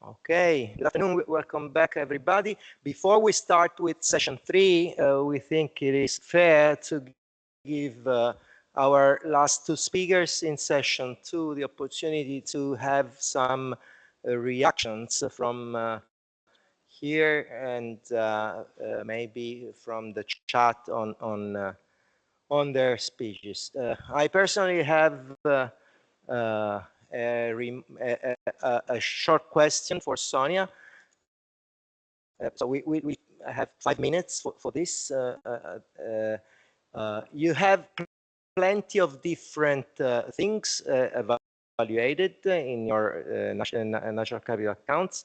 Okay, good afternoon. Welcome back, everybody. Before we start with session 3, we think it is fair to give our last 2 speakers in session 2 the opportunity to have some reactions from here and maybe from the chat on their speeches. I personally have a short question for Sonia. So we have 5 minutes for this. You have plenty of different things evaluated in your natural capital accounts.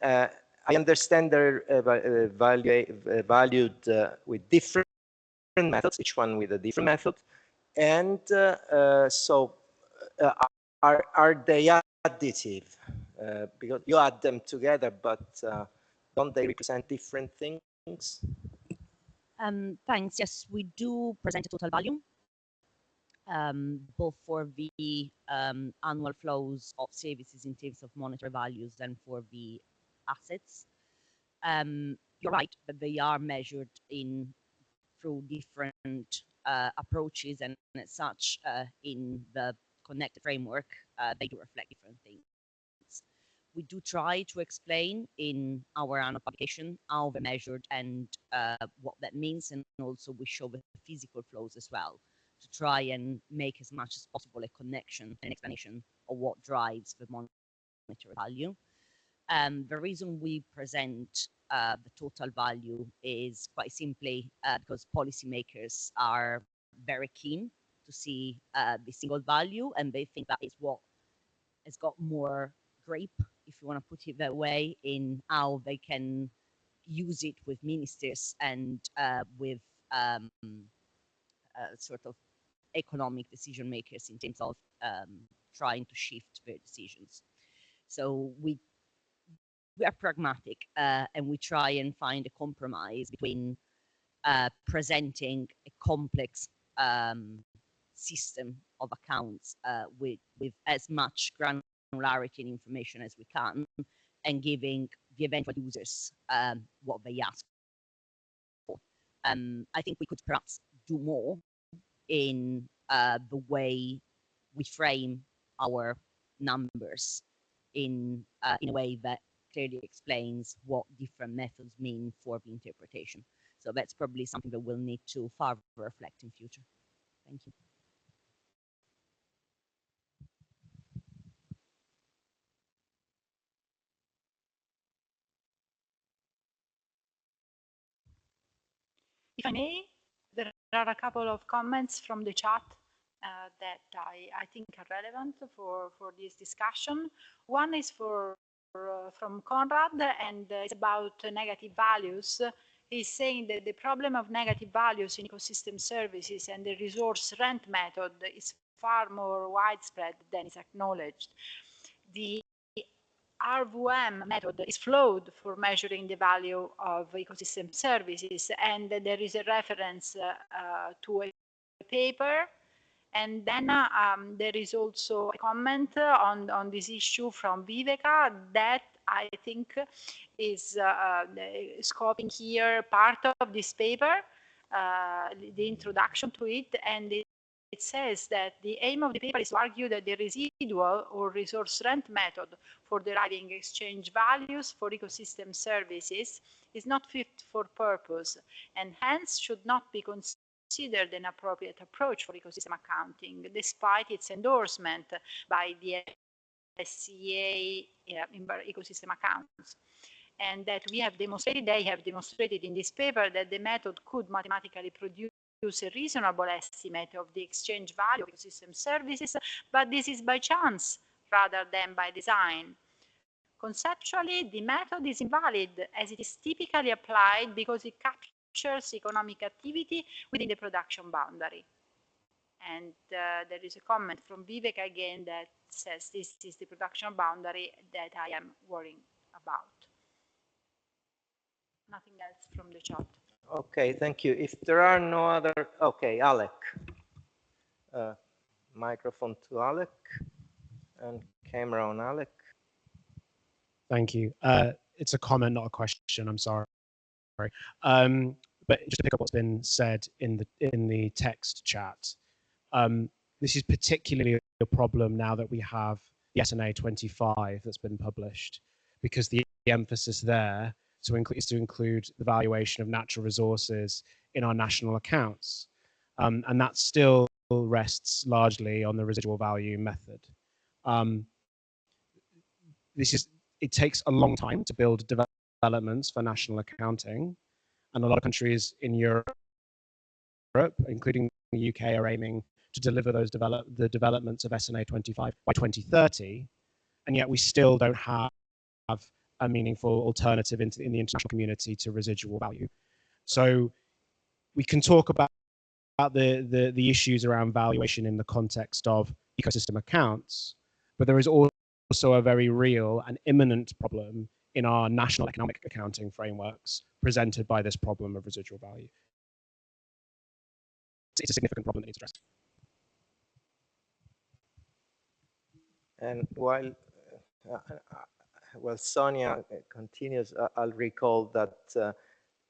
I understand they're valued with different methods, each one with a different method. And so are they additive? Because you add them together, but don't they represent different things? Thanks. Yes, we do present a total value, both for the annual flows of services in terms of monetary values and for the assets. You're right that they are measured through different approaches, and as such, in the connected framework, they do reflect different things. We do try to explain in our annual publication how they're measured and what that means, and also we show the physical flows as well to try and make as much as possible a connection and explanation of what drives the monetary value. The reason we present the total value is quite simply because policymakers are very keen to see the single value, and they think that is what has got more grip, if you want to put it that way, in how they can use it with ministers and with sort of economic decision makers in terms of trying to shift their decisions. So we are pragmatic and we try and find a compromise between presenting a complex system of accounts with as much granularity and information as we can, and giving the eventual users what they ask for. I think we could perhaps do more in the way we frame our numbers in a way that clearly explains what different methods mean for the interpretation. So that's probably something that we'll need to further reflect in future. Thank you. If I may, there are a couple of comments from the chat that I think are relevant for this discussion. One is from Conrad, and it's about negative values. He's saying that the problem of negative values in ecosystem services and the resource rent method is far more widespread than is acknowledged. The RVM method is flawed for measuring the value of ecosystem services, and there is a reference to a paper. And then there is also a comment on this issue from Viveka that I think is scoping here part of this paper, the introduction to it, and it says that the aim of the paper is to argue that the residual or resource rent method for deriving exchange values for ecosystem services is not fit for purpose, and hence should not be considered an appropriate approach for ecosystem accounting, despite its endorsement by the SCA in ecosystem accounts. And that we have demonstrated, they have demonstrated in this paper, that the method could mathematically produce a reasonable estimate of the exchange value of ecosystem services, but this is by chance rather than by design. Conceptually, the method is invalid as it is typically applied because it captures economic activity within the production boundary. And there is a comment from Vivek again that says this is the production boundary that I am worrying about. Nothing else from the chat. Okay, thank you. If there are no other, okay, Alec. Microphone to Alec and camera on Alec. Thank you. It's a comment, not a question. I'm sorry. But just to pick up what's been said in the text chat, this is particularly a problem now that we have the SNA 25 that's been published, because the emphasis there is to include the valuation of natural resources in our national accounts, and that still rests largely on the residual value method. It takes a long time to build developments for national accounting, and a lot of countries in Europe, including the UK, are aiming to deliver the developments of SNA 25 by 2030, and yet we still don't have a meaningful alternative in the international community to residual value. So we can talk about the issues around valuation in the context of ecosystem accounts, but there is also a very real and imminent problem in our national economic accounting frameworks presented by this problem of residual value. It's a significant problem that needs addressed. And while Sonia continues, I'll recall that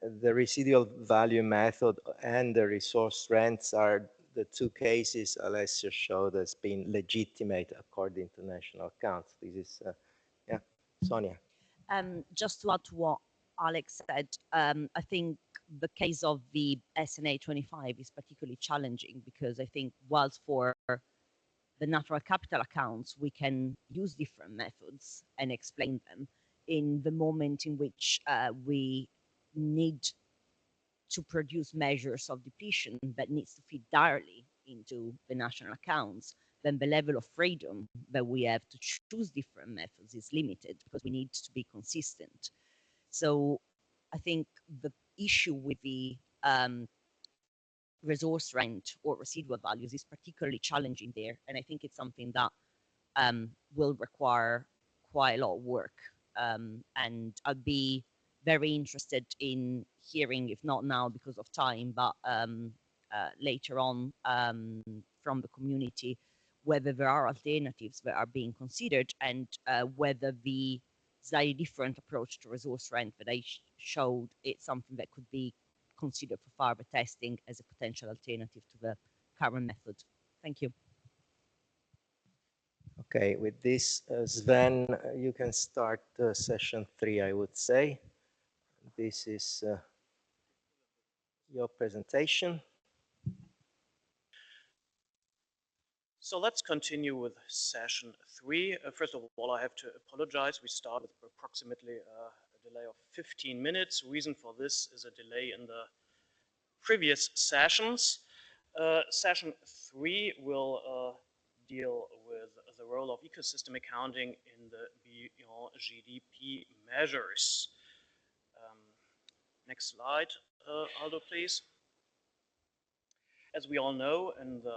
the residual value method and the resource rents are the two cases Alessio showed as being legitimate according to national accounts. This is, yeah, Sonia. Just to add to what Alex said, I think the case of the SNA 25 is particularly challenging, because I think whilst for the natural capital accounts, we can use different methods and explain them, in the moment in which we need to produce measures of depletion that needs to fit directly into the national accounts, then the level of freedom that we have to choose different methods is limited, because we need to be consistent. So I think the issue with the resource rent or residual values is particularly challenging there. And I think it's something that will require quite a lot of work. And I'd be very interested in hearing, if not now because of time, but later on from the community, whether there are alternatives that are being considered, and whether the slightly different approach to resource rent that I showed, it's something that could be considered for further testing as a potential alternative to the current method. Thank you. Okay, with this, Sven, you can start session 3, I would say. This is your presentation. So let's continue with session 3. First of all, I have to apologize. We started with approximately a delay of 15 minutes. Reason for this is a delay in the previous sessions. Session 3 will deal with the role of ecosystem accounting in the beyond GDP measures. Next slide, Aldo, please. As we all know, in the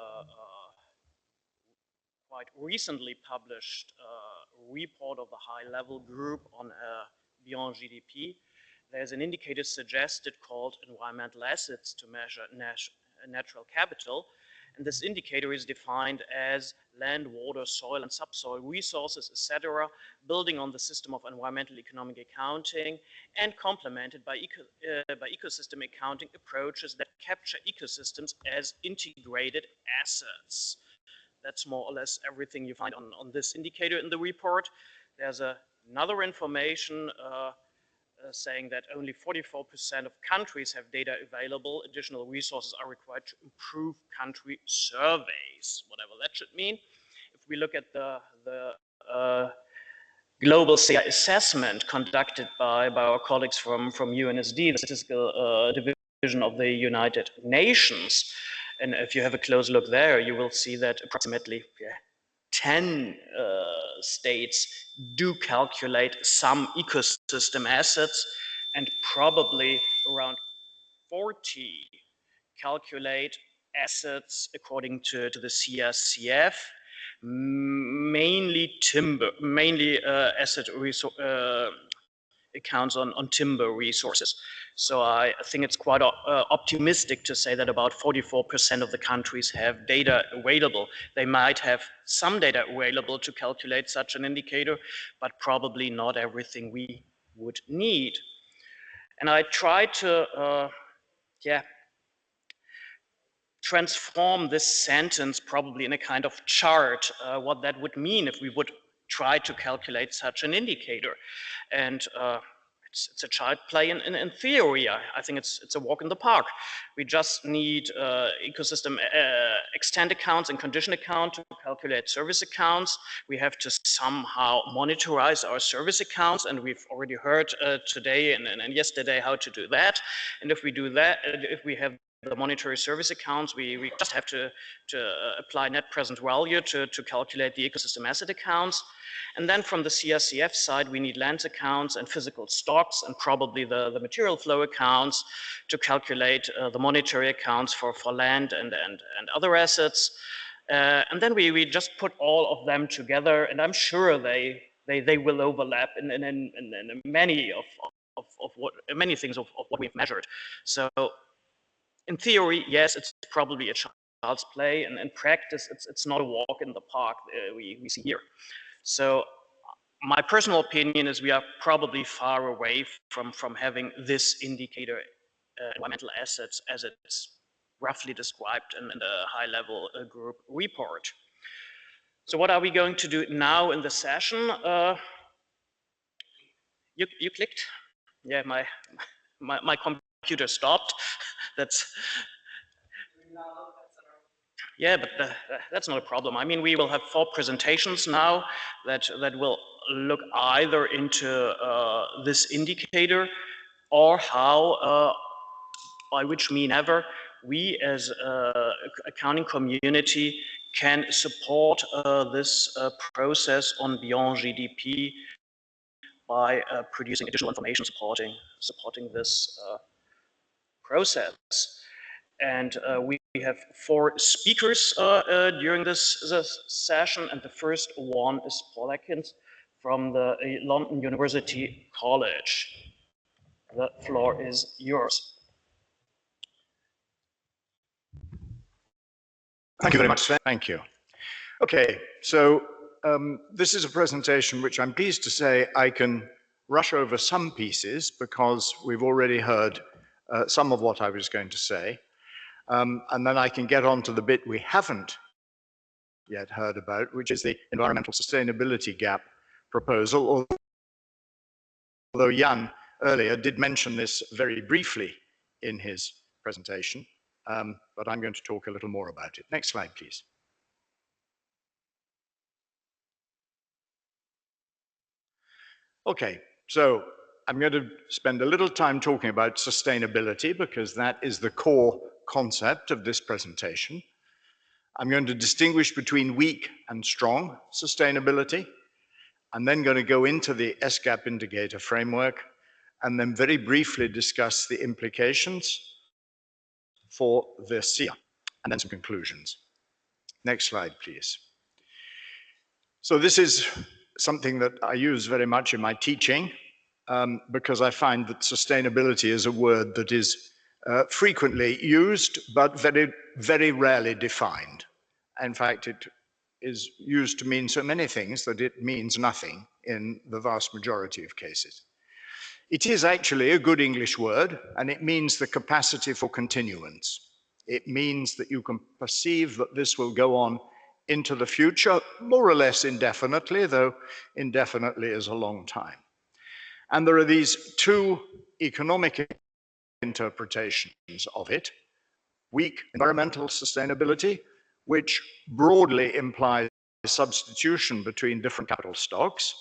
quite recently published report of the high-level group on beyond GDP, there's an indicator suggested called environmental assets to measure natural capital. And this indicator is defined as land, water, soil, and subsoil resources, etc., building on the system of environmental economic accounting and complemented by ecosystem accounting approaches that capture ecosystems as integrated assets. That's more or less everything you find on this indicator in the report. There's another information saying that only 44% of countries have data available. Additional resources are required to improve country surveys, whatever that should mean. If we look at the global CI assessment conducted by our colleagues from UNSD, the Statistical Division of the United Nations, and if you have a close look there, you will see that approximately 10 states do calculate some ecosystem assets, and probably around 40 calculate assets according to the CSCF, mainly timber, mainly accounts on timber resources. So I think it's quite optimistic to say that about 44% of the countries have data available. They might have some data available to calculate such an indicator, but probably not everything we would need. And I try to, transform this sentence probably in a kind of chart, what that would mean if we would try to calculate such an indicator. And it's a child play in theory. I think it's a walk in the park. We just need ecosystem extent accounts and condition account to calculate service accounts. We have to somehow monitorize our service accounts, and we've already heard today and yesterday how to do that. And if we do that, if we have the monetary service accounts, we just have to apply net present value to calculate the ecosystem asset accounts. And then from the CRCF side, we need land accounts and physical stocks and probably the material flow accounts to calculate the monetary accounts for land and other assets. And then we just put all of them together, and I'm sure they will overlap in many many things of what we've measured. So in theory, yes, it's probably a child's play, and in practice, it's not a walk in the park we see here. So my personal opinion is we are probably far away from having this indicator, environmental assets, as it's roughly described in the high-level group report. So what are we going to do now in the session? You clicked? Yeah, my computer stopped. Yeah, but that's not a problem. I mean, we will have 4 presentations now that will look either into this indicator or how, by which mean ever, we as accounting community can support this process on Beyond GDP by producing additional information supporting this process. And we have 4 speakers during this session, and the first one is Paul Atkins from the London University College. The floor is yours. Thank you very much, Sven. Thank you. Okay, so this is a presentation which I'm pleased to say I can rush over some pieces because we've already heard some of what I was going to say. And then I can get on to the bit we haven't yet heard about, which is the environmental sustainability gap proposal, although Jan earlier did mention this very briefly in his presentation, but I'm going to talk a little more about it. Next slide, please. Okay, so I'm going to spend a little time talking about sustainability because that is the core concept of this presentation. I'm going to distinguish between weak and strong sustainability. I'm then going to go into the SGAP indicator framework and then very briefly discuss the implications for the SIA and then some conclusions. Next slide, please. So this is something that I use very much in my teaching because I find that sustainability is a word that is frequently used, but very, very rarely defined. In fact, it is used to mean so many things that it means nothing in the vast majority of cases. It is actually a good English word, and it means the capacity for continuance. It means that you can perceive that this will go on into the future, more or less indefinitely, though indefinitely is a long time. And there are these 2 economic interpretations of it: weak environmental sustainability, which broadly implies substitution between different capital stocks,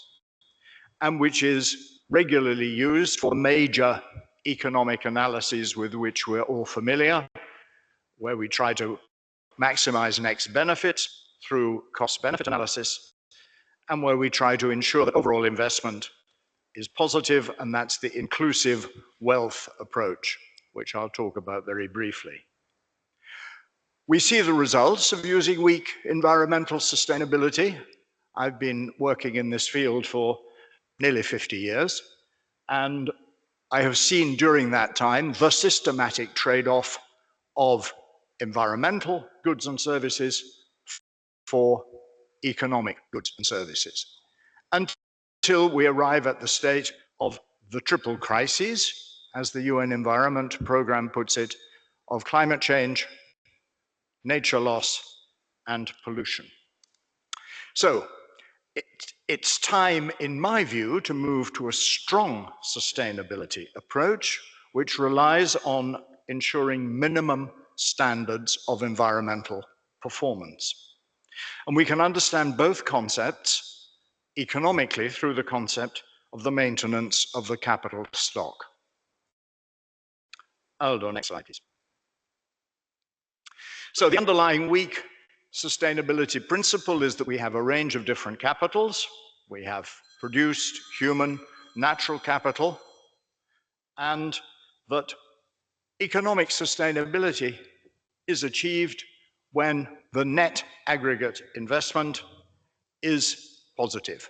and which is regularly used for major economic analyses with which we're all familiar, where we try to maximize next benefits through cost-benefit analysis, and where we try to ensure that overall investment is positive, and that's the inclusive wealth approach, which I'll talk about very briefly. We see the results of using weak environmental sustainability. I've been working in this field for nearly 50 years, And I have seen during that time the systematic trade-off of environmental goods and services for economic goods and services, until we arrive at the state of the triple crises, as the UN Environment Programme puts it, of climate change, nature loss, and pollution. So it's time, in my view, to move to a strong sustainability approach, which relies on ensuring minimum standards of environmental performance. And we can understand both concepts economically through the concept of the maintenance of the capital stock. Aldo, next slide, please. So the underlying weak sustainability principle is that we have a range of different capitals. We have produced, human, natural capital, and that economic sustainability is achieved when the net aggregate investment is positive.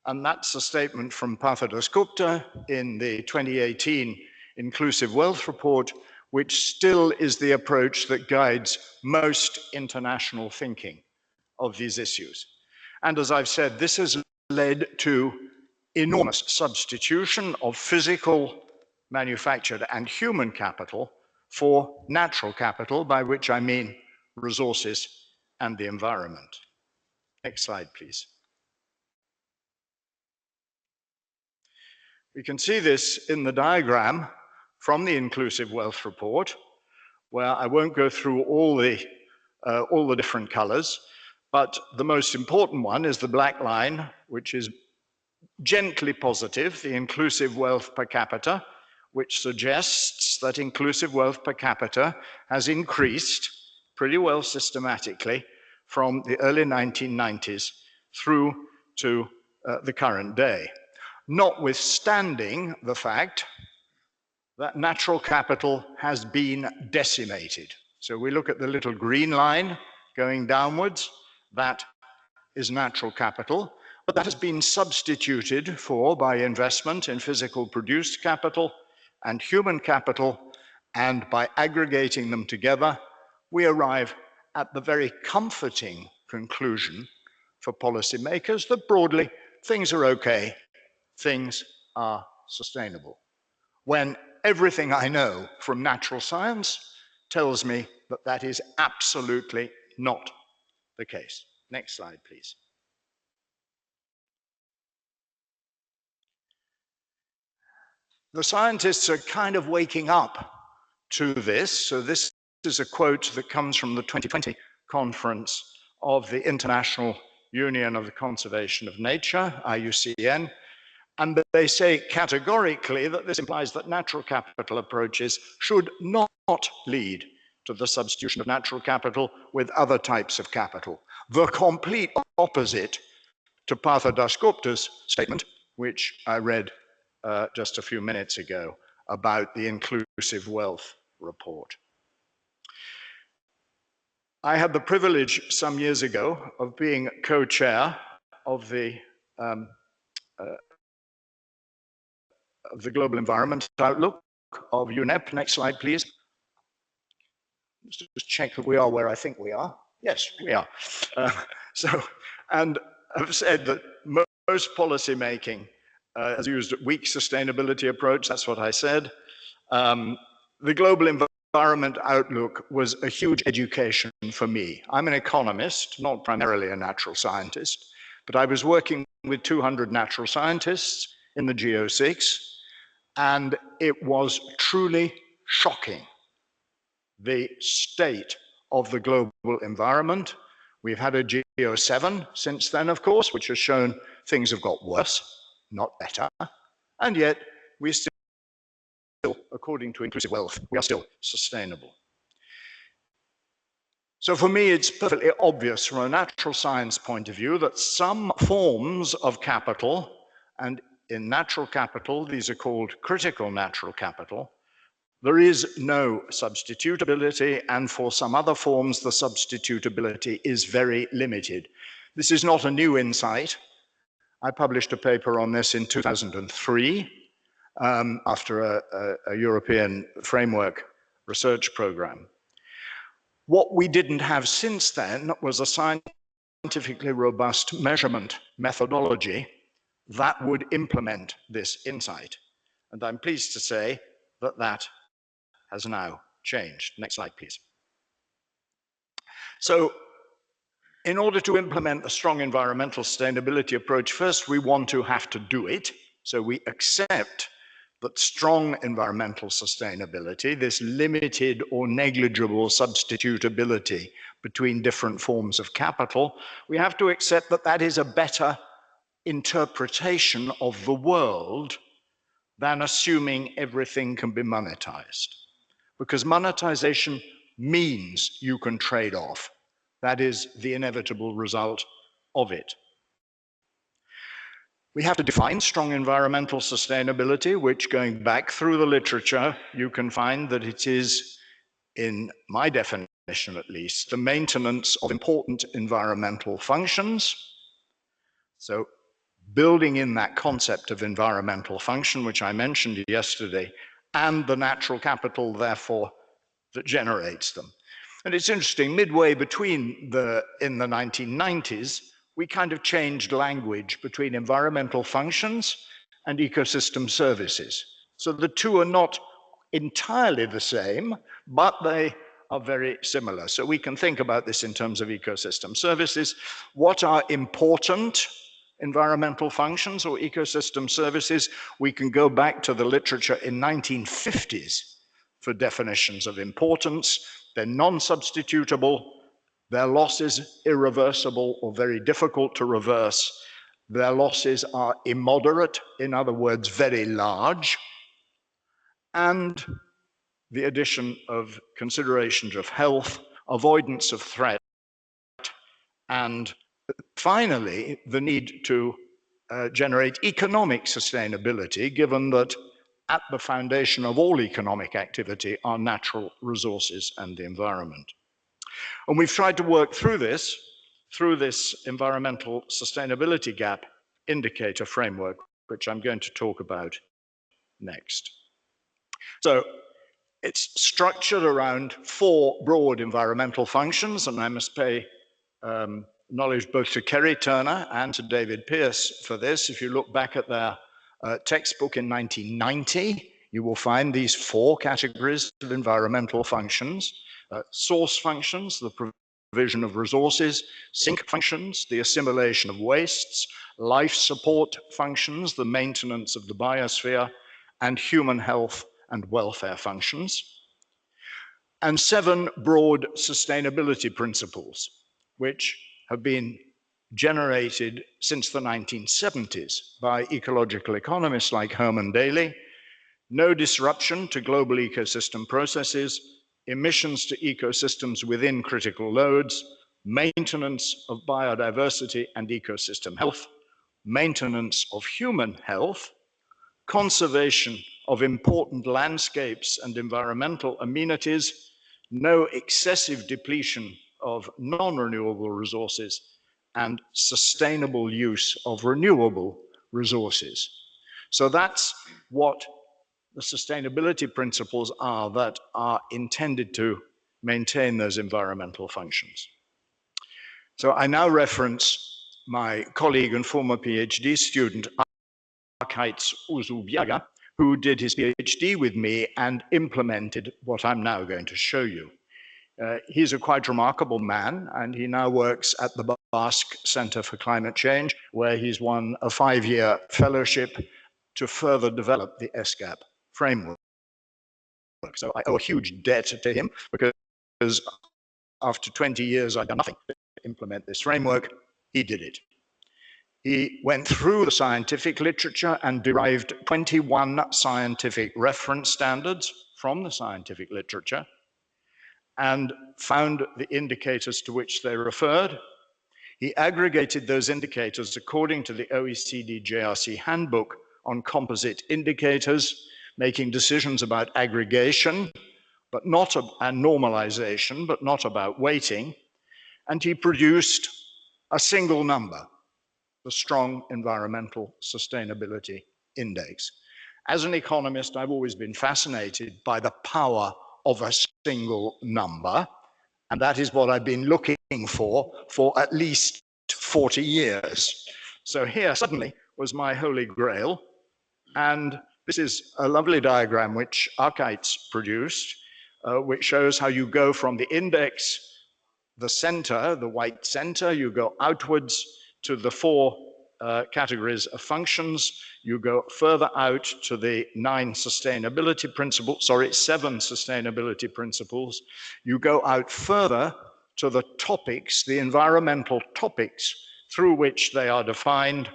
And that's a statement from Parthe Dasgupta in the 2018 Inclusive Wealth Report, which still is the approach that guides most international thinking of these issues. And as I've said, this has led to enormous substitution of physical, manufactured, and human capital for natural capital, by which I mean resources and the environment. Next slide, please. We can see this in the diagram from the Inclusive Wealth Report, where I won't go through all the different colors, but the most important one is the black line, which is gently positive, the inclusive wealth per capita, which suggests that inclusive wealth per capita has increased pretty well systematically from the early 1990s through to the current day, notwithstanding the fact that natural capital has been decimated. So we look at the little green line going downwards, that is natural capital, but that has been substituted for by investment in physical produced capital and human capital, and by aggregating them together, we arrive at the very comforting conclusion for policymakers that broadly things are okay, things are sustainable. When everything I know from natural science tells me that that is absolutely not the case. Next slide, please. The scientists are kind of waking up to this. So this is a quote that comes from the 2020 conference of the International Union of the Conservation of Nature, IUCN, and they say categorically that this implies that natural capital approaches should not lead to the substitution of natural capital with other types of capital. The complete opposite to Parthe Dasgupta's statement, which I read just a few minutes ago about the Inclusive Wealth Report. I had the privilege some years ago of being co-chair of the Global Environment Outlook of UNEP. Next slide, please. Let's just check that we are where I think we are. Yes, we are. And I've said that most policy making has used a weak sustainability approach. That's what I said. The Global Environment Outlook was a huge education for me. I'm an economist, not primarily a natural scientist, but I was working with 200 natural scientists in the GO6, and it was truly shocking, the state of the global environment. We've had a GO7 since then, of course, which has shown things have got worse, not better, and yet we still, according to Inclusive Wealth, we are still sustainable. So for me, it's perfectly obvious from a natural science point of view that some forms of capital, and in natural capital, these are called critical natural capital, there is no substitutability, and for some other forms, the substitutability is very limited. This is not a new insight. I published a paper on this in 2003, after a European framework research program. What we didn't have since then was a scientifically robust measurement methodology that would implement this insight. And I'm pleased to say that that has now changed. Next slide, please. So, in order to implement a strong environmental sustainability approach, first we want to have to do it. So we accept that strong environmental sustainability, this limited or negligible substitutability between different forms of capital, we have to accept that that is a better interpretation of the world than assuming everything can be monetized. Because monetization means you can trade off. That is the inevitable result of it. We have to define strong environmental sustainability, which, going back through the literature, you can find that it is, in my definition at least, the maintenance of important environmental functions. So building in that concept of environmental function, which I mentioned yesterday, and the natural capital, therefore, that generates them. And it's interesting, midway between in the 1990s, we kind of changed language between environmental functions and ecosystem services. So the two are not entirely the same, but they are very similar. So we can think about this in terms of ecosystem services. What are important environmental functions or ecosystem services? We can go back to the literature in 1950s for definitions of importance. They're non-substitutable. Their losses irreversible or very difficult to reverse. Their losses are immoderate, in other words, very large. And the addition of considerations of health, avoidance of threat, and finally, the need to generate economic sustainability, given that at the foundation of all economic activity are natural resources and the environment. And we've tried to work through this environmental sustainability gap indicator framework, which I'm going to talk about next. So it's structured around 4 broad environmental functions, and I must pay knowledge both to Kerry Turner and to David Pearce for this. If you look back at their textbook in 1990, you will find these 4 categories of environmental functions. Source functions, the provision of resources; sink functions, the assimilation of wastes; life support functions, the maintenance of the biosphere; and human health and welfare functions. And 7 broad sustainability principles, which have been generated since the 1970s by ecological economists like Herman Daly: no disruption to global ecosystem processes, emissions to ecosystems within critical loads, maintenance of biodiversity and ecosystem health, maintenance of human health, conservation of important landscapes and environmental amenities, no excessive depletion of non-renewable resources, and sustainable use of renewable resources. So that's what the sustainability principles are that are intended to maintain those environmental functions. So I now reference my colleague and former PhD student, Arkaitz Uzubiaga, who did his PhD with me and implemented what I'm now going to show you. He's a quite remarkable man, and he now works at the Basque Center for Climate Change, where he's won a 5-year fellowship to further develop the ESCAP framework. So I owe a huge debt to him, because after 20 years I've done nothing to implement this framework. He did it. He went through the scientific literature and derived 21 scientific reference standards from the scientific literature and found the indicators to which they referred. He aggregated those indicators according to the OECD JRC handbook on composite indicators, making decisions about aggregation, but not and normalization, but not about weighting. And he produced a single number, the Strong Environmental Sustainability Index. As an economist, I've always been fascinated by the power of a single number, and that is what I've been looking for at least 40 years. So here suddenly was my holy grail, and this is a lovely diagram which Archites produced, which shows how you go from the index, the center, the white center, you go outwards to the four categories of functions. You go further out to the seven sustainability principles. You go out further to the topics, the environmental topics through which they are defined.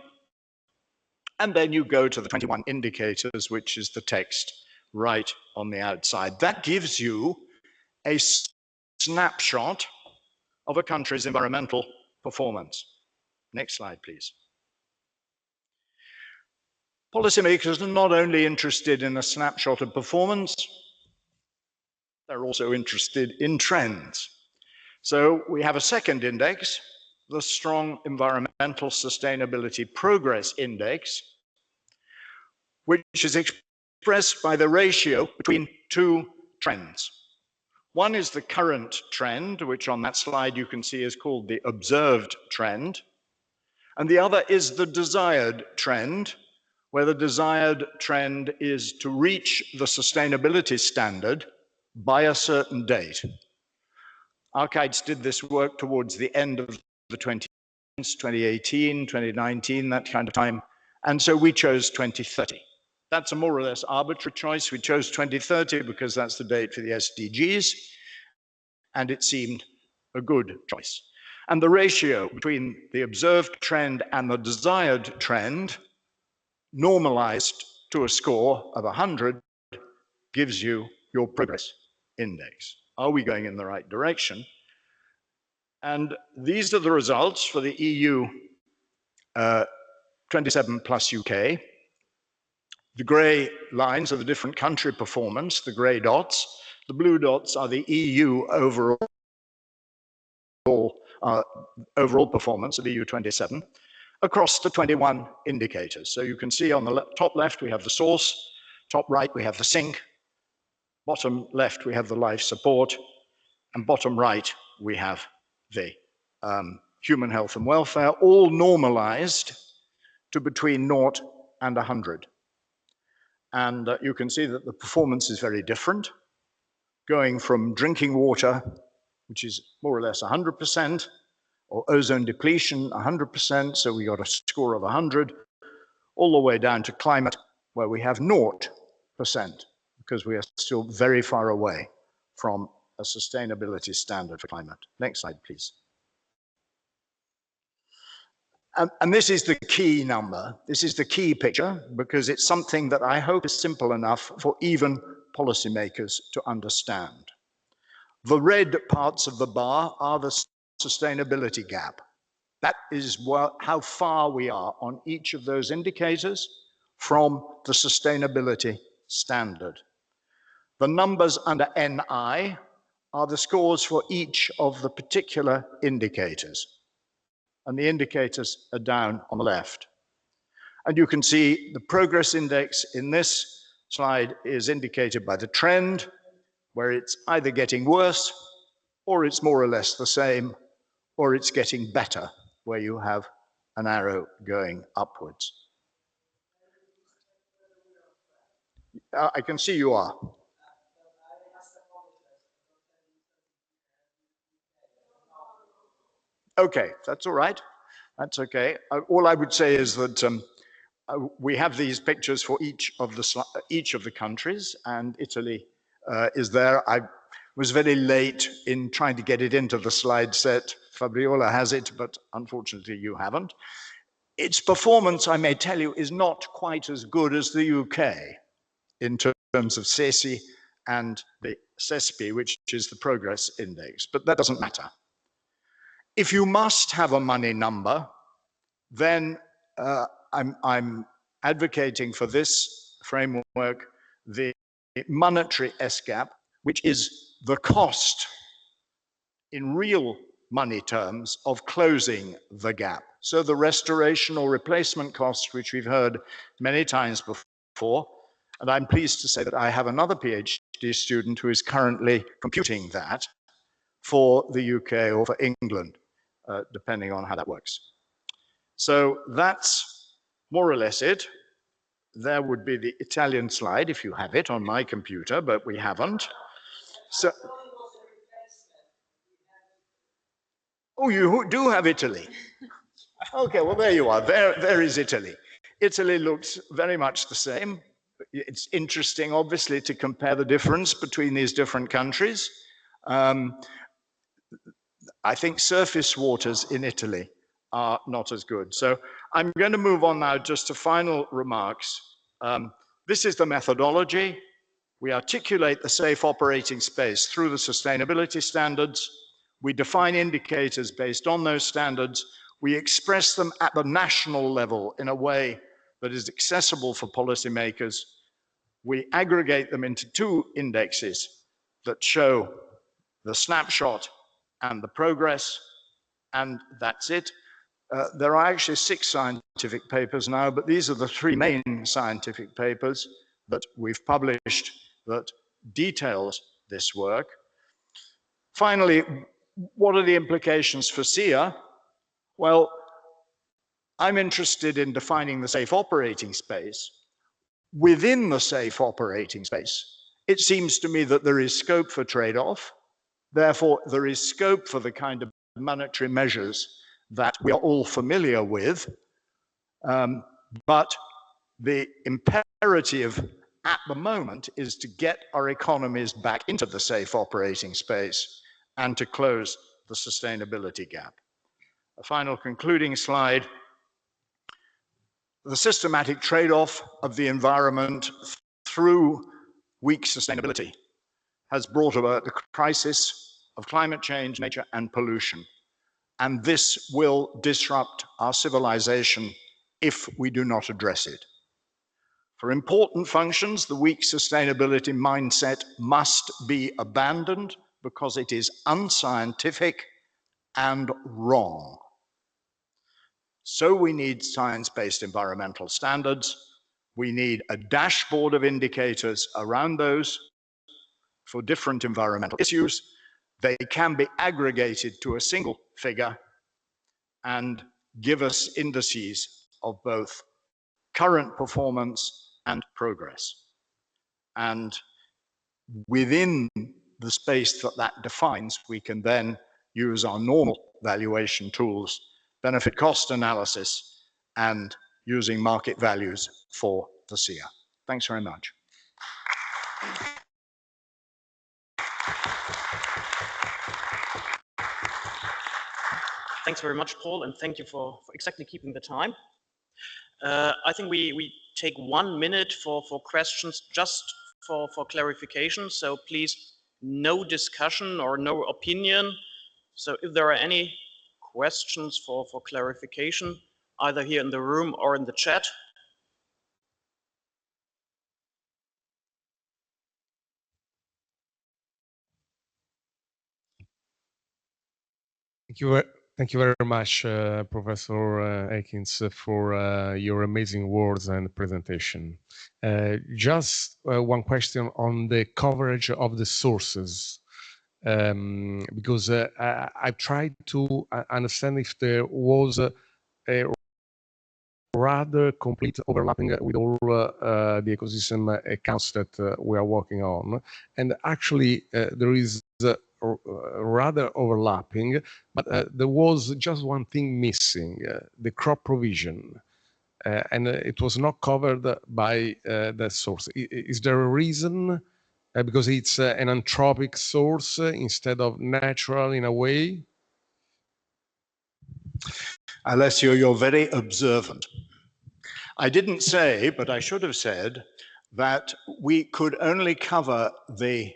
And then you go to the 21 indicators, which is the text right on the outside. That gives you a snapshot of a country's environmental performance. Next slide, please. Policymakers are not only interested in a snapshot of performance, they're also interested in trends. So we have a second index, the Strong Environmental Sustainability Progress Index, which is expressed by the ratio between two trends. One is the current trend, which on that slide you can see is called the observed trend, and the other is the desired trend, where the desired trend is to reach the sustainability standard by a certain date. Archites did this work towards the end of the 2018, 2019, that kind of time, and so we chose 2030. That's a more or less arbitrary choice. We chose 2030 because that's the date for the SDGs, and it seemed a good choice. And the ratio between the observed trend and the desired trend, normalized to a score of 100, gives you your progress index. Are we going in the right direction? And these are the results for the EU 27 plus UK. The gray lines are the different country performance, the gray dots. The blue dots are the EU overall performance of EU 27 across the 21 indicators. So you can see on the top left we have the source, top right we have the sink, bottom left we have the life support, and bottom right we have the human health and welfare, all normalized to between 0 and 100. And you can see that the performance is very different, going from drinking water, which is more or less 100%, or ozone depletion, 100%, so we got a score of 100, all the way down to climate, where we have 0%, because we are still very far away from a sustainability standard for climate. Next slide, please. And this is the key number. This is the key picture, because it's something that I hope is simple enough for even policymakers to understand. The red parts of the bar are the sustainability gap. That is how far we are on each of those indicators from the sustainability standard. The numbers under NI are the scores for each of the particular indicators. And the indicators are down on the left. And you can see the progress index in this slide is indicated by the trend, where it's either getting worse, or it's more or less the same, or it's getting better, where you have an arrow going upwards. I can see you are. Okay, that's all right. That's okay. All I would say is that we have these pictures for each of the countries, and Italy is there. I was very late in trying to get it into the slide set. Fabiola has it, but unfortunately you haven't. Its performance, I may tell you, is not quite as good as the UK in terms of CESI and the CESPI, which is the progress index, but that doesn't matter. If you must have a money number, then I'm advocating for this framework the monetary S-gap, which is the cost in real money terms of closing the gap. So the restoration or replacement cost, which we've heard many times before, And I'm pleased to say that I have another PhD student who is currently computing that for the UK or for England, depending on how that works. So that's more or less it. There would be the Italian slide if you have it on my computer, but we haven't. So, oh, you do have Italy. Okay, well, there you are. There is Italy. Italy looks very much the same. It's interesting, obviously, to compare the difference between these different countries. I think surface waters in Italy are not as good. So I'm going to move on now just to final remarks. This is the methodology. We articulate the safe operating space through the sustainability standards. We define indicators based on those standards. We express them at the national level in a way that is accessible for policymakers. We aggregate them into two indexes that show the snapshot and the progress, and that's it. There are actually 6 scientific papers now, but these are the 3 main scientific papers that we've published that details this work. Finally, what are the implications for SEA? Well, I'm interested in defining the safe operating space. Within the safe operating space, it seems to me that there is scope for trade-off. Therefore, there is scope for the kind of monetary measures that we are all familiar with. But the imperative at the moment is to get our economies back into the safe operating space and to close the sustainability gap. A final concluding slide. The systematic trade-off of the environment through weak sustainability has brought about the crisis of climate change, nature, and pollution. And this will disrupt our civilization if we do not address it. For important functions, the weak sustainability mindset must be abandoned because it is unscientific and wrong. So we need science-based environmental standards. We need a dashboard of indicators around those for different environmental issues. They can be aggregated to a single figure and give us indices of both current performance and progress. And within the space that that defines, we can then use our normal valuation tools, benefit cost analysis, and using market values for the SEA. Thanks very much. Thanks very much, Paul, and thank you for exactly keeping the time. I think we take 1 minute for questions just for clarification. So please, no discussion or no opinion. So if there are any questions for clarification, either here in the room or in the chat. Thank you very much, Professor Akins, for your amazing words and presentation. Just one question on the coverage of the sources, because I've tried to understand if there was a rather complete overlapping with all the ecosystem accounts that we are working on. And actually, there is rather overlapping, but there was just one thing missing, the crop provision. And it was not covered by the source. Is there a reason? Because it's an anthropic source instead of natural in a way? Alessio, you're very observant. I didn't say, but I should have said, that we could only cover the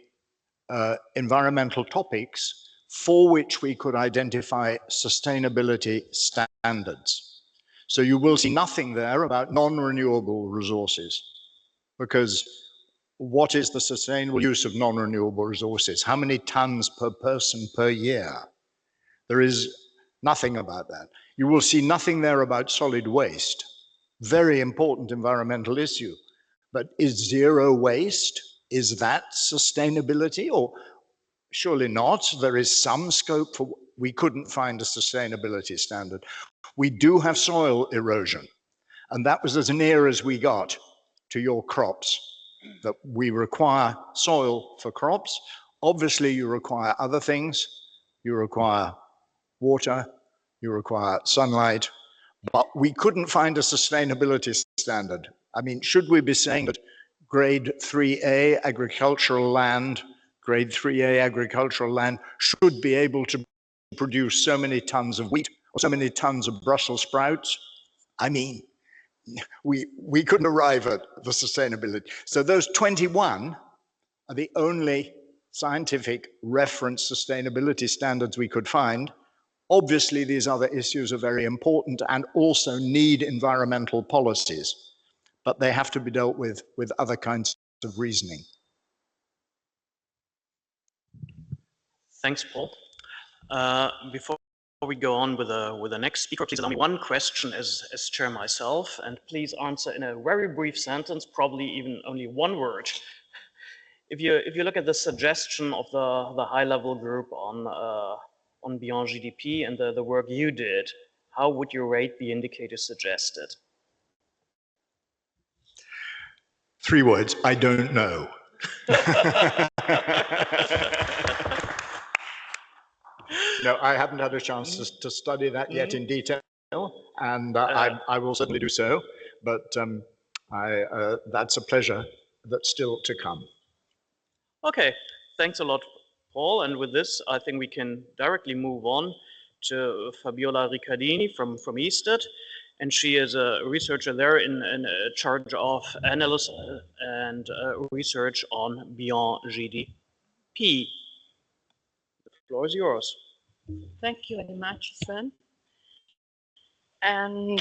environmental topics for which we could identify sustainability standards. So you will see nothing there about non-renewable resources, because what is the sustainable use of non-renewable resources? How many tons per person per year? There is nothing about that. You will see nothing there about solid waste, very important environmental issue, But is zero waste, is that sustainability? Or surely not. There is some scope for, we couldn't find a sustainability standard. We do have soil erosion, and that was as near as we got to your crops, that we require soil for crops. Obviously, you require other things. You require water, you require sunlight, but we couldn't find a sustainability standard. I mean, should we be saying that grade 3A agricultural land, grade 3A agricultural land should be able to produce so many tons of wheat or so many tons of Brussels sprouts? I mean, we couldn't arrive at the sustainability. So those 21 are the only scientific reference sustainability standards we could find. Obviously, these other issues are very important and also need environmental policies, but they have to be dealt with other kinds of reasoning. Thanks, Paul. Before we go on with the next speaker, please allow me one question as chair myself, and please answer in a very brief sentence, probably even only one word. If you look at the suggestion of the high-level group on Beyond GDP and the work you did, how would you rate the indicators suggested? 3 words: I don't know. No, I haven't had a chance to study that yet in detail, and I will certainly do so, but that's a pleasure that's still to come. Okay, thanks a lot, Paul. And with this, I think we can directly move on to Fabiola Riccardini from ESTAT. And she is a researcher there in charge of analysis and research on Beyond GDP. The floor is yours. Thank you very much, Sven. And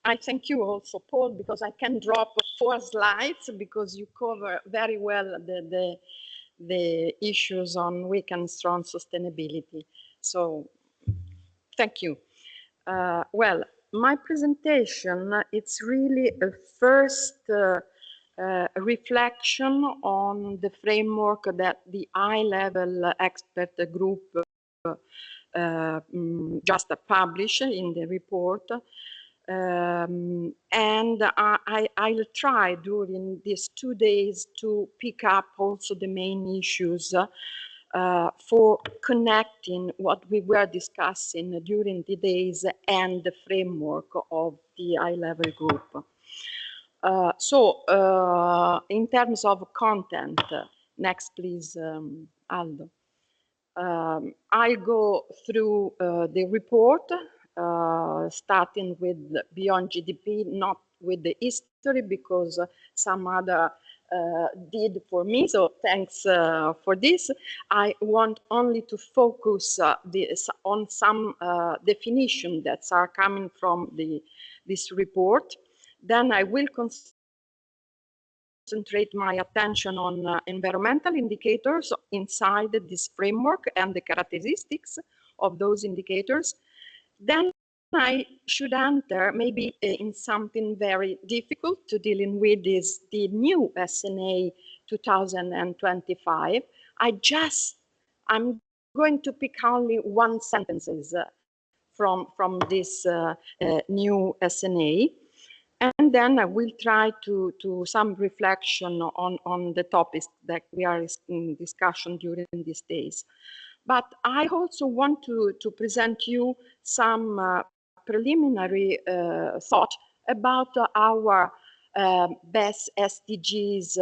I thank you also, Paul, because I can drop 4 slides because you cover very well the issues on weak and strong sustainability. So thank you. Well, my presentation, it's really a first reflection on the framework that the high-level expert group just published in the report. And I'll try during these 2 days to pick up also the main issues for connecting what we were discussing during the days and the framework of the high-level group. In terms of content, next please, Aldo. I go through the report, starting with Beyond GDP, not with the history, because some other did for me, so thanks for this. I want only to focus on some definitions that are coming from this report. Then I will concentrate my attention on environmental indicators inside this framework and the characteristics of those indicators. Then I should enter maybe in something very difficult to dealing with is the new SNA 2025. I'm going to pick only 1 sentence from this new SNA. And then I will try to some reflection on the topics that we are in discussion during these days. But I also want to present you some preliminary thought about our best SDGs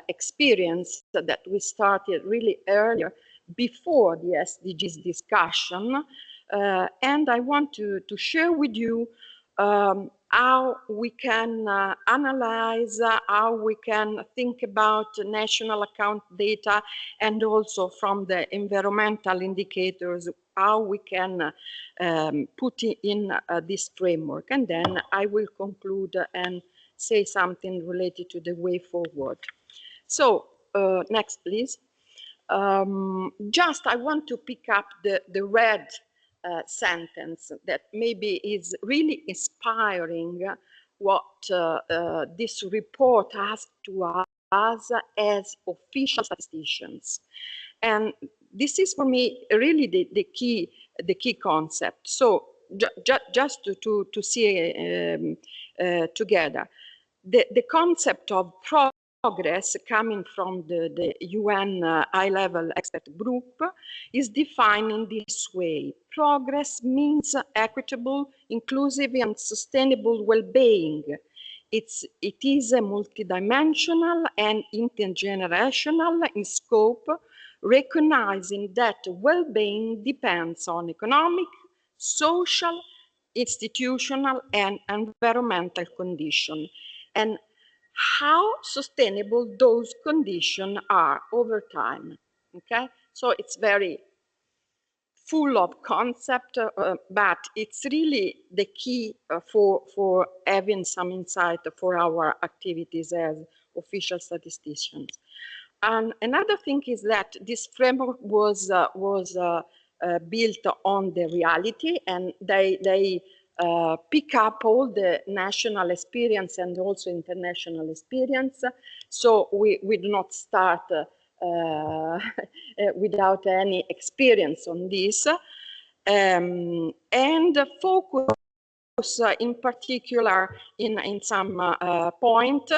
experience that we started really earlier before the SDGs discussion. And I want to share with you how we can analyze, how we can think about national account data, and also from the environmental indicators, how we can put in this framework. And then I will conclude and say something related to the way forward. So next, please. Just I want to pick up the red sentence that maybe is really inspiring what this report asked to us as official statisticians. And this is for me really the key concept. So just to see together, the concept of progress coming from the UN high-level expert group is defined in this way. Progress means equitable, inclusive, and sustainable well-being. It is a multidimensional and intergenerational in scope, recognizing that well-being depends on economic, social, institutional, and environmental conditions, and how sustainable those conditions are over time. Okay, so it's very full of concept, but it's really the key for having some insight for our activities as official statisticians. And another thing is that this framework was built on the reality, and they pick up all the national experience and also international experience. So we do not start without any experience on this, and focus in particular in some point,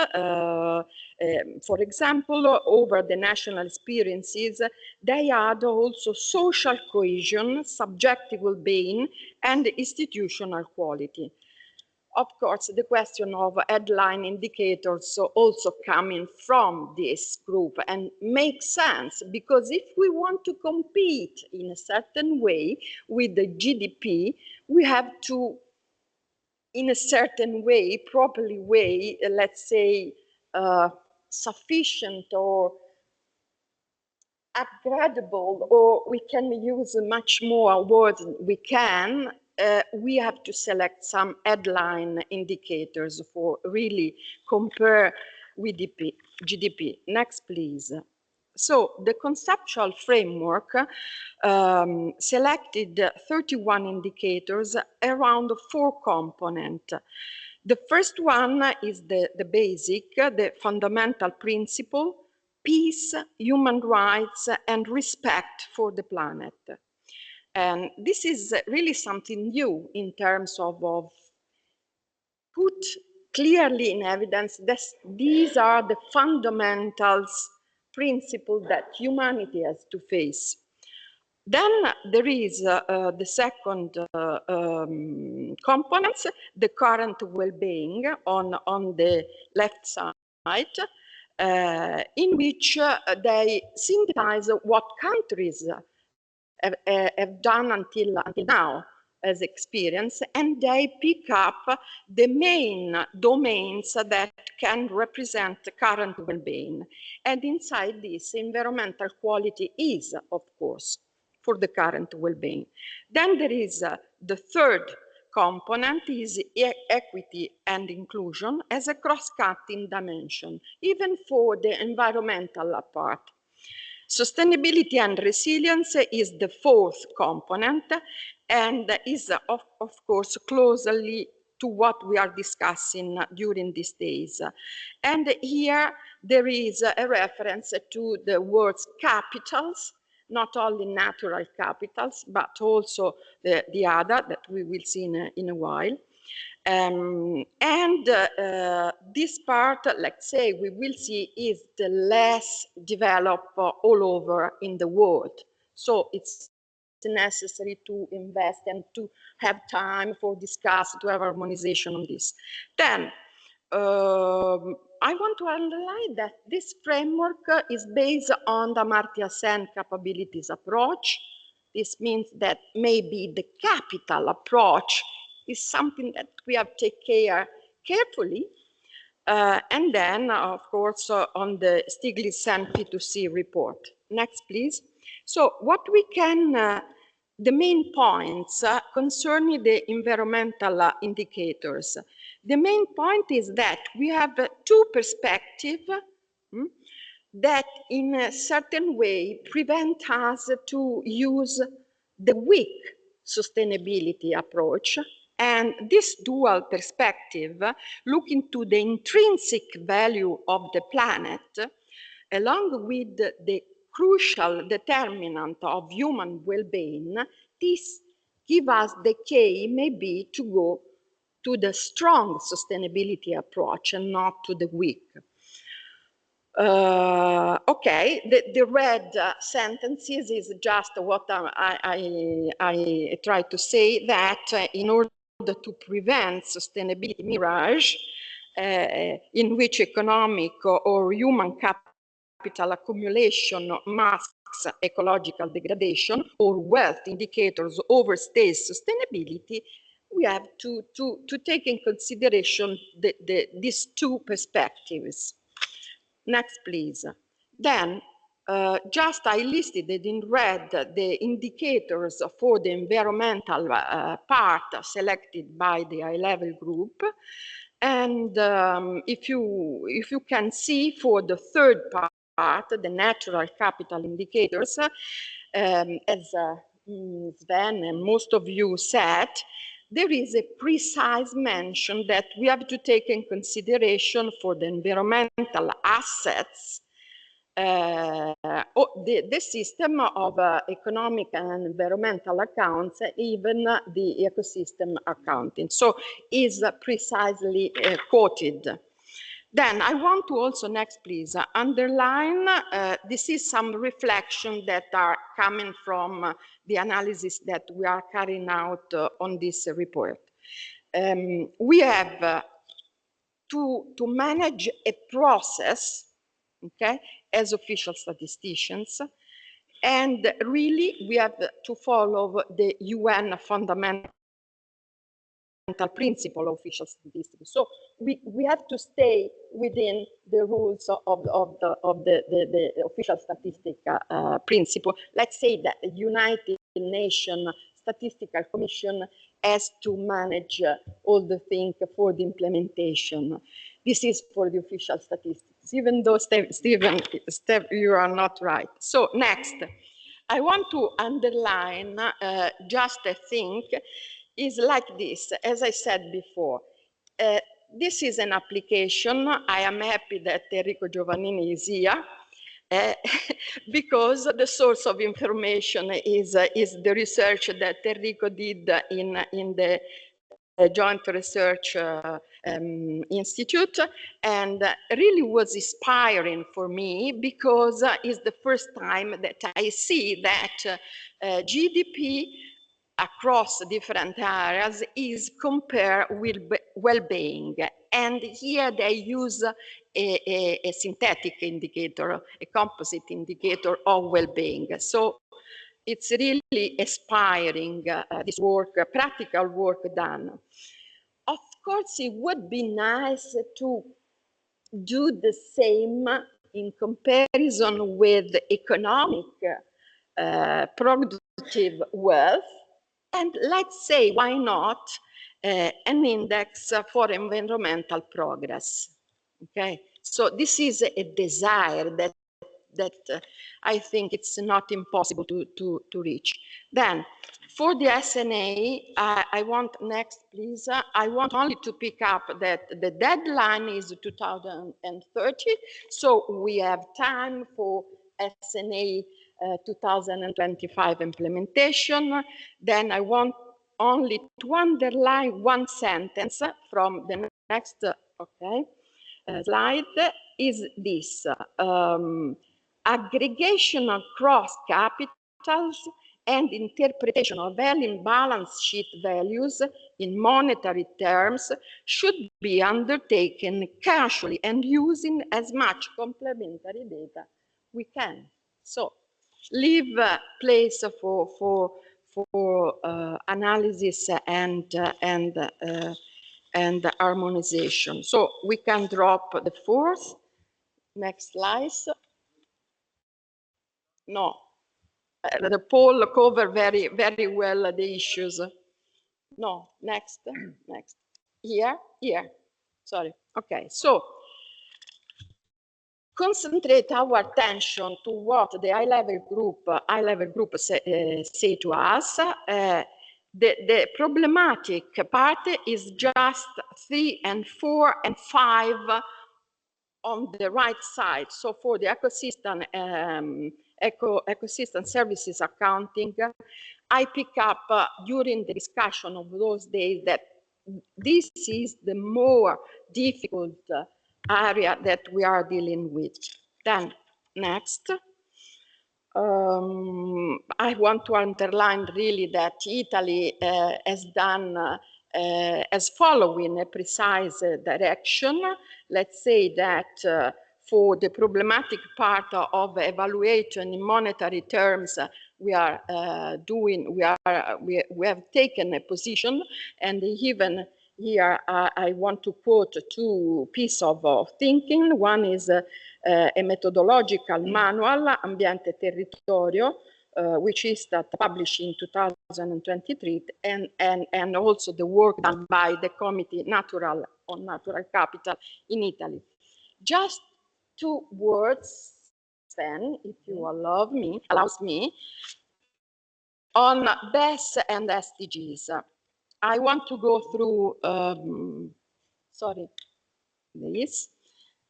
for example, over the national experiences, they add also social cohesion, subjective well-being, and institutional quality. Of course, the question of headline indicators also coming from this group and makes sense, because if we want to compete in a certain way with the GDP, we have to, in a certain way, properly way, let's say, sufficient or upgradable, or we can use much more words we can, we have to select some headline indicators for really compare with GDP. Next, please. So the conceptual framework selected 31 indicators around 4 components. The first one is the basic, the fundamental principle: peace, human rights, and respect for the planet. And this is really something new in terms of put clearly in evidence that these are the fundamentals, principles that humanity has to face. Then there is the second component, the current well-being on the left side, in which they synthesize what countries have done until now as experience, and they pick up the main domains that can represent current well-being. And inside this, environmental quality is, of course, for the current well-being. Then there is the third component is equity and inclusion as a cross-cutting dimension, even for the environmental part. Sustainability and resilience is the fourth component, and is of course closely to what we are discussing during these days. And here there is a reference to the words capitals, not only natural capitals, but also the other that we will see in a while. This part, let's say, we will see is the less developed all over in the world. So it's necessary to invest and to have time for discuss, to have harmonization on this. Then, I want to underline that this framework is based on the Amartya Sen capabilities approach. This means that maybe the capital approach is something that we have to take care carefully. And then, of course, on the Stiglitz-Sen P2C report. Next, please. So what we can, the main points concerning the environmental indicators. The main point is that we have two perspectives that in a certain way prevent us to use the weak sustainability approach, And this dual perspective, looking to the intrinsic value of the planet, along with the crucial determinant of human well-being, this gives us the key maybe to go to the strong sustainability approach and not to the weak. Okay, the red sentences is just what I try to say, that in order to prevent sustainability mirage, in which economic or human capital accumulation masks ecological degradation or wealth indicators overstay sustainability, we have to take in consideration these two perspectives. Next, please. Then, just I listed it in red the indicators for the environmental part selected by the high-level group. And if you can see for the third part, the natural capital indicators, as Sven and most of you said, there is a precise mention that we have to take in consideration for the environmental assets, the system of economic and environmental accounts, even the ecosystem accounting. So is precisely quoted. Then I want to also, next please, underline, this is some reflection that are coming from the analysis that we are carrying out on this report. We have to manage a process, okay, as official statisticians, and really we have to follow the UN fundamental principle of official statistics. So we have to stay within the rules of the official statistic principle. Let's say that the United Nations Statistical Commission has to manage all the things for the implementation. This is for the official statistics, even though Steve, you are not right. So next, I want to underline just a thing is like this, as I said before. This is an application. I am happy that Enrico Giovannini is here because the source of information is the research that Enrico did in the Joint Research Institute, and really was inspiring for me because it's the first time that I see that GDP across different areas is compared with well-being. And here they use a synthetic indicator, a composite indicator of well-being. So it's really inspiring, this work, practical work done. Of course, it would be nice to do the same in comparison with economic productive wealth. And let's say, why not an index for environmental progress? Okay, so this is a desire that I think it's not impossible to reach. Then, for the SNA, I want, next please, I want only to pick up that the deadline is 2030, so we have time for SNA 2025 implementation. Then I want only to underline one sentence from the next slide, is this. Aggregation across capitals and interpretation of value balance sheet values in monetary terms should be undertaken casually and using as much complementary data we can. So leave place for analysis and harmonization. So we can drop the fourth. Next slide. No, the poll cover very well the issues. No, next, next. Here. Sorry. Okay, so concentrate our attention to what the high-level group say to us. The problematic part is just 3 and 4 and 5 on the right side. So for the ecosystem, ecosystem services accounting, I pick up during the discussion of those days that this is the more difficult area that we are dealing with. Then next. I want to underline really that Italy has done, as following a precise direction. Let's say that for the problematic part of evaluation in monetary terms, we are we have taken a position, and even here I want to quote two pieces of thinking. One is a methodological manual, Ambiente e Territorio, which is published in 2023, and also the work done by the Committee on Natural Capital in Italy. Just 2 words, Sven, if you allows me, on BES and SDGs. I want to go through, sorry, this.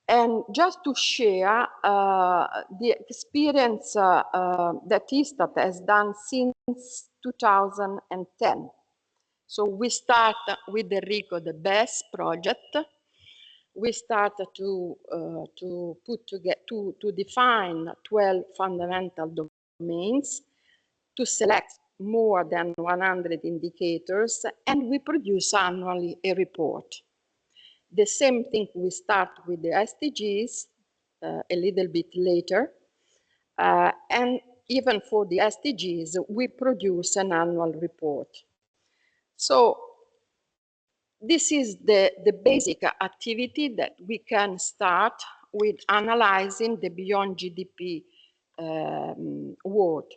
And just to share the experience that ISTAT has done since 2010. So we start with Enrico, the BES project. We started to define 12 fundamental domains, to select more than 100 indicators, and we produce annually a report. The same thing, we start with the SDGs a little bit later. And even for the SDGs, we produce an annual report. So this is the basic activity that we can start with, analyzing the beyond GDP world.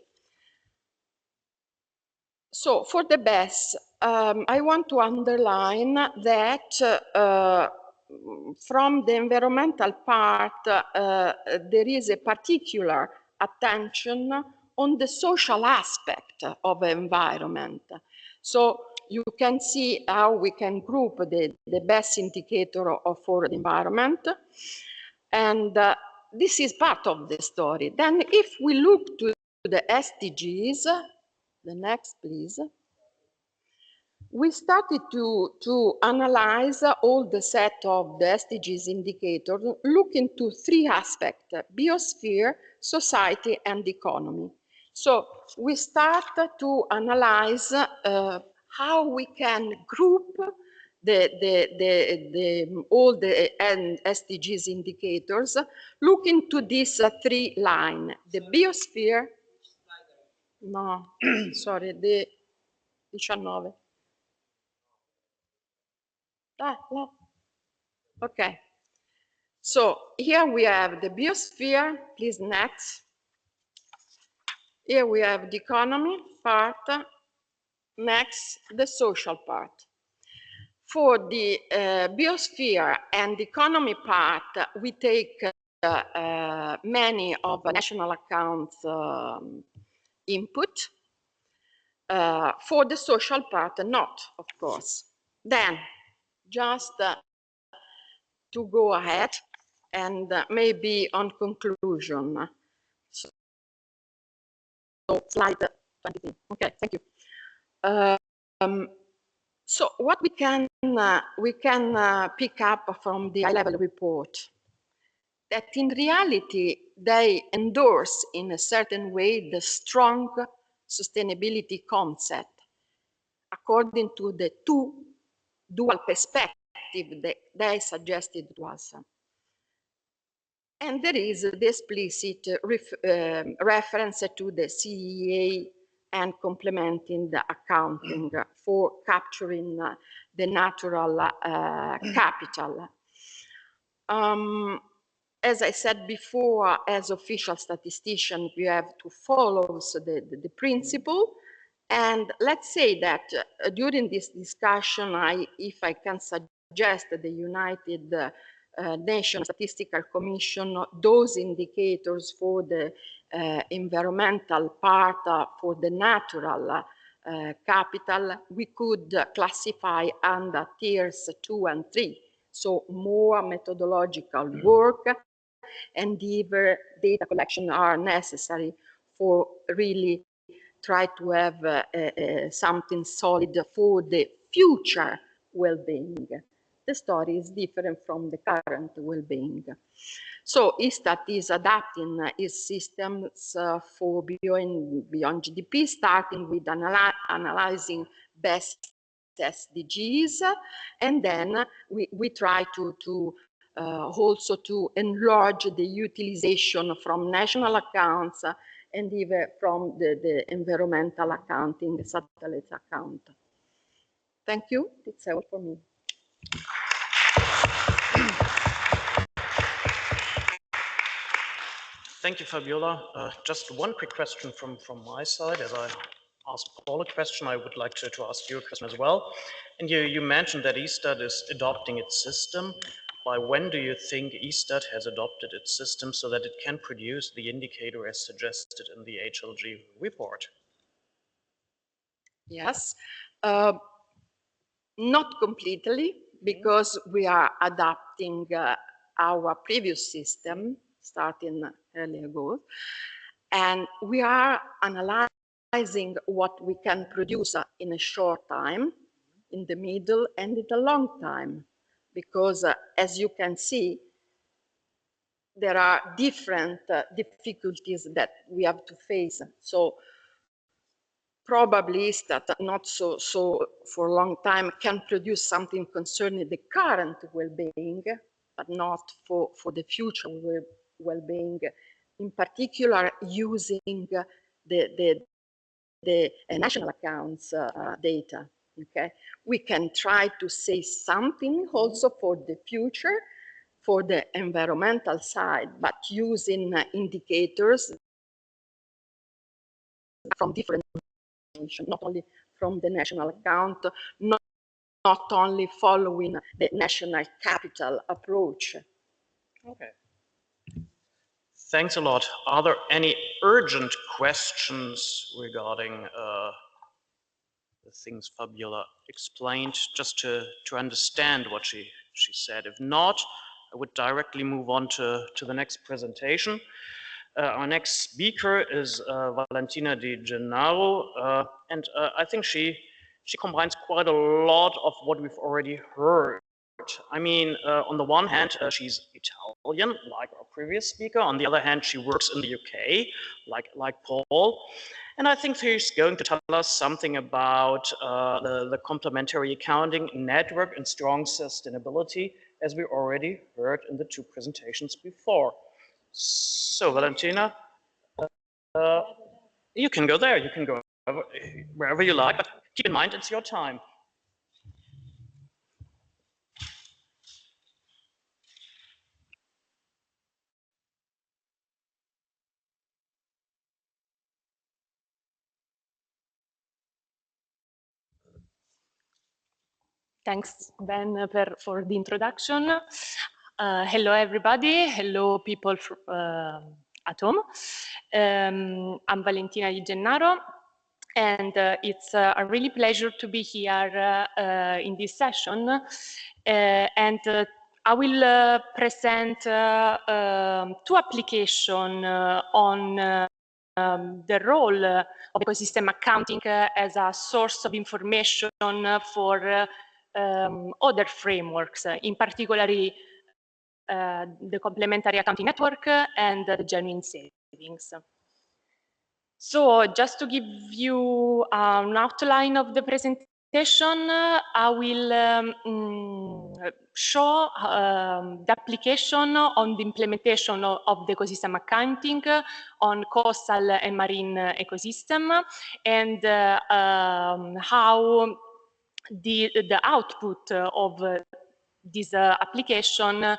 So for the BES, I want to underline that from the environmental part, there is a particular attention on the social aspect of environment. So you can see how we can group the best indicator for the environment. And this is part of the story. Then if we look to the SDGs, the next, please. We started to analyze all the set of the SDGs indicators, looking to 3 aspects: biosphere, society, and economy. So we start to analyze how we can group all the SDGs indicators, looking to these 3 lines: the biosphere. No, sorry, the 19. Okay. So here we have the biosphere. Please, next. Here we have the economy part. Next, the social part. For the biosphere and economy part, we take many of the national accounts input. For the social part, not, of course. Then, just to go ahead and maybe on conclusion. So slide 23. Okay, thank you. So what we can pick up from the high-level report, that in reality they endorse in a certain way the strong sustainability concept according to the 2 dual perspectives that they suggested to us. And there is the explicit reference to the CEA and complementing the accounting for capturing the natural capital. As I said before, as official statistician, we have to follow the principle. And let's say that during this discussion, if I can suggest the United Nations Statistical Commission, those indicators for the environmental part, for the natural capital, we could classify under tiers 2 and 3. So more methodological work and deeper data collection are necessary for really try to have something solid for the future well-being. The story is different from the current well-being. So ISTAT is adapting its systems for beyond GDP, starting with analyzing best SDGs, and then we try to also to enlarge the utilization from national accounts and even from the environmental accounting, satellite account. Thank you. That's all for me. Thank you, Fabiola. Just one quick question from my side. As I asked Paul a question, I would like to ask you a question as well. And you mentioned that ISTAT is adopting its system. By when do you think ISTAT has adopted its system so that it can produce the indicator as suggested in the HLG report? Yes, not completely, because we are adapting our previous system starting early ago, and we are analyzing what we can produce in a short time, in the middle, and in the long time, because as you can see, there are different difficulties that we have to face. So probably is that not so for a long time can produce something concerning the current well-being, but not for the future well-being, in particular using the national accounts data. Okay, we can try to say something also for the future, for the environmental side, but using indicators from different, not only from the national account, not only following the national capital approach. Okay. Thanks a lot. Are there any urgent questions regarding the things Fabiola explained, just to understand what she said? If not, I would directly move on to the next presentation. Our next speaker is Valentina Di Gennaro, and I think she combines quite a lot of what we've already heard. I mean, on the one hand, she's Italian, like our previous speaker. On the other hand, she works in the UK, like Paul. And I think she's going to tell us something about the complementary accounting network and strong sustainability, as we already heard in the two presentations before. So, Valentina, you can go there. You can go wherever you like, but keep in mind it's your time. Thanks, Ben, for the introduction. Hello, everybody. Hello, people at home. I'm Valentina Di Gennaro, and it's a really pleasure to be here in this session. And I will present two applications on the role of ecosystem accounting as a source of information for other frameworks, in particular the complementary accounting network and the genuine savings. So just to give you an outline of the presentation, I will show the application on the implementation of the ecosystem accounting on coastal and marine ecosystem, and how the output of this application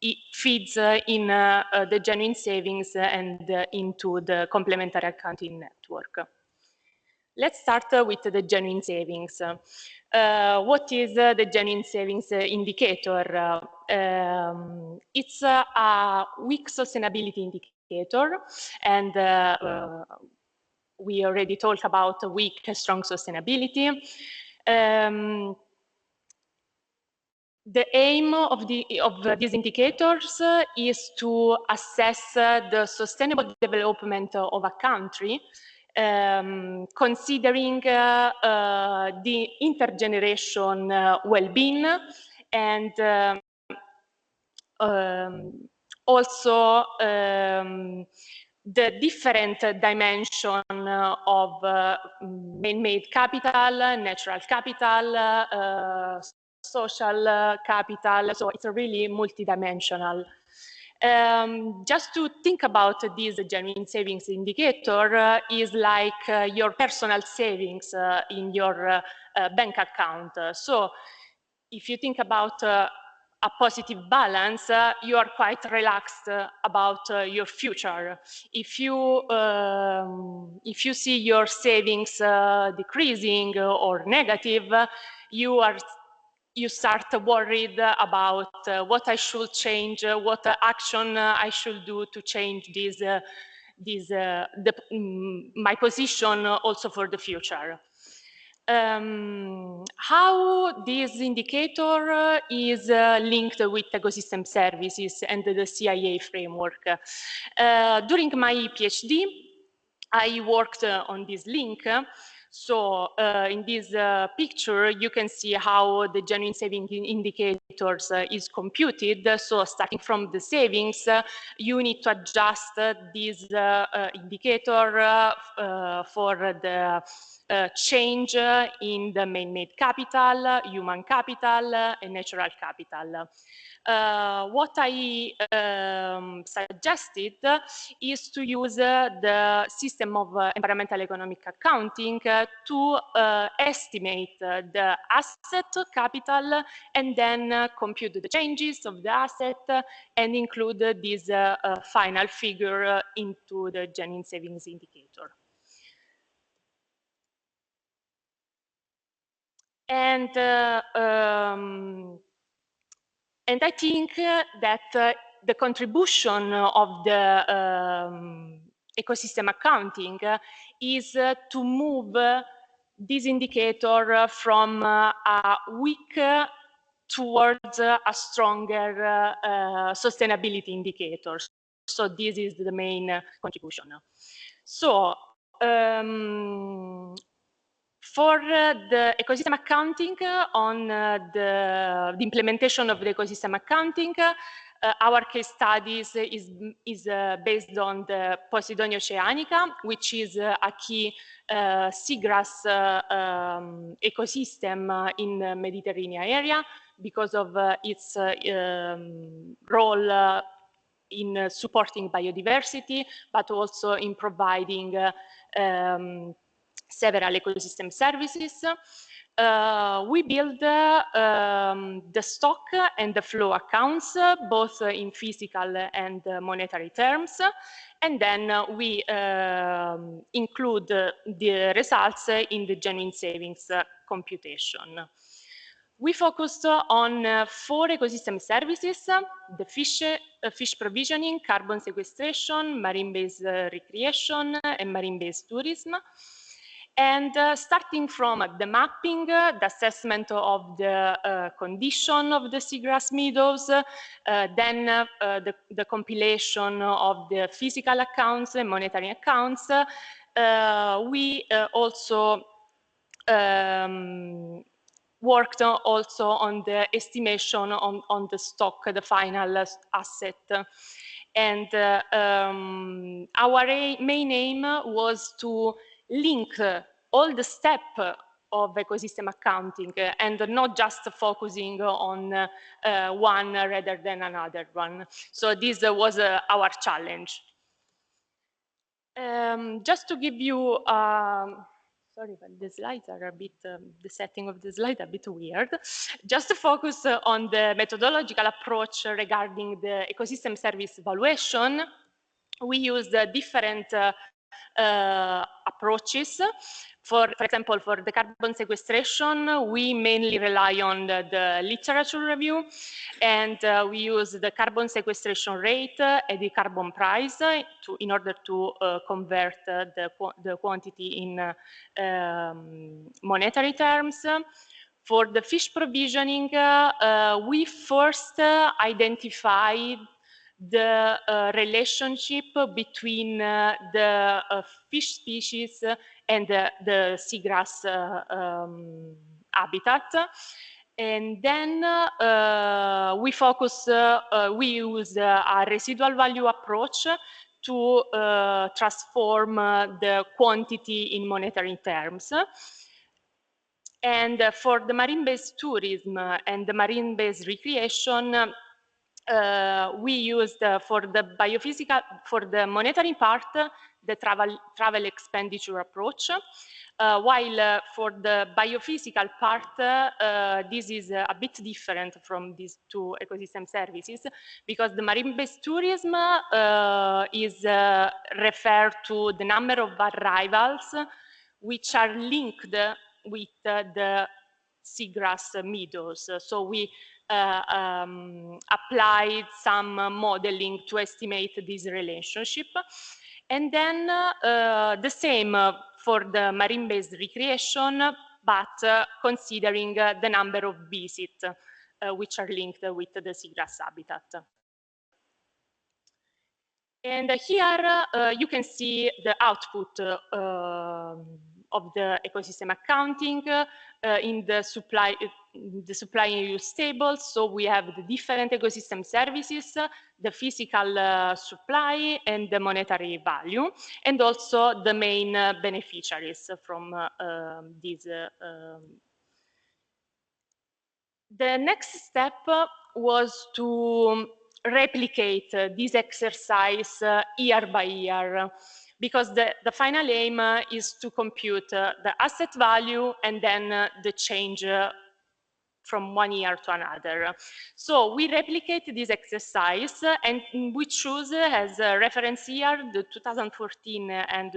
it feeds in the genuine savings and into the complementary accounting network. Let's start with the genuine savings. What is the genuine savings indicator? It's a weak sustainability indicator, and we already talked about weak, strong sustainability. The aim of these indicators is to assess the sustainable development of a country, considering the intergeneration well-being and also the different dimension of man-made capital, natural capital, social capital, so it's a really multidimensional. Just to think about this genuine savings indicator is like your personal savings in your bank account. So if you think about a positive balance, you are quite relaxed about your future. If you see your savings decreasing or negative, you start worried about what I should change, what action I should do to change my position also for the future. How this indicator is linked with ecosystem services and the CIA framework. During my PhD, I worked on this link. So in this picture, you can see how the genuine saving indicators is computed. So starting from the savings, you need to adjust this indicator for the change in the man-made capital, human capital, and natural capital. What I suggested is to use the system of environmental economic accounting to estimate the asset capital and then compute the changes of the asset and include this final figure into the genuine savings indicator. And I think that the contribution of the ecosystem accounting is to move this indicator from a weak towards a stronger sustainability indicator. So this is the main contribution. So for the ecosystem accounting, on the implementation of the ecosystem accounting, our case studies is based on the Posidonia oceanica, which is a key seagrass ecosystem in the Mediterranean area because of its role in supporting biodiversity, but also in providing several ecosystem services. We build the stock and the flow accounts, both in physical and monetary terms, and then we include the results in the genuine savings computation. We focused on 4 ecosystem services: the fish provisioning, carbon sequestration, marine-based recreation, and marine-based tourism. And starting from the mapping, the assessment of the condition of the seagrass meadows, then the compilation of the physical accounts and monetary accounts, we also worked also on the estimation on the stock, the final asset. And our main aim was to link all the steps of ecosystem accounting and not just focusing on one rather than another one. So this was our challenge. Just to give you, sorry, but the slides are a bit, the setting of the slide a bit weird. Just to focus on the methodological approach regarding the ecosystem service evaluation, we used different approaches. For example, for the carbon sequestration, we mainly rely on the literature review, and we use the carbon sequestration rate and the carbon price in order to convert the quantity in monetary terms. For the fish provisioning, we first identified the relationship between the fish species and the seagrass habitat. And then we use a residual value approach to transform the quantity in monetary terms. And for the marine-based tourism and the marine-based recreation, we used for the monetary part, the travel expenditure approach, while for the biophysical part, this is a bit different from these two ecosystem services, because the marine-based tourism is referred to the number of arrivals which are linked with the seagrass meadows. So we applied some modeling to estimate this relationship. And then the same for the marine-based recreation, but considering the number of visits which are linked with the seagrass habitat. And here you can see the output of the ecosystem accounting in the supply and use tables. So we have the different ecosystem services, the physical supply and the monetary value, and also the main beneficiaries from these. The next step was to replicate this exercise year by year, because the final aim is to compute the asset value and then the change from one year to another. So we replicate this exercise and we choose as a reference year the 2014 and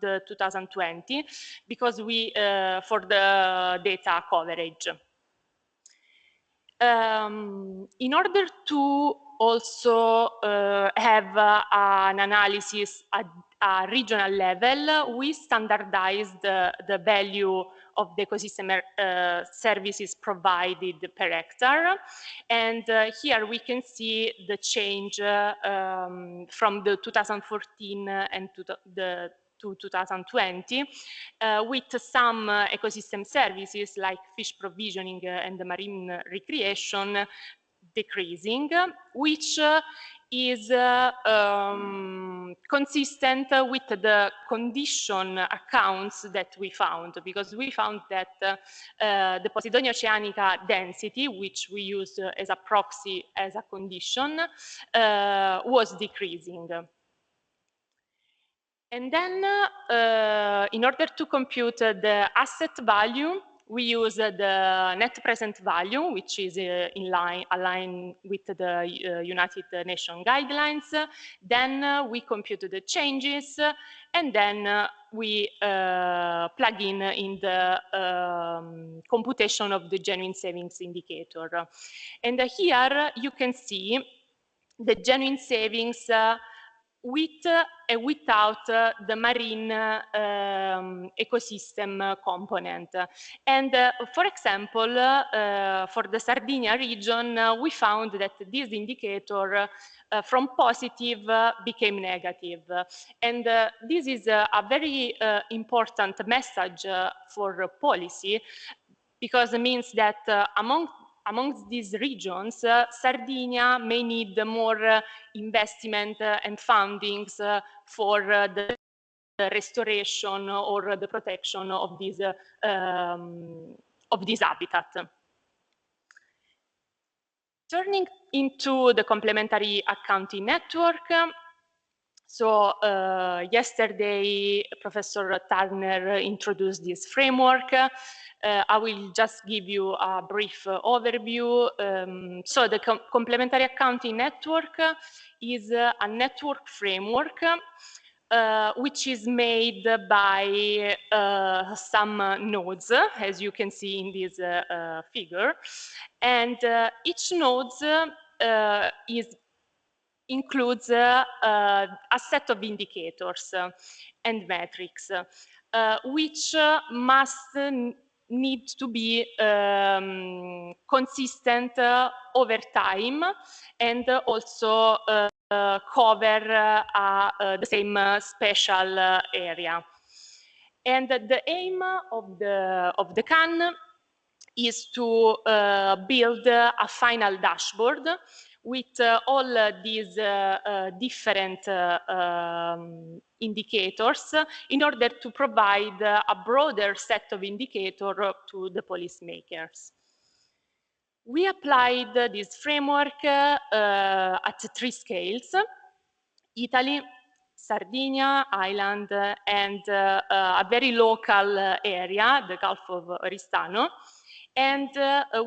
the 2020, because for the data coverage. In order to also have an analysis at a regional level, we standardized the value of the ecosystem services provided per hectare. And here we can see the change from the 2014 and to 2020, with some ecosystem services like fish provisioning and the marine recreation decreasing, which is consistent with the condition accounts that we found, because we found that the Posidonia oceanica density, which we used as a proxy, as a condition, was decreasing. And then, in order to compute the asset value, we use the net present value, which is aligned with the United Nations guidelines. Then we compute the changes, and then we plug in the computation of the genuine savings indicator. And here you can see the genuine savings with and without the marine ecosystem component. And for example, for the Sardinia region, we found that this indicator from positive became negative. And this is a very important message for policy, because it means that amongst these regions, Sardinia may need more investment and fundings for the restoration or the protection of this habitat. Turning into the complementary accounting network, so yesterday, Professor Turner introduced this framework. I will just give you a brief overview. So the complementary accounting network is a network framework which is made by some nodes, as you can see in this figure. And each node includes a set of indicators and metrics, which must need to be consistent over time, and also cover the same spatial area. And the aim of the CAN is to build a final dashboard with all these different indicators in order to provide a broader set of indicators to the policymakers. We applied this framework at 3 scales: Italy, Sardinia Island, and a very local area, the Gulf of Oristano. And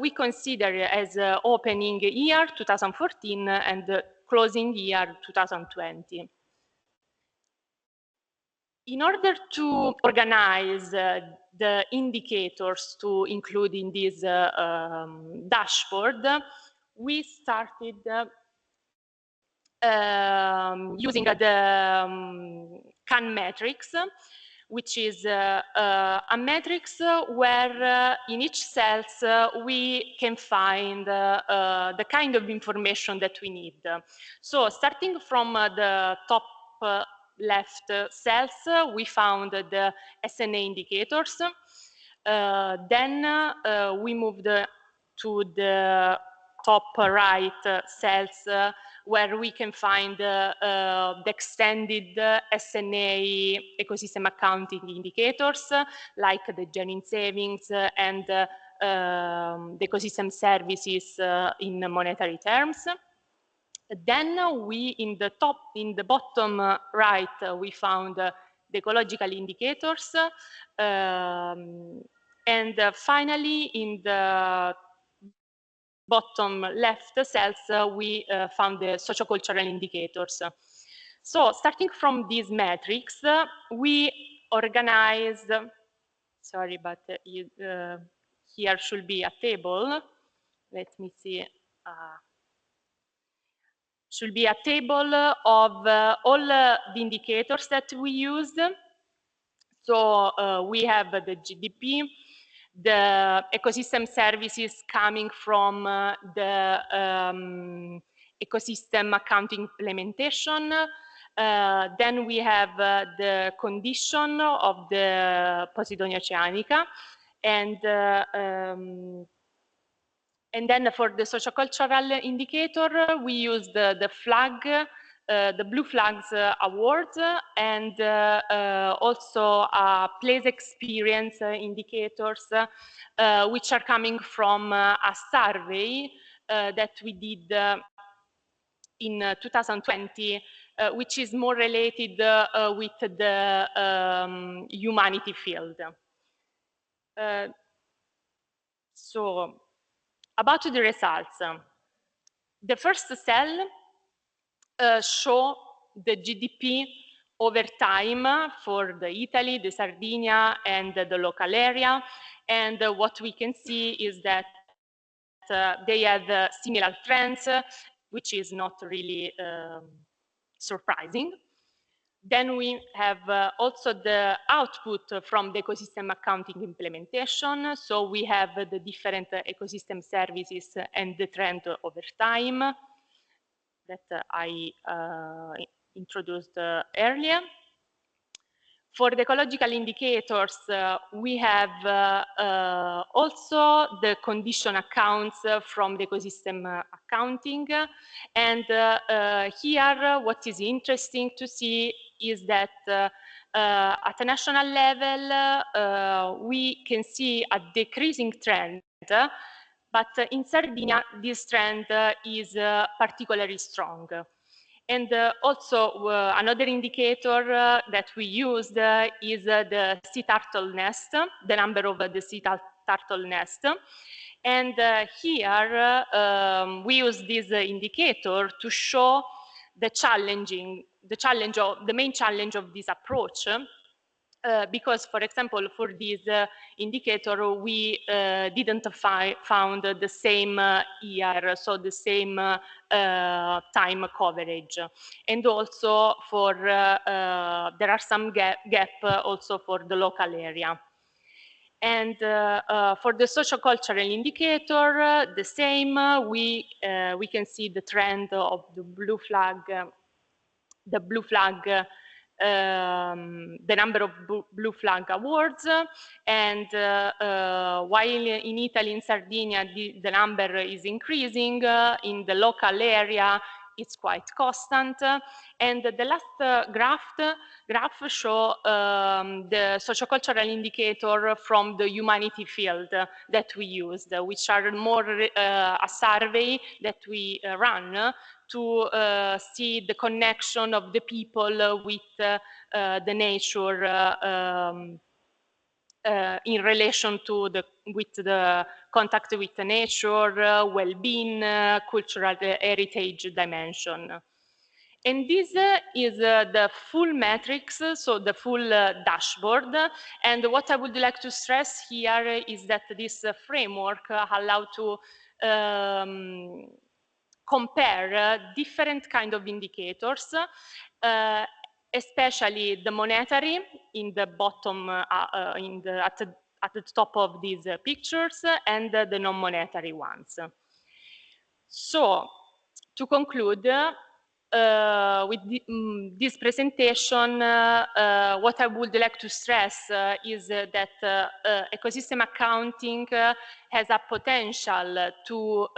we consider as opening year 2014 and closing year 2020. In order to organize the indicators to include in this dashboard, we started using the CAN matrix, which is a matrix where in each cells we can find the kind of information that we need. So starting from the top left cells, we found the SNA indicators. Then we moved to the top right cells where we can find the extended SNA ecosystem accounting indicators, like the genuine savings and the ecosystem services in monetary terms. Then we, in the bottom right, we found the ecological indicators, and finally in the bottom left cells, we found the sociocultural indicators. So starting from these metrics, we organized, sorry, but here should be a table. Let me see. Should be a table of all the indicators that we used. So we have the GDP, the ecosystem services coming from the ecosystem accounting implementation. Then we have the condition of the Posidonia oceanica, and then for the sociocultural indicator, we use the flag, the Blue Flags award, and also place experience indicators, which are coming from a survey that we did in 2020, which is more related with the humanity field. So, about the results. The first cell show the GDP over time for the Italy, the Sardinia, and the local area. And what we can see is that they have similar trends, which is not really surprising. Then we have also the output from the ecosystem accounting implementation. So we have the different ecosystem services and the trend over time that I introduced earlier. For the ecological indicators, we have also the condition accounts from the ecosystem accounting. And here, what is interesting to see is that at a national level, we can see a decreasing trend, but in Sardinia, this trend is particularly strong. And also another indicator that we used is the sea turtle nest, the number of the sea turtle nest. And here we use this indicator to show the main challenge of this approach. Because, for example, for this indicator, we didn't found the same year, so the same time coverage. And also for, there are some gap also for the local area. And for the sociocultural indicator, the same, we can see the trend of the blue flag, the number of blue flag awards, and while in Italy, in Sardinia, the number is increasing, in the local area, it's quite constant. And the last graph show the sociocultural indicator from the humanity field that we used, which are more a survey that we run to see the connection of the people with the nature in relation to the contact with the nature, well-being, cultural heritage dimension. And this is the full metrics, so the full dashboard. And what I would like to stress here is that this framework allows to compare different kind of indicators, especially the monetary in the bottom, at the top of these pictures, and the non-monetary ones. So, to conclude, with this presentation, what I would like to stress is that ecosystem accounting has a potential to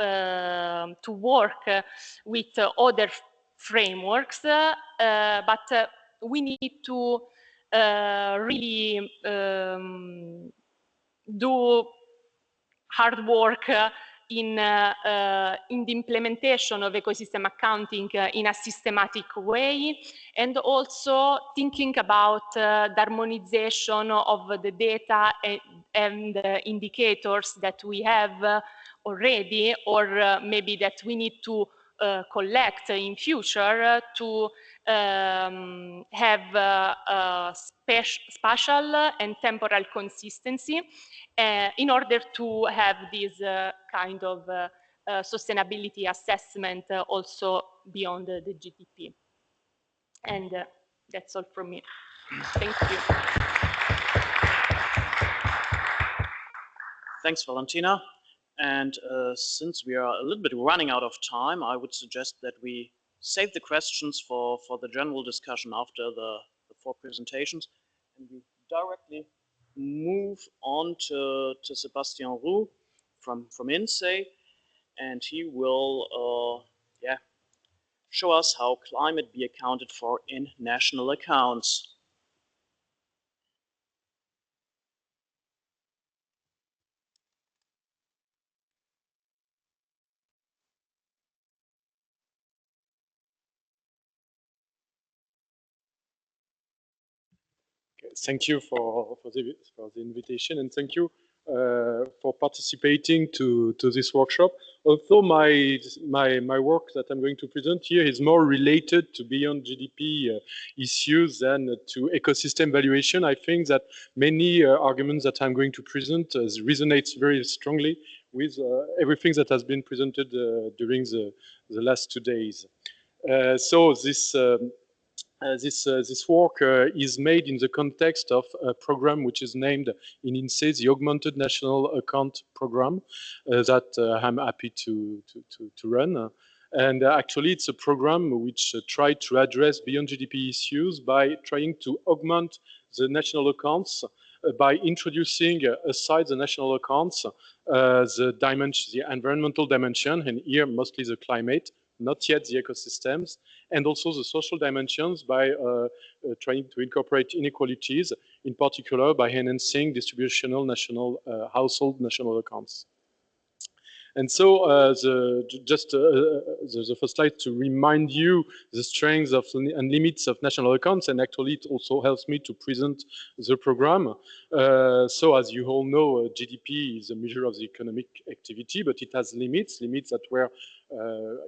work with other frameworks, but we need to really do hard work in the implementation of ecosystem accounting in a systematic way, and also thinking about the harmonization of the data and indicators that we have already, or maybe that we need to collect in future to have spatial and temporal consistency in order to have this kind of sustainability assessment also beyond the GDP. And that's all from me. Thank you. Thanks, Valentina. And since we are a little bit running out of time, I would suggest that we save the questions for the general discussion after the 4 presentations, and we directly move on to Sebastian Roux from INSEE, and he will show us how climate be accounted for in national accounts. Thank you for the invitation, and thank you for participating to this workshop. Although my work that I'm going to present here is more related to beyond GDP issues than to ecosystem valuation, I think that many arguments that I'm going to present resonates very strongly with everything that has been presented during the last 2 days. So this work is made in the context of a program which is named in INSEE the Augmented National Account Program that I'm happy to run. And actually, it's a program which tried to address beyond GDP issues by trying to augment the national accounts by introducing aside the national accounts the environmental dimension, and here mostly the climate, not yet the ecosystems, and also the social dimensions by trying to incorporate inequalities, in particular by enhancing distributional national household national accounts. And so the first slide to remind you the strengths of and limits of national accounts, and actually it also helps me to present the program. So as you all know, GDP is a measure of the economic activity, but it has limits that were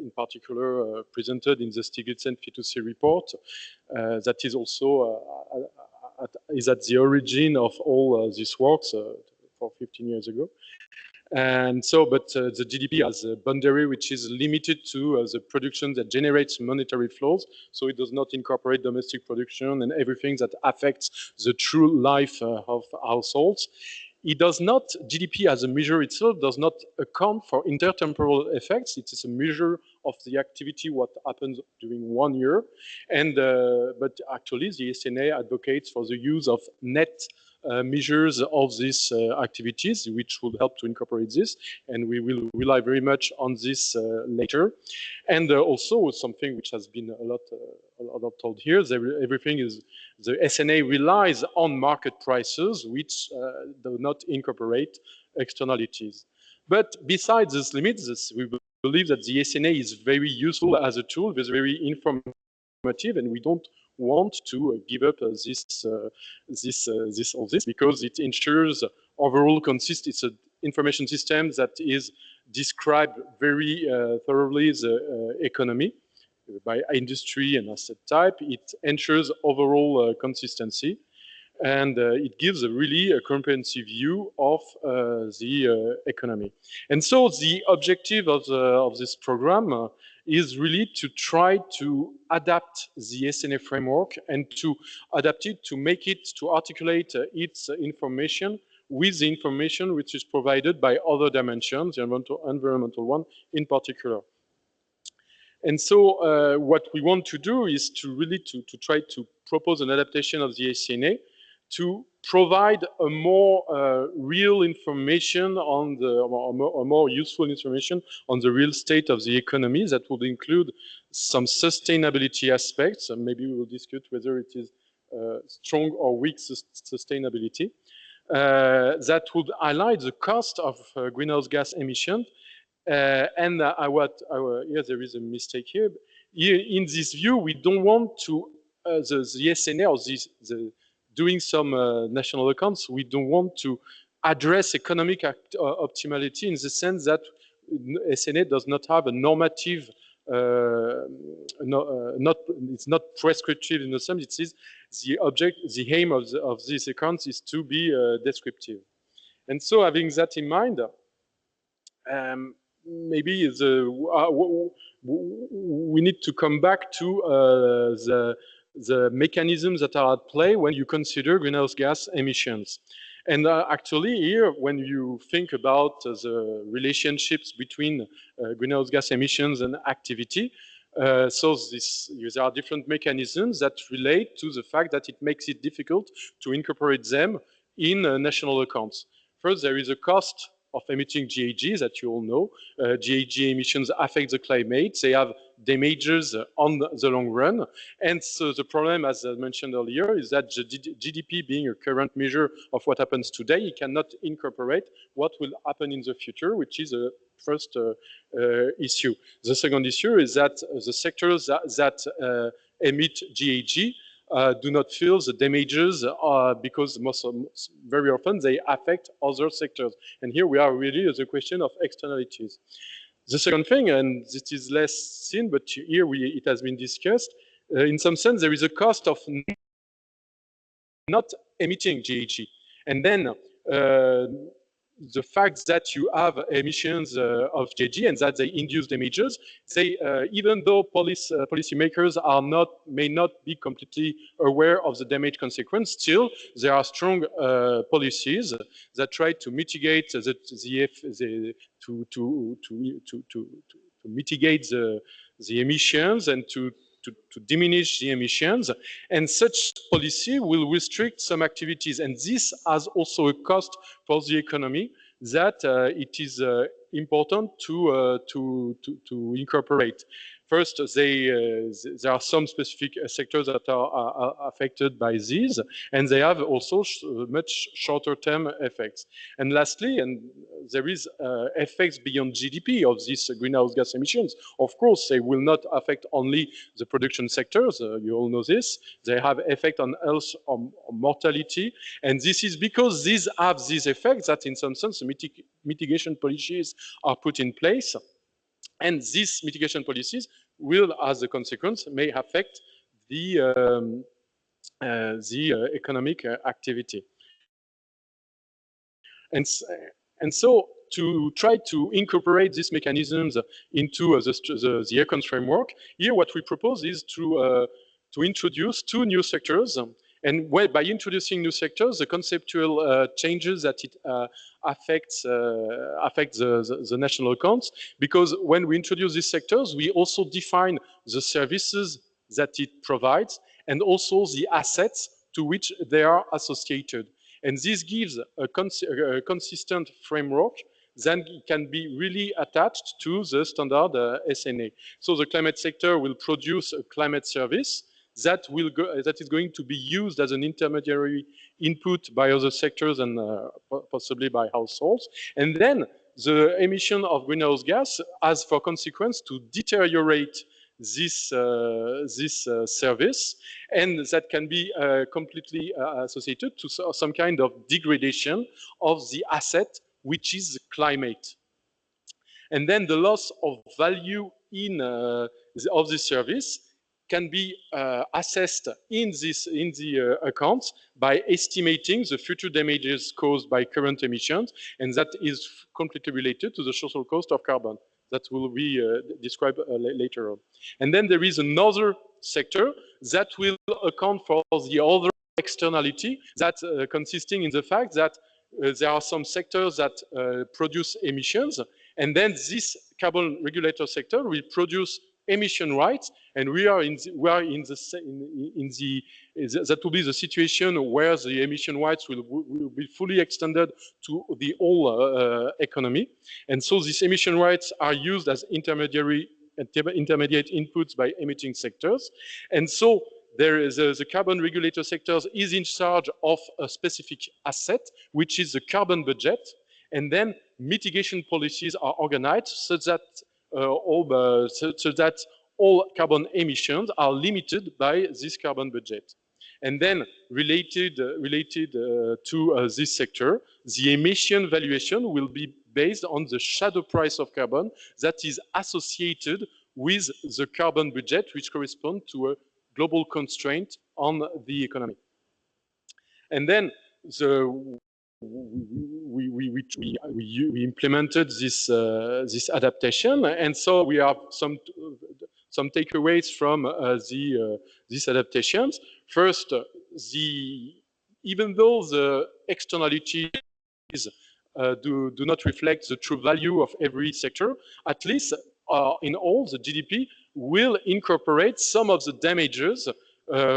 in particular presented in the Stiglitz-Fitoussi report. That is also is at the origin of all these works for 15 years ago. And so, but the GDP has a boundary which is limited to the production that generates monetary flows. So it does not incorporate domestic production and everything that affects the true life of households. It does not, GDP as a measure itself does not account for intertemporal effects. It is a measure of the activity, what happens during 1 year. And, but actually the SNA advocates for the use of net measures of these activities, which would help to incorporate this, and we will rely very much on this later. And also something which has been a lot told here, everything is, the SNA relies on market prices, which do not incorporate externalities. But besides these limits, we believe that the SNA is very useful as a tool, it's very informative, and we don't want to give up all this because it ensures overall it's an information system that is described very thoroughly the economy by industry and asset type. It ensures overall consistency, and it gives really a comprehensive view of the economy. And so the objective of this program is really to try to adapt the SNA framework and to adapt it, to make it, to articulate its information with the information which is provided by other dimensions, the environmental one in particular. And so what we want to do is to really to try to propose an adaptation of the SNA to provide a more real information on the, or more useful information on the real state of the economy that would include some sustainability aspects, and maybe we will discuss whether it is strong or weak sustainability, that would highlight the cost of greenhouse gas emissions. Yes, there is a mistake here. In this view, we don't want to, the SNA or doing some national accounts, we don't want to address economic optimality in the sense that SNA does not have a normative, it's not prescriptive in the sense, it is the aim of these accounts is to be descriptive. And so having that in mind, maybe we need to come back to the mechanisms that are at play when you consider greenhouse gas emissions. And actually here, when you think about the relationships between greenhouse gas emissions and activity, so there are different mechanisms that relate to the fact that it makes it difficult to incorporate them in national accounts. First, there is a cost of emitting GHGs that you all know. GHG emissions affect the climate. They have damages on the long run. And so the problem, as I mentioned earlier, is that the GDP being a current measure of what happens today, it cannot incorporate what will happen in the future, which is a first issue. The second issue is that the sectors that emit GHG do not feel the damages because very often they affect other sectors. And here we are really at the question of externalities. The second thing, and it is less seen, but here it has been discussed, in some sense there is a cost of not emitting GHG. And then the fact that you have emissions of GHG and that they induce damages, even though policymakers may not be completely aware of the damage consequence, still there are strong policies that try to mitigate mitigate the emissions and to diminish the emissions, and such policy will restrict some activities, and this has also a cost for the economy that it is important to incorporate. First, there are some specific sectors that are affected by these, and they have also much shorter-term effects. And lastly, and there is effects beyond GDP of these greenhouse gas emissions. Of course, they will not affect only the production sectors. You all know this. They have effect on health, on mortality, and this is because these have these effects that, in some sense, mitigation policies are put in place. And these mitigation policies will, as a consequence, may affect the economic activity. And so to try to incorporate these mechanisms into the econ framework, here what we propose is to introduce two new sectors. And by introducing new sectors, the conceptual changes that it affects the national accounts, because when we introduce these sectors, we also define the services that it provides and also the assets to which they are associated. And this gives a consistent framework that can be really attached to the standard SNA. So the climate sector will produce a climate service that is going to be used as an intermediary input by other sectors and possibly by households. And then the emission of greenhouse gas has for consequence to deteriorate this service, and that can be completely associated to some kind of degradation of the asset, which is climate. And then the loss of value of this service can be assessed in the accounts by estimating the future damages caused by current emissions, and that is completely related to the social cost of carbon. That will be described later on. And then there is another sector that will account for the other externality, that consisting in the fact that there are some sectors that produce emissions, and then this carbon regulator sector will produce emission rights, and that will be the situation where the emission rights will be fully extended to the whole economy. And so these emission rights are used as intermediate inputs by emitting sectors. And so there is the carbon regulator sectors is in charge of a specific asset, which is the carbon budget. And then mitigation policies are organized such that all carbon emissions are limited by this carbon budget. And then related to this sector, the emission valuation will be based on the shadow price of carbon that is associated with the carbon budget, which corresponds to a global constraint on the economy. And then we implemented this adaptation, and so we have some takeaways from these adaptations. First, even though the externalities do not reflect the true value of every sector, at least in all, the GDP will incorporate some of the damages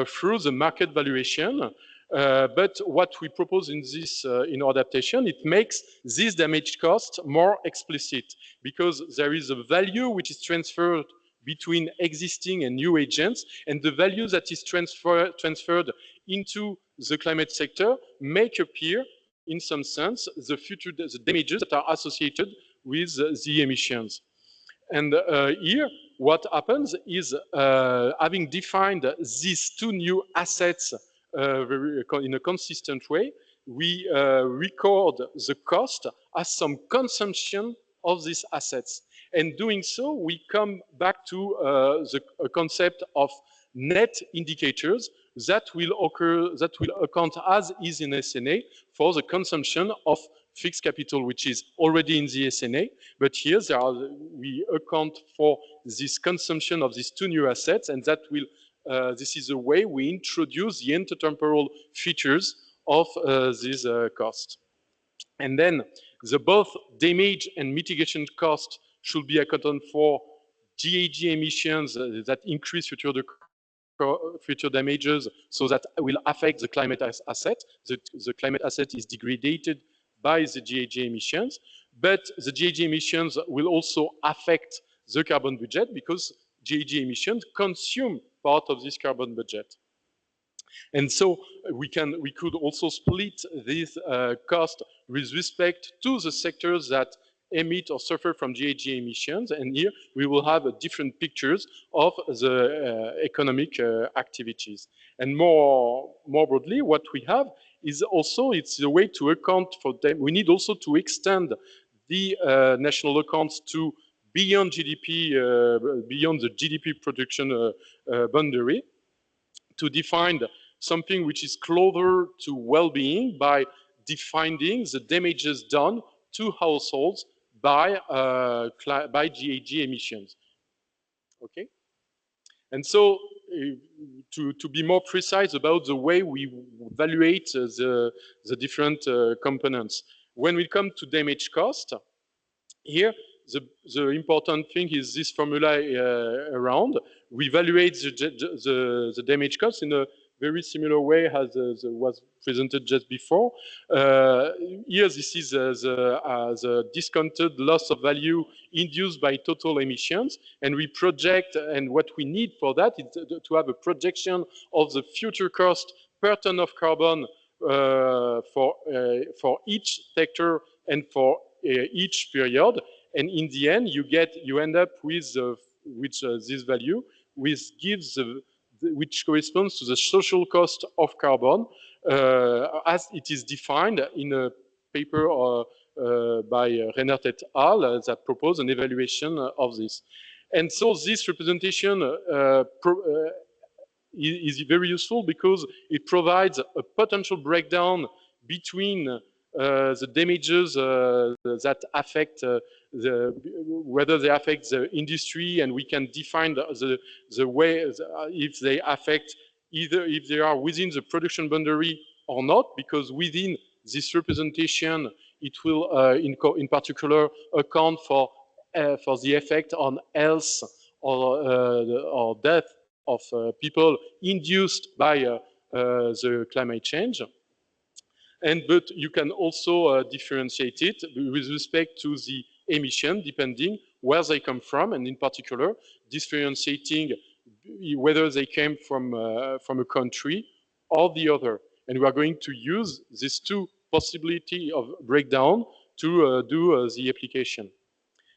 through the market valuation. But what we propose in this in our adaptation, it makes this damage cost more explicit, because there is a value which is transferred between existing and new agents, and the value that is transferred into the climate sector make appear, in some sense, the damages that are associated with the emissions. And here, what happens is, having defined these two new assets in a consistent way, we record the cost as some consumption of these assets. And doing so, we come back to the concept of net indicators that will account, as is in SNA, for the consumption of fixed capital, which is already in the SNA. But here we account for this consumption of these two new assets, and that will this is a way we introduce the intertemporal features of this cost. And then both damage and mitigation cost should be accounted for GHG emissions that increase future damages, so that will affect the climate asset. The climate asset is degraded by the GHG emissions, but the GHG emissions will also affect the carbon budget, because GHG emissions consume part of this carbon budget. And so we could also split this cost with respect to the sectors that emit or suffer from GHG emissions. And here we will have different pictures of the economic activities. And more broadly, what we have is also, it's a way to account for them. We need also to extend the national accounts to beyond GDP, beyond the GDP production boundary, to define something which is closer to well-being by defining the damages done to households by GHG emissions. Okay, and so to be more precise about the way we evaluate the different components, when we come to damage cost, here the important thing is this formula around. We evaluate the damage cost in a very similar way as was presented just before. Here, this is the discounted loss of value induced by total emissions, and we project, and what we need for that is to have a projection of the future cost per ton of carbon for each sector and for each period. And in the end, you end up with this value, which corresponds to the social cost of carbon, as it is defined in a paper by Reinert et al. That propose an evaluation of this. And so this representation is very useful because it provides a potential breakdown between the damages that affect whether they affect the industry, and we can define the way if they affect either if they are within the production boundary or not, because within this representation it will in particular account for the effect on health or death of people induced by the climate change. But you can also differentiate it with respect to the emission, depending where they come from, and in particular, differentiating whether they came from a country or the other. And we are going to use these two possibility of breakdown to do the application.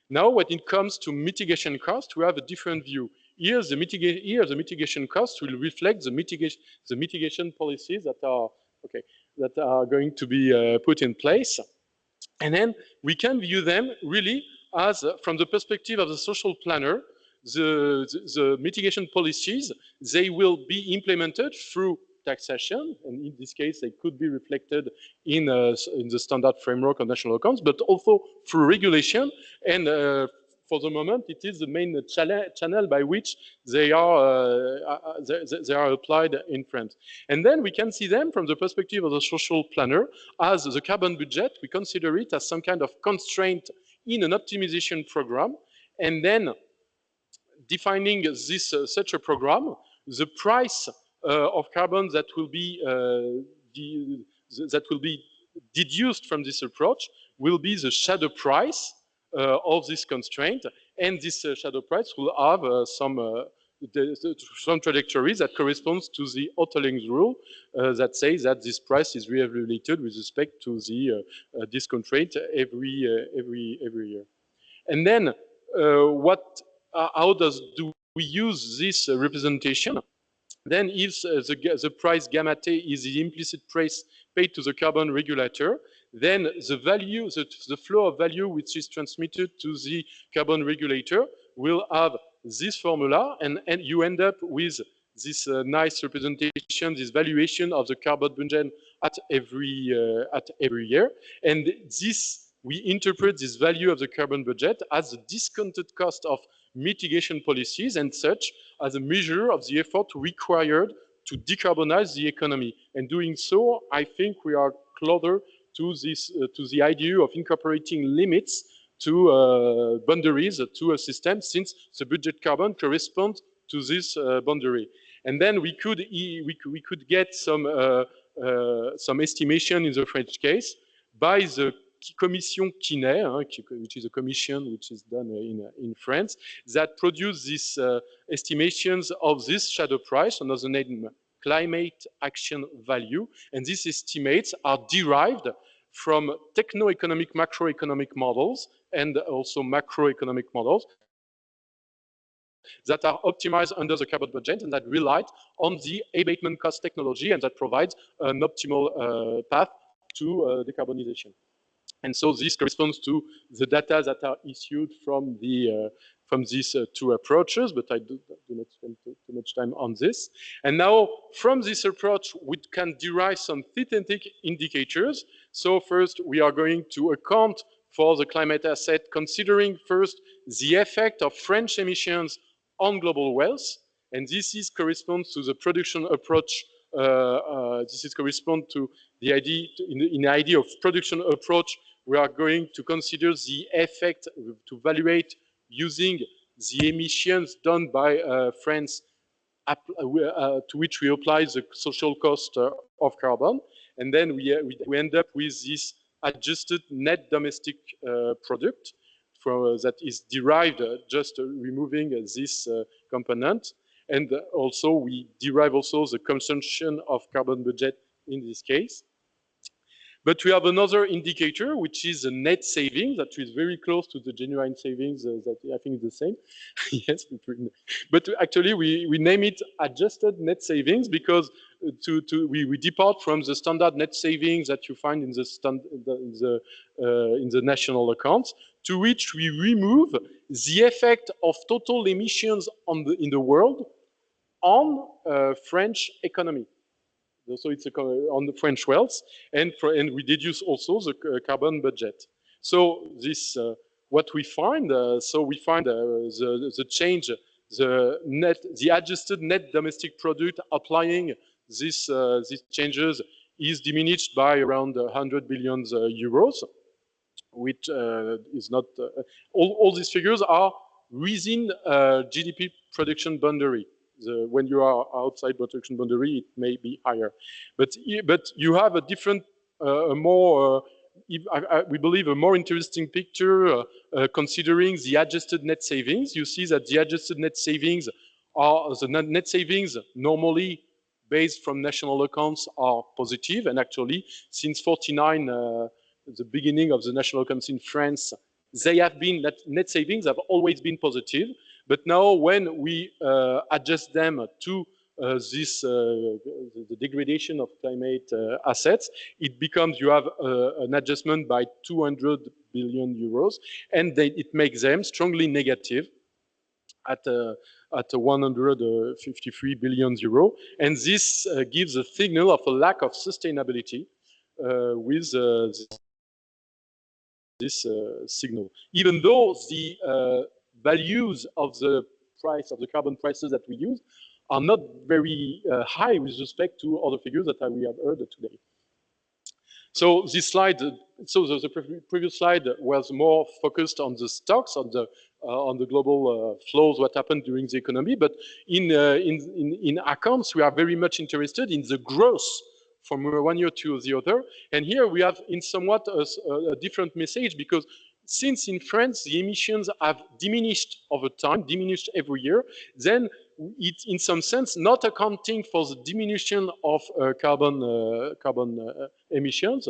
Now, when it comes to mitigation cost, we have a different view. Here, the mitigation cost will reflect the mitigation policies that are going to be put in place. And then we can view them really as, from the perspective of the social planner, the mitigation policies, they will be implemented through taxation, and in this case, they could be reflected in the standard framework of national accounts, but also through regulation. And for the moment, it is the main channel by which they are applied in France. And then we can see them from the perspective of the social planner as the carbon budget. We consider it as some kind of constraint in an optimization program, and then defining this such a program, the price of carbon that will be deduced from this approach will be the shadow price of this constraint, and this shadow price will have some trajectories that corresponds to the Otterling's rule that says that this price is re-evaluated with respect to the discount rate every year. And then how do we use this representation? Then if the price gamma T is the implicit price paid to the carbon regulator, then the value, the flow of value which is transmitted to the carbon regulator will have this formula, and you end up with this nice representation, this valuation of the carbon budget at every year. And this, we interpret this value of the carbon budget as the discounted cost of mitigation policies, and such as a measure of the effort required to decarbonize the economy. And doing so, I think we are closer to this, to the idea of incorporating limits to boundaries to a system, since the budget carbon corresponds to this boundary. And then we could get some estimation in the French case by the Commission Quinet, which is a commission which is done in France, that produce these estimations of this shadow price under the name climate action value. And these estimates are derived from techno-economic, macroeconomic models and also macroeconomic models that are optimized under the carbon budget and that rely on the abatement cost technology and that provides an optimal path to decarbonization. And so this corresponds to the data that are issued from these two approaches, but I do not spend too much time on this. And now, from this approach, we can derive some synthetic indicators. So first, we are going to account for the climate asset, considering first the effect of French emissions on global wealth. And this corresponds to the production approach. This corresponds to the idea, in the idea of production approach, we are going to consider the effect to evaluate using the emissions done by France, to which we apply the social cost of carbon. And then we end up with this adjusted net domestic product that is derived just removing this component. And also we derive also the consumption of carbon budget in this case. But we have another indicator, which is a net savings, that is very close to the genuine savings that I think is the same. Yes, but actually we name it adjusted net savings because we depart from the standard net savings that you find in the national accounts, to which we remove the effect of total emissions in the world on French economy. So it's on the French wealth, and we deduce also the carbon budget. So this, what we find, we find the change, the adjusted net domestic product applying these changes is diminished by around 100 billion euros, which is not, all these figures are within GDP production boundary. When you are outside production boundary, it may be higher. But you have a different, we believe, a more interesting picture considering the adjusted net savings. You see that the adjusted net savings are, the net savings normally based from national accounts are positive. And actually, since 49, the beginning of the national accounts in France, they have been, net savings have always been positive. But now when we adjust them to the degradation of climate assets, it becomes, you have an adjustment by 200 billion euros, and it makes them strongly negative at 153 billion euro. And this gives a signal of a lack of sustainability with this signal. Even though the values of the price of the carbon prices that we use are not very high with respect to other figures that we have heard today. So this slide, the previous slide was more focused on the stocks, on the global flows, what happened during the economy. But in accounts, we are very much interested in the growth from 1 year to the other. And here we have in somewhat a different message, because since in France, the emissions have diminished over time, diminished every year, then it's in some sense not accounting for the diminution of carbon emissions,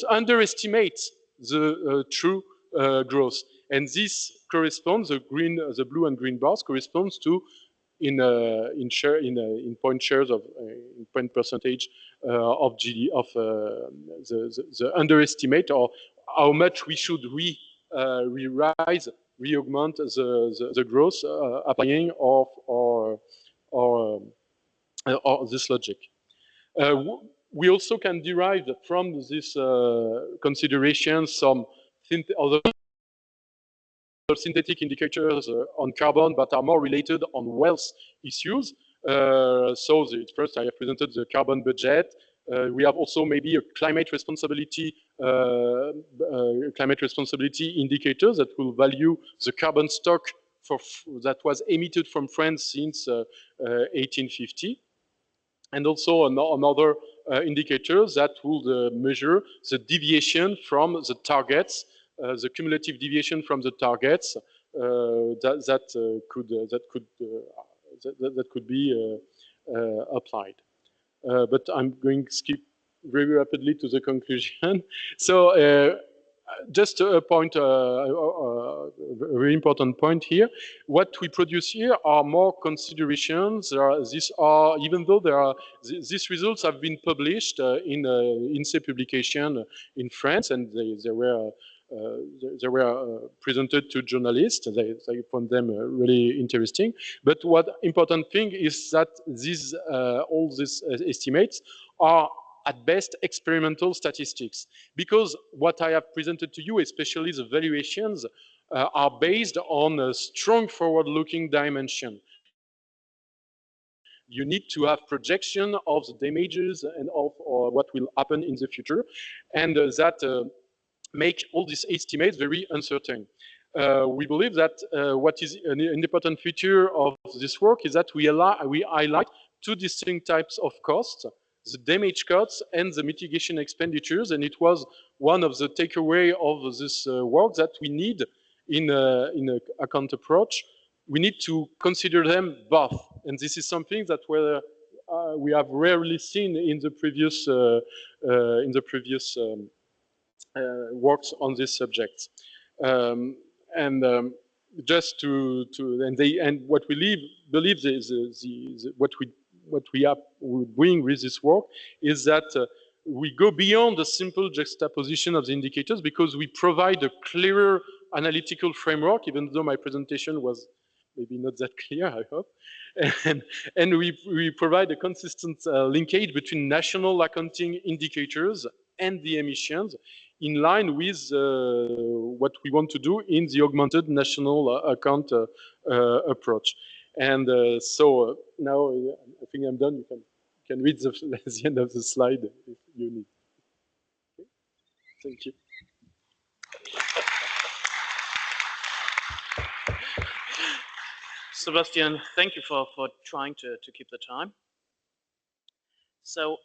underestimates the true growth. And this corresponds, the blue and green bars corresponds to in point shares of in point percentage of GDP of the underestimate, or how much we should re-augment the growth applying or this logic. We also can derive from this consideration some other synthetic indicators on carbon, but are more related on wealth issues. First I have presented the carbon budget. We have also maybe a climate responsibility indicators that will value the carbon stock that was emitted from France since 1850. And also another indicators that would measure the deviation from the targets, the cumulative deviation from the targets that could be applied. But I'm going to skip very rapidly to the conclusion. So just a point, a very important point here. What we produce here are more considerations. Even though these results have been published in INSEE publication in France, and they were presented to journalists. They found them really interesting. But what important thing is that all these estimates are at best experimental statistics, because what I have presented to you, especially the valuations, are based on a strong forward-looking dimension. You need to have projection of the damages and of what will happen in the future, and that make all these estimates very uncertain. We believe that what is an important feature of this work is that we highlight two distinct types of costs: the damage costs and the mitigation expenditures. And it was one of the takeaway of this work that we need in an account approach. We need to consider them both, and this is something that we have rarely seen in the previous works on this subject. Just and what we believe is what we are doing with this work is that we go beyond the simple juxtaposition of the indicators, because we provide a clearer analytical framework, even though my presentation was maybe not that clear, I hope. And we provide a consistent linkage between national accounting indicators and the emissions, in line with what we want to do in the augmented national account approach. And so now I think I'm done. You can read the end of the slide if you need. Okay. Thank you. Sebastian, thank you for trying to keep the time. So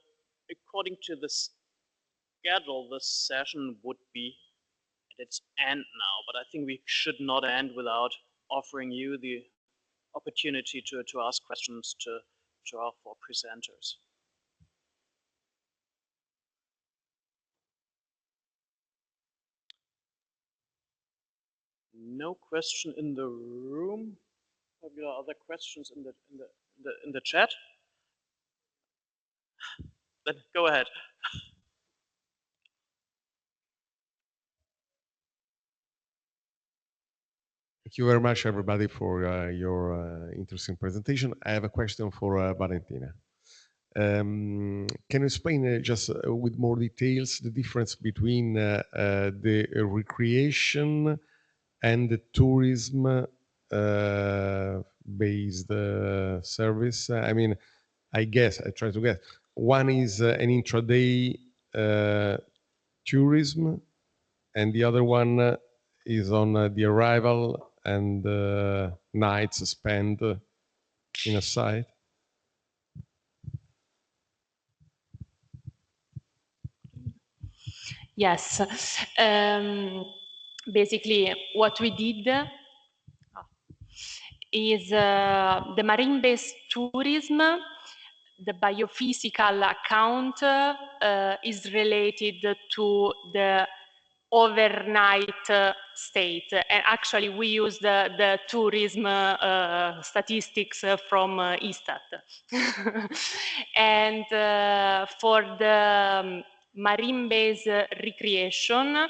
according to the schedule, this session would be at its end now, but I think we should not end without offering you the opportunity to ask questions to our four presenters. No question in the room. Have there other questions in the chat? Then go ahead. Thank you very much, everybody, for your interesting presentation. I have a question for Valentina. Can you explain just with more details the difference between the recreation and the tourism based service? I mean, I try to guess. One is an intraday tourism, and the other one is on the arrival and nights spent in a site. Yes. Basically, what we did is the marine-based tourism. The biophysical account is related to the overnight state. And actually, we use the tourism statistics from ISTAT. And for the marine-based recreation,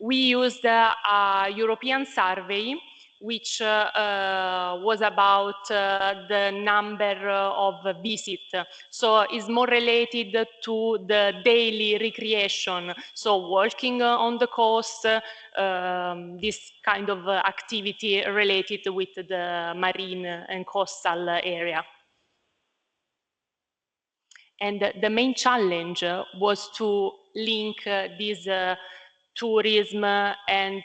we used a European survey, which was about the number of visits. So it's more related to the daily recreation. So walking on the coast, this kind of activity related with the marine and coastal area. And the main challenge was to link this tourism and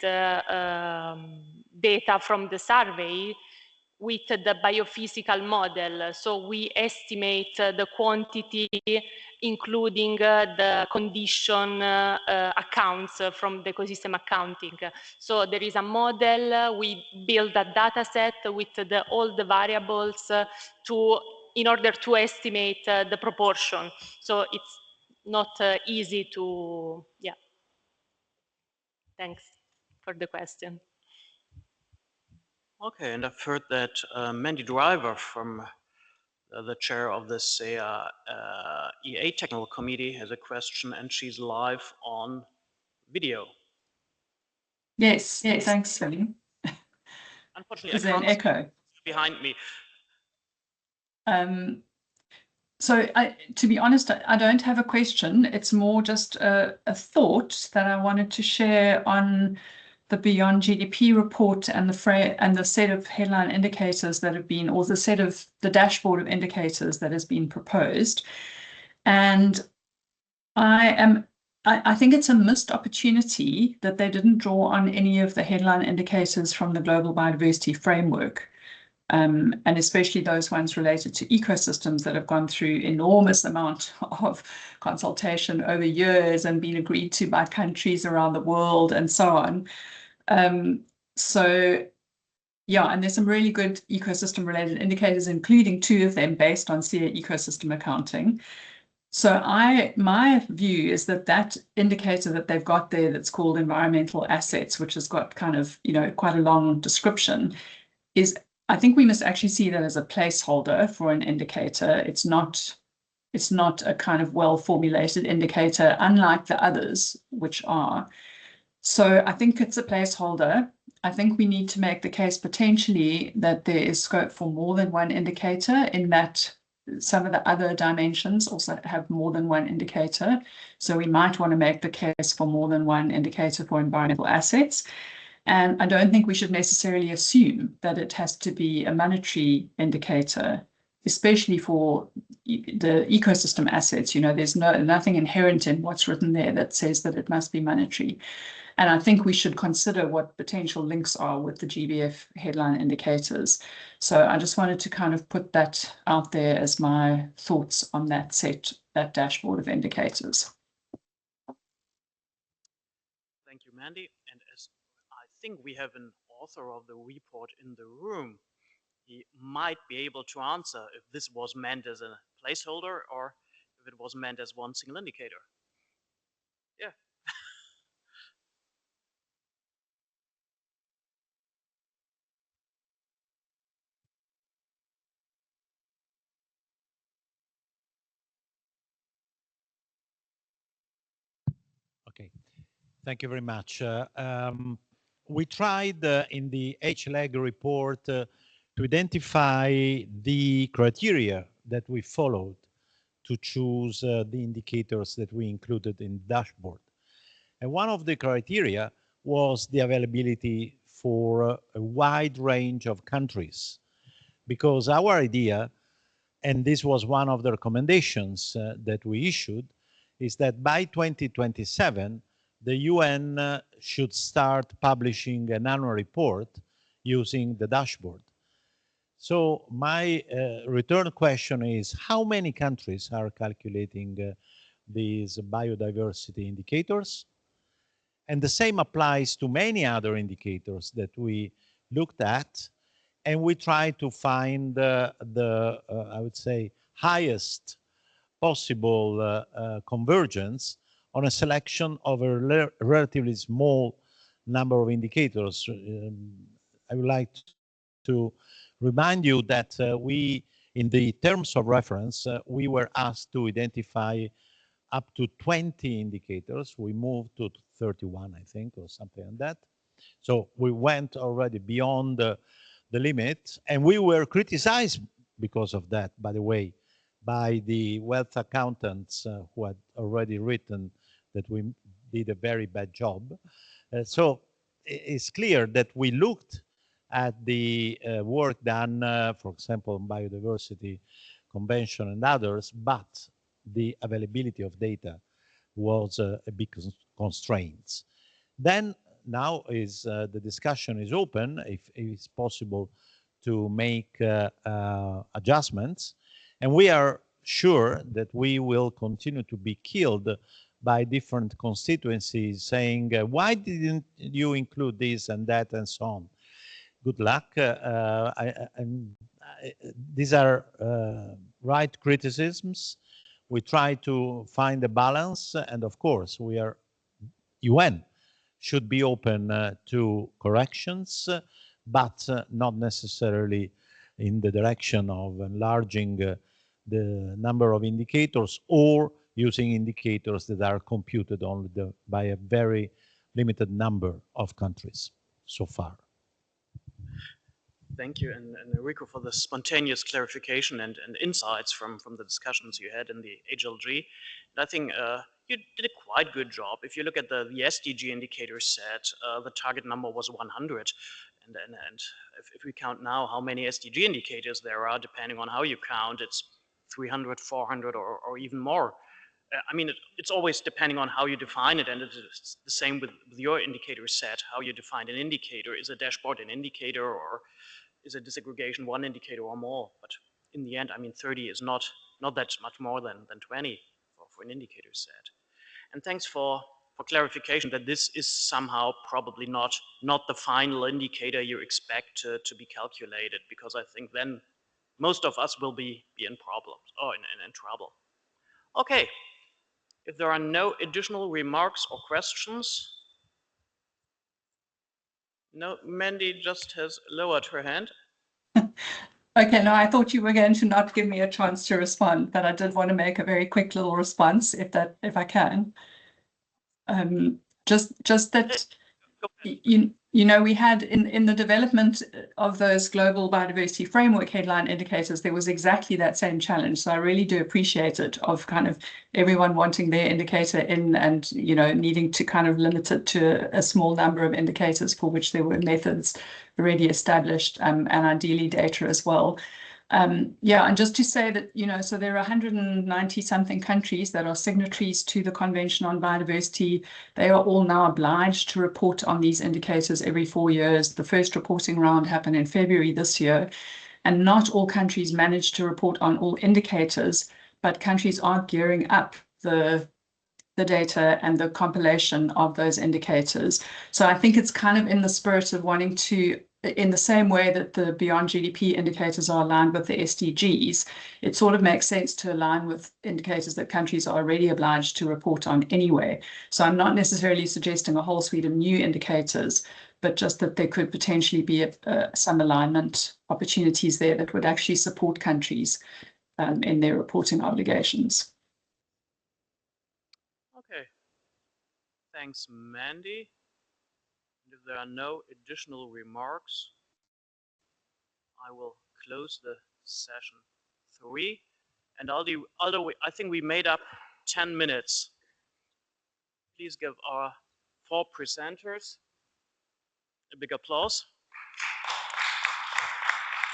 data from the survey with the biophysical model. So we estimate the quantity, including the condition accounts from the ecosystem accounting. So there is a model, we build a data set with all the variables in order to estimate the proportion. So it's not easy to, yeah. Thanks for the question. Okay, and I've heard that Mandy Driver from the chair of this EA Technical Committee has a question, and she's live on video. Yes, thanks, Philly. Unfortunately, Is there an echo? Behind me. So to be honest, I don't have a question. It's more just a thought that I wanted to share on the Beyond GDP report and the set of headline indicators that have been, or the set of the dashboard of indicators that has been proposed. And I think it's a missed opportunity that they didn't draw on any of the headline indicators from the Global Biodiversity Framework. And especially those ones related to ecosystems that have gone through enormous amount of consultation over years and been agreed to by countries around the world and so on. So yeah, and there's some really good ecosystem related indicators, including 2 of them based on SEA ecosystem accounting. So my view is that indicator that they've got there that's called environmental assets, which has got kind of, quite a long description, I think we must actually see that as a placeholder for an indicator. It's not a kind of well-formulated indicator, unlike the others, which are. So I think it's a placeholder. I think we need to make the case potentially that there is scope for more than one indicator, in that some of the other dimensions also have more than one indicator. So we might want to make the case for more than one indicator for environmental assets. And I don't think we should necessarily assume that it has to be a monetary indicator, especially for the ecosystem assets. There's nothing inherent in what's written there that says that it must be monetary. And I think we should consider what potential links are with the GBF headline indicators. So I just wanted to kind of put that out there as my thoughts on that dashboard of indicators. Thank you, Mandy. And as I think we have an author of the report in the room, he might be able to answer if this was meant as a placeholder or if it was meant as one single indicator. Yeah. Okay, thank you very much. We tried in the HLEG report to identify the criteria that we followed to choose the indicators that we included in the dashboard. And one of the criteria was the availability for a wide range of countries, because our idea, and this was one of the recommendations that we issued, is that by 2027, the UN should start publishing an annual report using the dashboard. So my return question is, how many countries are calculating these biodiversity indicators? And the same applies to many other indicators that we looked at, and we try to find I would say, highest possible convergence on a selection of a relatively small number of indicators. I would like to remind you that we, in the terms of reference, we were asked to identify up to 20 indicators. We moved to 31, I think, or something like that. So we went already beyond the limit, and we were criticized because of that, by the way, by the wealth accountants who had already written that we did a very bad job. So it's clear that we looked at the work done, for example, on biodiversity convention and others, but the availability of data was a big constraint. Then now is the discussion is open if it's possible to make adjustments. And we are sure that we will continue to be killed by different constituencies saying, why didn't you include this and that and so on? Good luck. These are right criticisms. We try to find a balance, and of course, UN should be open to corrections, but not necessarily in the direction of enlarging the number of indicators or using indicators that are computed only by a very limited number of countries so far. Thank you, and Enrico, for the spontaneous clarification and insights from the discussions you had in the HLG. And I think you did a quite good job. If you look at the SDG indicator set, the target number was 100. And if we count now how many SDG indicators there are, depending on how you count, it's 300, 400, or even more. I mean, it's always depending on how you define it, and it's the same with your indicator set, how you define an indicator. Is a dashboard an indicator, or is a disaggregation one indicator or more? But in the end, I mean, 30 is not that much more than 20 for an indicator set. And thanks for clarification that this is somehow probably not the final indicator you expect to be calculated, because I think then most of us will be in problems or in trouble. Okay, if there are no additional remarks or questions. No, Mandy just has lowered her hand. Okay, no, I thought you were going to not give me a chance to respond, but I did want to make a very quick little response, if I can. Just that you know, we had in the development of those global biodiversity framework headline indicators, there was exactly that same challenge. So I really do appreciate it, of kind of everyone wanting their indicator in, and you know, needing to kind of limit it to a small number of indicators for which there were methods already established, and ideally data as well. Yeah, and just to say that, you know, so there are 190 something countries that are signatories to the Convention on Biodiversity. They are all now obliged to report on these indicators every 4 years. The first reporting round happened in February this year, and not all countries managed to report on all indicators, but countries are gearing up the data and the compilation of those indicators. So I think it's kind of in the spirit of wanting to, in the same way that the Beyond GDP indicators are aligned with the SDGs, it sort of makes sense to align with indicators that countries are already obliged to report on anyway. So I'm not necessarily suggesting a whole suite of new indicators, but just that there could potentially be some alignment opportunities there that would actually support countries in their reporting obligations. Okay. Thanks, Mandy. If there are no additional remarks, I will close the session 3. And Aldo, I think we made up 10 minutes. Please give our 4 presenters a big applause.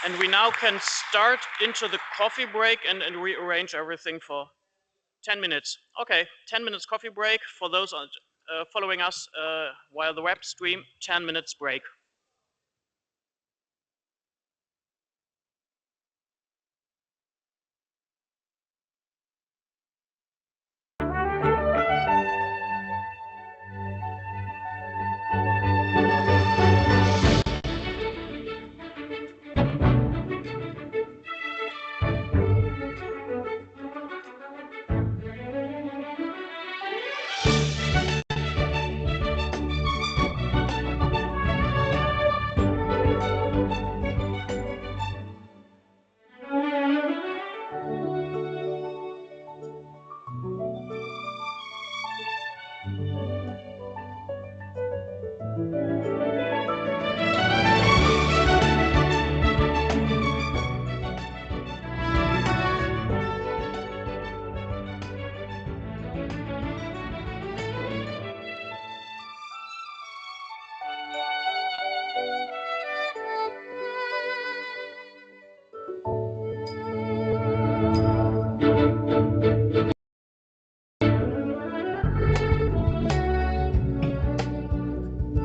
And we now can start into the coffee break and rearrange everything for 10 minutes. Okay, 10 minutes coffee break. For those following us via the web stream, 10 minutes break.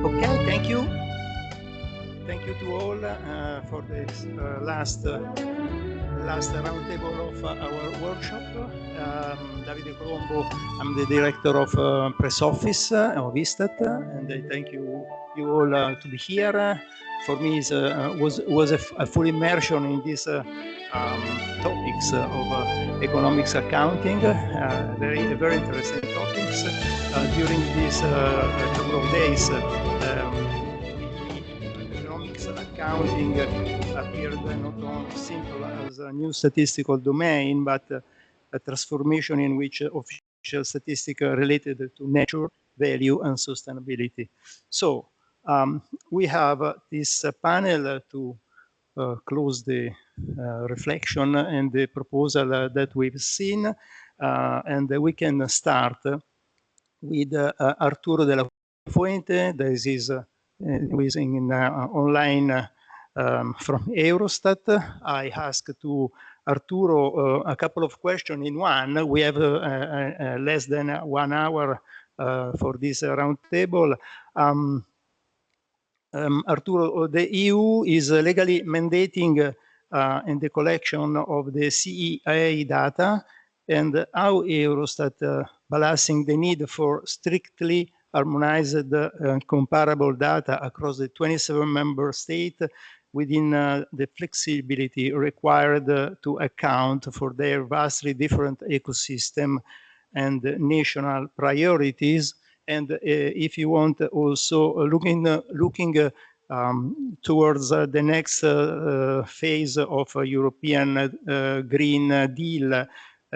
Okay, thank you. thank you to all for this last roundtable of our workshop. Davide Colombo, I'm the director of press office of ISTAT, and I thank you all to be here. For me, it was a full immersion in these topics of economics accounting, very interesting topics. During these couple of days, economics accounting appeared not only simple as a new statistical domain, but a transformation in which official statistics related to nature, value, and sustainability. So we have this panel to close the reflection and the proposal that we've seen, and we can start with Arturo de la Fuente. This is in online from Eurostat. I asked to Arturo a couple of questions in one. We have less than 1 hour for this roundtable. Arturo, the EU is legally mandating in the collection of the CEA data, and how Eurostat balancing the need for strictly harmonized comparable data across the 27 member states within the flexibility required to account for their vastly different ecosystem and national priorities. And if you want, also looking towards the next phase of a European Green Deal,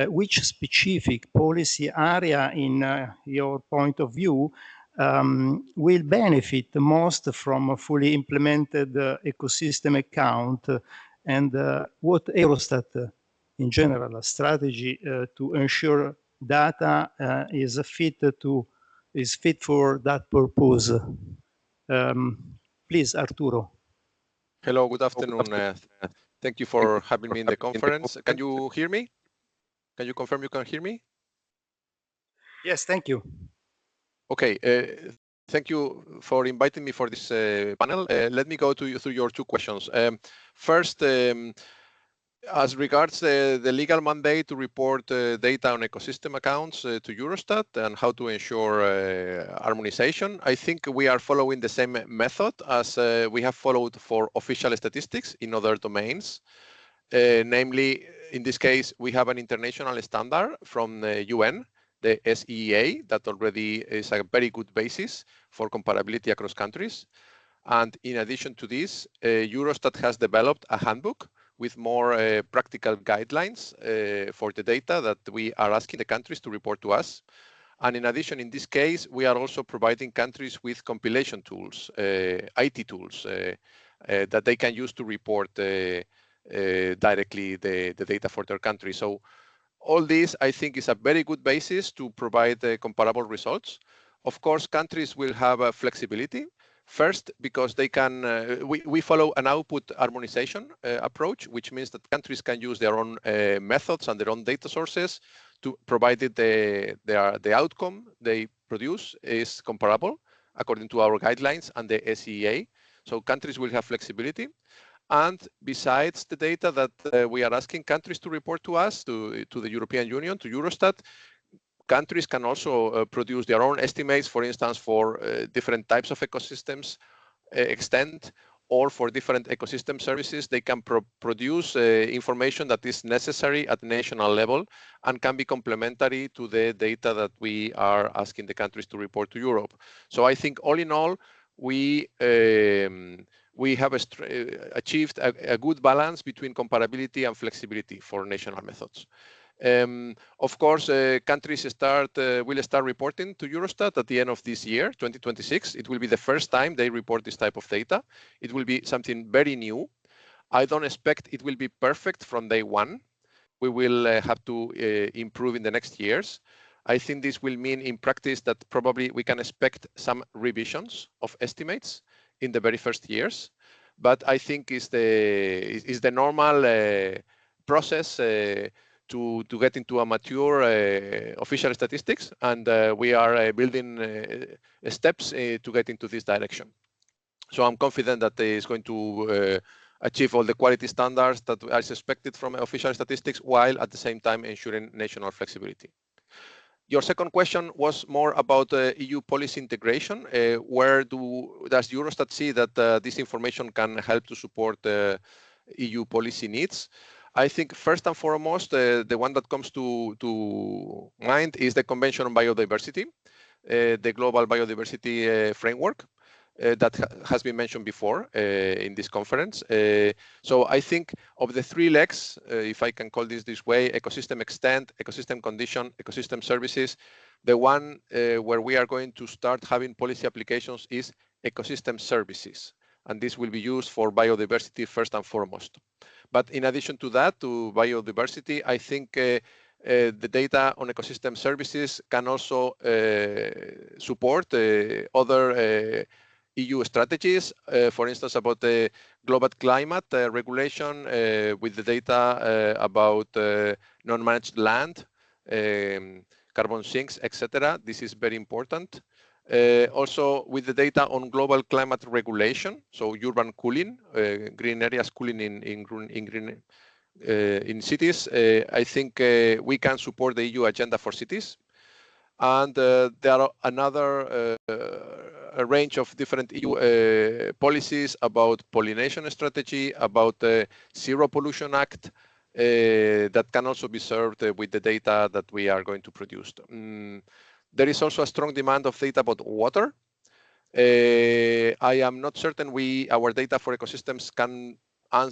which specific policy area, in your point of view, will benefit most from a fully implemented ecosystem account, and what Eurostat in general strategy to ensure data is fit for that purpose. Please, Arturo. Hello, good afternoon. Thank you for having me in the conference. Can you hear me? Can you confirm you can hear me? Yes, thank you. Okay, thank you for inviting me for this panel. Let me go through your two questions. First, as regards the legal mandate to report data on ecosystem accounts to Eurostat and how to ensure harmonization, I think we are following the same method as we have followed for official statistics in other domains. Namely, in this case, we have an international standard from the UN, the SEA, that already is a very good basis for comparability across countries. And in addition to this, Eurostat has developed a handbook with more practical guidelines for the data that we are asking the countries to report to us. And in addition, in this case, we are also providing countries with compilation tools, IT tools, that they can use to report directly the data for their country. So all this, I think, is a very good basis to provide comparable results. Of course, countries will have flexibility. First, because they can, we follow an output harmonization approach, which means that countries can use their own methods and their own data sources to provided the outcome they produce is comparable according to our guidelines and the SEA. So countries will have flexibility. And besides the data that we are asking countries to report to us, to the European Union, to Eurostat, countries can also produce their own estimates, for instance, for different types of ecosystems extent, or for different ecosystem services. They can produce information that is necessary at national level and can be complementary to the data that we are asking the countries to report to Europe. So I think all in all, we have achieved a good balance between comparability and flexibility for national methods. Of course, countries will start reporting to Eurostat at the end of this year, 2026. It will be the first time they report this type of data. It will be something very new. I don't expect it will be perfect from day one. We will have to improve in the next years. I think this will mean in practice that probably we can expect some revisions of estimates in the very first years. But I think is the normal process to get into a mature official statistics, and we are building steps to get into this direction. So I'm confident that it's going to achieve all the quality standards that are expected from official statistics, while at the same time ensuring national flexibility. Your second question was more about EU policy integration. Where does Eurostat see that this information can help to support EU policy needs? I think first and foremost, the one that comes to mind is the Convention on Biodiversity, the Global Biodiversity Framework. That has been mentioned before in this conference. So I think of the three legs, if I can call this way, ecosystem extent, ecosystem condition, ecosystem services, the one where we are going to start having policy applications is ecosystem services. And this will be used for biodiversity first and foremost. But in addition to that, to biodiversity, I think the data on ecosystem services can also support other EU strategies, for instance, about the global climate regulation with the data about non-managed land, carbon sinks, etc. This is very important. Also with the data on global climate regulation, so urban cooling, green areas cooling in cities. I think we can support the EU agenda for cities. And there are another a range of different EU policies about pollination strategy, about the Zero Pollution Act, that can also be served with the data that we are going to produce. There is also a strong demand of data about water. I am not certain our data for ecosystems can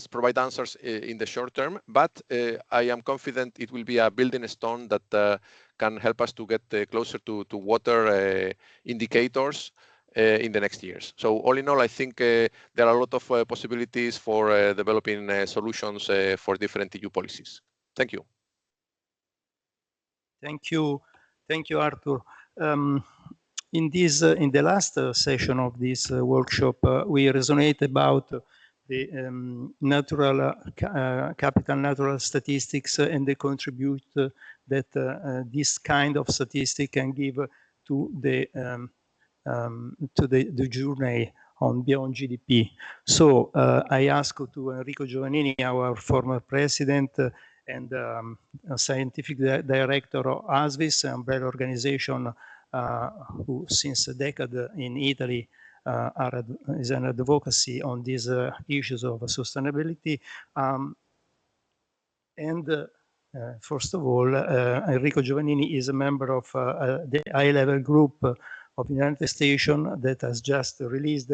provide answers in the short term, but I am confident it will be a building stone that can help us to get closer to water indicators in the next years. So all in all, I think there are a lot of possibilities for developing solutions for different EU policies. Thank you. Thank you, Arthur. In the last session of this workshop, we resonate about the capital natural statistics and the contribute that this kind of statistic can give to the journey on beyond GDP. So I ask to Enrico Giovannini, our former president and scientific director of ASVIS, an umbrella organization who since a decade in Italy is an advocacy on these issues of sustainability. First of all, Enrico Giovannini is a member of the high-level group of the United States that has just released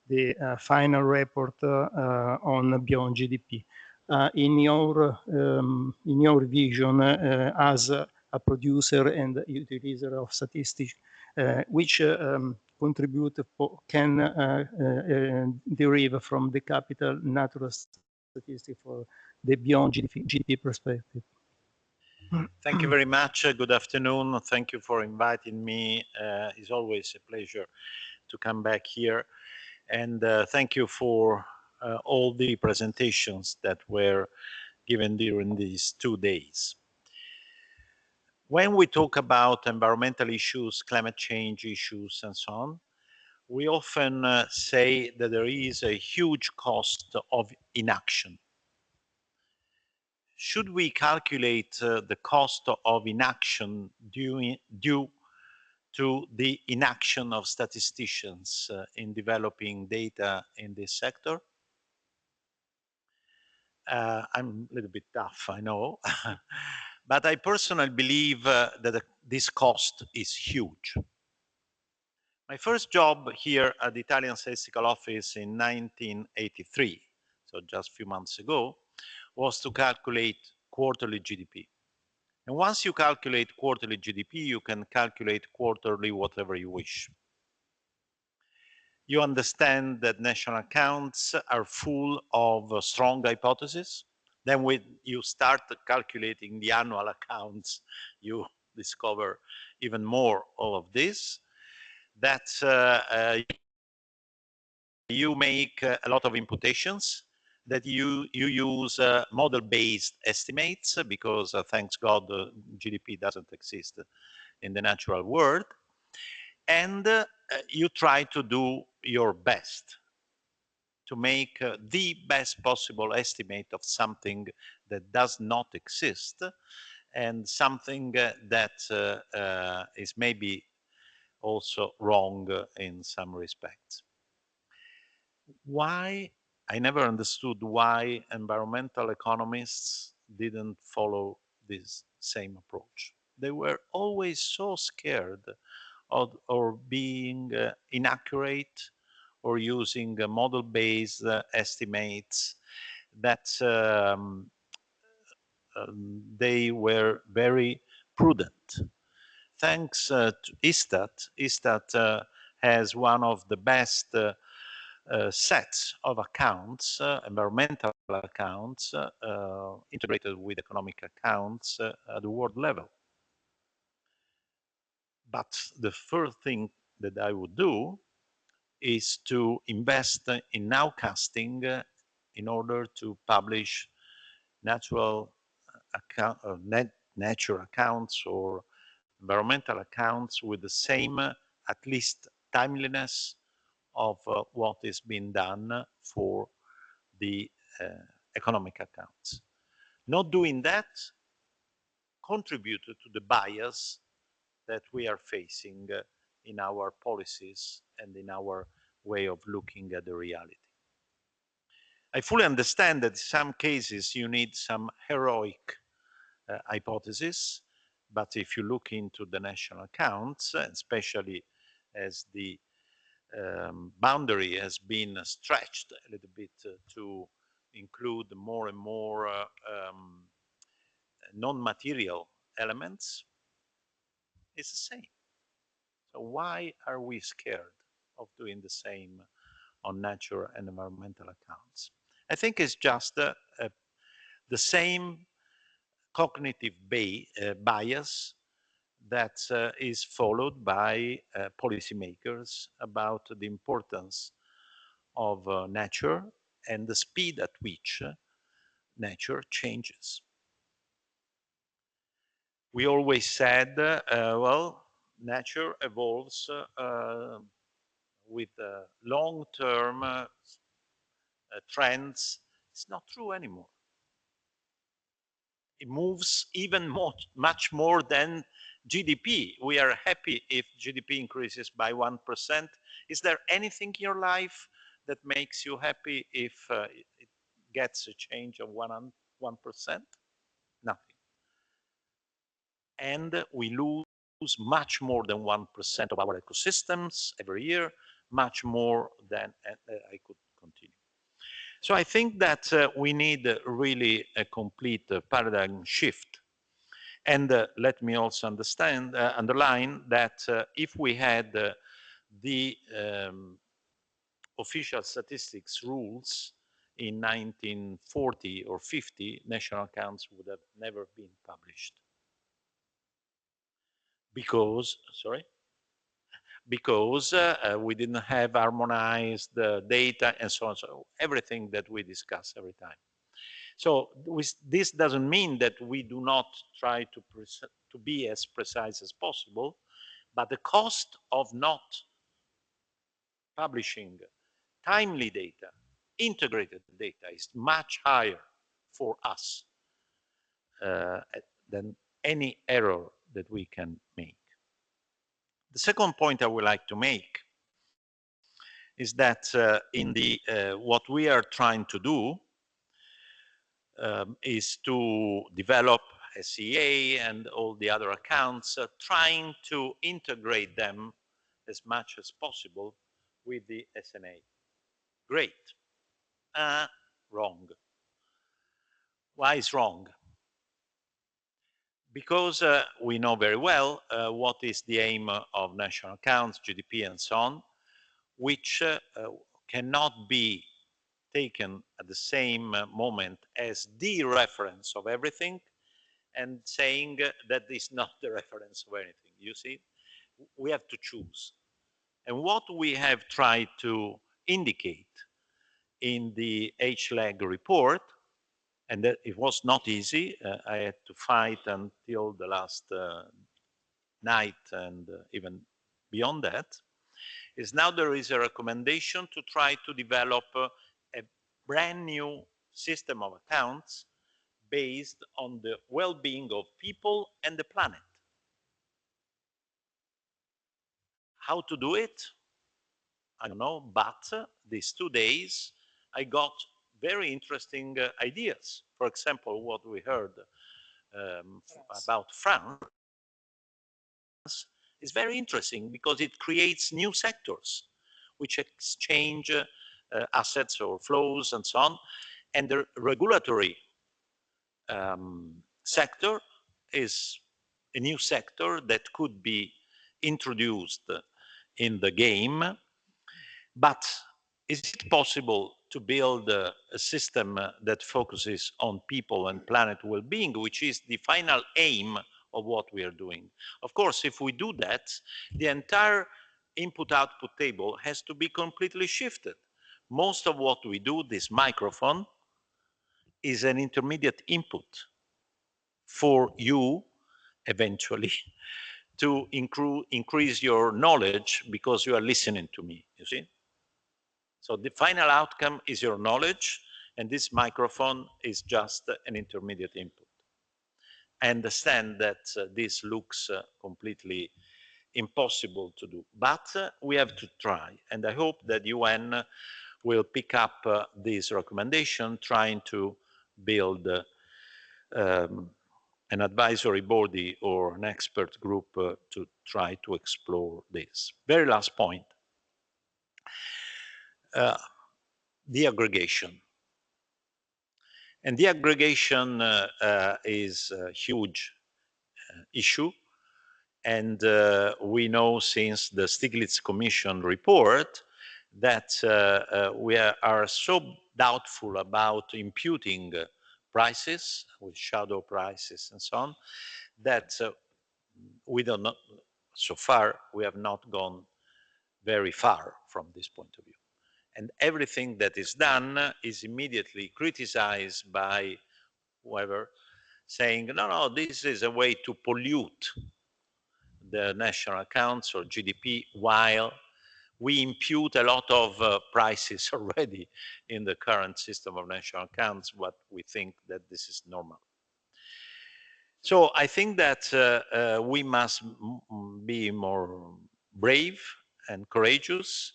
the final report on beyond GDP. In your vision, as a producer and utilizer of statistics, which contribute can derive from the capital natural statistic for the beyond GDP perspective. Thank you very much. Good afternoon. Thank you for inviting me. It's always a pleasure to come back here. And thank you for all the presentations that were given during these 2 days. When we talk about environmental issues, climate change issues, and so on, we often say that there is a huge cost of inaction. Should we calculate the cost of inaction due to the inaction of statisticians in developing data in this sector? I'm a little bit tough, I know, but I personally believe that this cost is huge. My first job here at the Italian Statistical Office in 1983, so just a few months ago, was to calculate quarterly GDP. And once you calculate quarterly GDP, you can calculate quarterly whatever you wish. You understand that national accounts are full of strong hypotheses. Then when you start calculating the annual accounts, you discover even more of this. That you make a lot of imputations, that you use model-based estimates, because thanks God, GDP doesn't exist in the natural world. And you try to do your best. to make the best possible estimate of something that does not exist, and something that is maybe also wrong in some respects. Why? I never understood why environmental economists didn't follow this same approach. They were always so scared of or being inaccurate or using model-based estimates that they were very prudent. Thanks to ISTAT, ISTAT has one of the best sets of accounts, environmental accounts, integrated with economic accounts at the world level. But the first thing that I would do is to invest in nowcasting in order to publish natural account, nature accounts or environmental accounts with the same, at least, timeliness of what is being done for the economic accounts. Not doing that contributed to the bias that we are facing in our policies and in our way of looking at the reality. I fully understand that in some cases you need some heroic hypothesis, but if you look into the national accounts, especially as the boundary has been stretched a little bit to include more and more non-material elements, it's the same. So why are we scared of doing the same on nature and environmental accounts? I think it's just the same cognitive bias that is followed by policymakers about the importance of nature and the speed at which nature changes. We always said, well, nature evolves with long-term trends. It's not true anymore. It moves even much more than GDP. We are happy if GDP increases by 1%. Is there anything in your life that makes you happy if it gets a change of 1%? Nothing. And we lose much more than 1% of our ecosystems every year, much more than, I could continue. So I think that we need really a complete paradigm shift. And let me also underline that if we had the official statistics rules in 1940 or 50, national accounts would have never been published. Because, we didn't have harmonized data and so on, so everything that we discuss every time. So this doesn't mean that we do not try to be as precise as possible, but the cost of not publishing timely data, integrated data, is much higher for us than any error that we can make. The second point I would like to make is that in the what we are trying to do is to develop SEA and all the other accounts, trying to integrate them as much as possible with the SNA. Great. Wrong. Why is wrong? Because we know very well what is the aim of national accounts, GDP, and so on, which cannot be taken at the same moment as the reference of everything and saying that is not the reference of anything. You see, we have to choose. And what we have tried to indicate in the HLAG report, and that it was not easy, I had to fight until the last night and even beyond that, is now there is a recommendation to try to develop a brand new system of accounts based on the well-being of people and the planet. How to do it? I don't know, but these 2 days I got very interesting ideas. For example, what we heard about France is very interesting because it creates new sectors which exchange assets or flows and so on. And the regulatory sector is a new sector that could be introduced in the game. But is it possible to build a system that focuses on people and planet well-being, which is the final aim of what we are doing? Of course, if we do that, the entire input-output table has to be completely shifted. Most of what we do, this microphone, is an intermediate input for you, eventually, to increase your knowledge because you are listening to me, you see? So the final outcome is your knowledge, and this microphone is just an intermediate input. I understand that this looks completely impossible to do, but we have to try, and I hope that UN will pick up this recommendation, trying to build an advisory body or an expert group to try to explore this. Very last point. The aggregation. And the aggregation is a huge issue. And we know since the Stiglitz Commission report that we are so doubtful about imputing prices with shadow prices and so on, that we don't know, so far we have not gone very far from this point of view. And everything that is done is immediately criticized by whoever, saying, no, no, this is a way to pollute the national accounts or GDP, while we impute a lot of prices already in the current system of national accounts, but we think that this is normal. So I think that we must be more brave and courageous.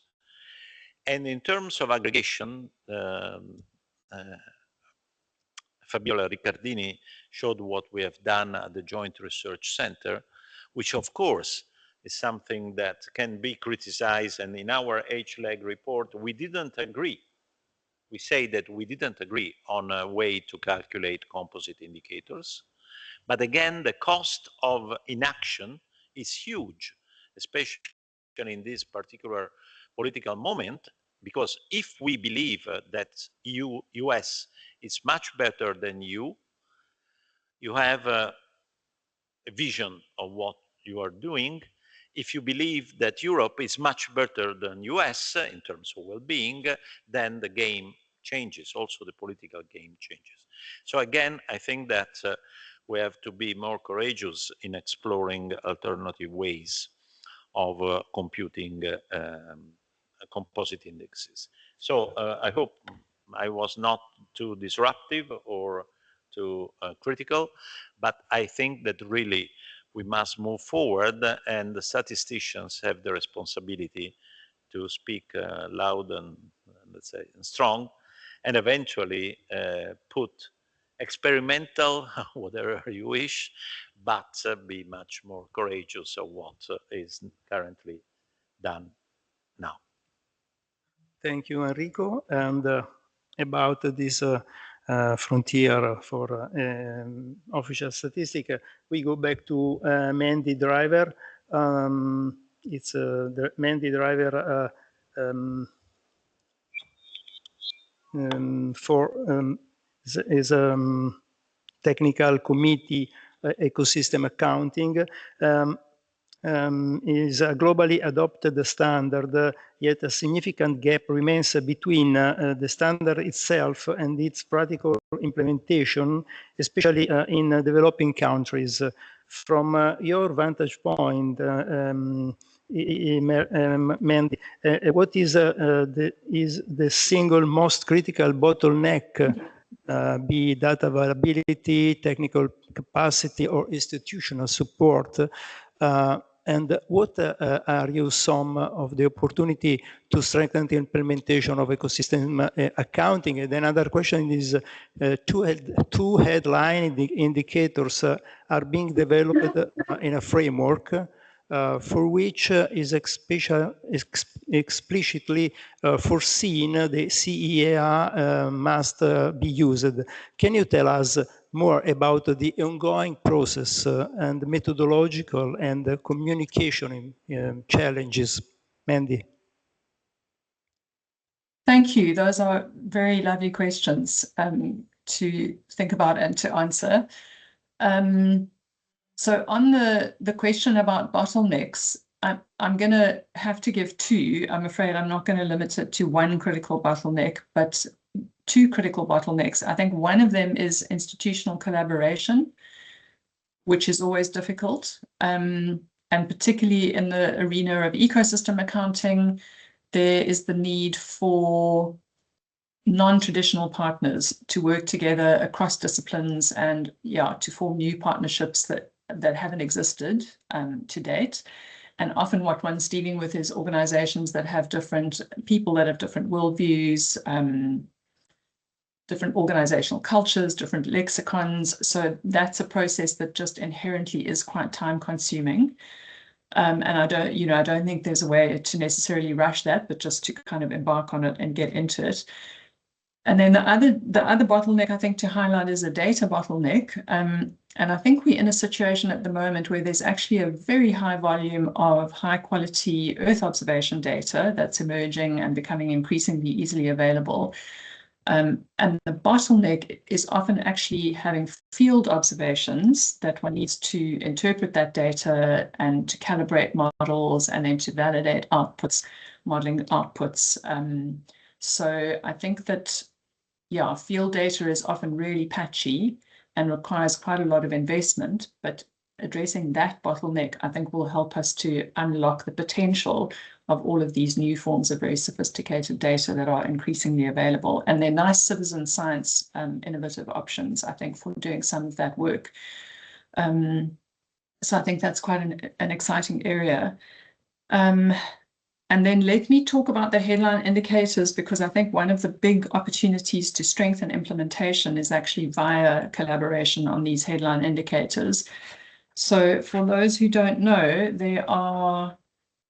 And in terms of aggregation, Fabiola Riccardini showed what we have done at the Joint Research Center, which of course is something that can be criticized. And in our H-leg report, we didn't agree. We say that we didn't agree on a way to calculate composite indicators. But again, the cost of inaction is huge, especially in this particular political moment, because if we believe that US is much better than you have a vision of what you are doing. If you believe that Europe is much better than US in terms of well-being, then the game changes, also the political game changes. So again, I think that we have to be more courageous in exploring alternative ways of computing composite indexes. So I hope I was not too disruptive or too critical, but I think that really we must move forward, and the statisticians have the responsibility to speak loud and, let's say, strong, and eventually put experimental, whatever you wish, but be much more courageous of what is currently done now. Thank you, Enrico. And about this frontier for official statistic, we go back to Mandy Driver. It's the Mandy Driver is technical committee ecosystem accounting. Is a globally adopted standard, yet a significant gap remains between the standard itself and its practical implementation, especially in developing countries. From your vantage point, Mandy, what is the single most critical bottleneck, be data availability, technical capacity, or institutional support? And what are some of the opportunity to strengthen the implementation of ecosystem accounting? And another question is, two headline indicators are being developed in a framework for which is explicitly foreseen the CEA must be used. Can you tell us more about the ongoing process and methodological and communication challenges? Mandy. Thank you. Those are very lovely questions to think about and to answer. So on the question about bottlenecks, I'm going to have to give two. I'm afraid I'm not going to limit it to one critical bottleneck, but two critical bottlenecks. I think one of them is institutional collaboration, which is always difficult. And particularly in the arena of ecosystem accounting, there is the need for non-traditional partners to work together across disciplines and to form new partnerships that haven't existed to date. And often what one's dealing with is organizations that have different people that have different worldviews, different organizational cultures, different lexicons. So that's a process that just inherently is quite time consuming. And I don't think there's a way to necessarily rush that, but just to kind of embark on it and get into it. And then the other bottleneck I think to highlight is a data bottleneck. And I think we're in a situation at the moment where there's actually a very high volume of high quality Earth observation data that's emerging and becoming increasingly easily available. And the bottleneck is often actually having field observations that one needs to interpret that data and to calibrate models and then to validate outputs, modeling outputs. So I think that, field data is often really patchy and requires quite a lot of investment, but addressing that bottleneck, I think, will help us to unlock the potential of all of these new forms of very sophisticated data that are increasingly available. And they're nice citizen science innovative options, I think, for doing some of that work. So I think that's quite an exciting area. And then let me talk about the headline indicators, because I think one of the big opportunities to strengthen implementation is actually via collaboration on these headline indicators. So for those who don't know, there are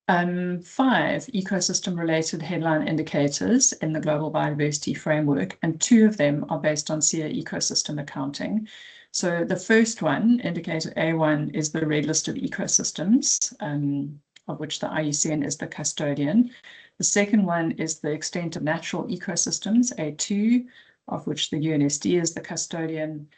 5 ecosystem-related headline indicators in the Global Biodiversity Framework, and 2 of them are based on SEA ecosystem accounting. So the first one, indicator A1, is the red list of ecosystems, of which the IUCN is the custodian. The second one is the extent of natural ecosystems, A2, of which the UNSD is the custodian.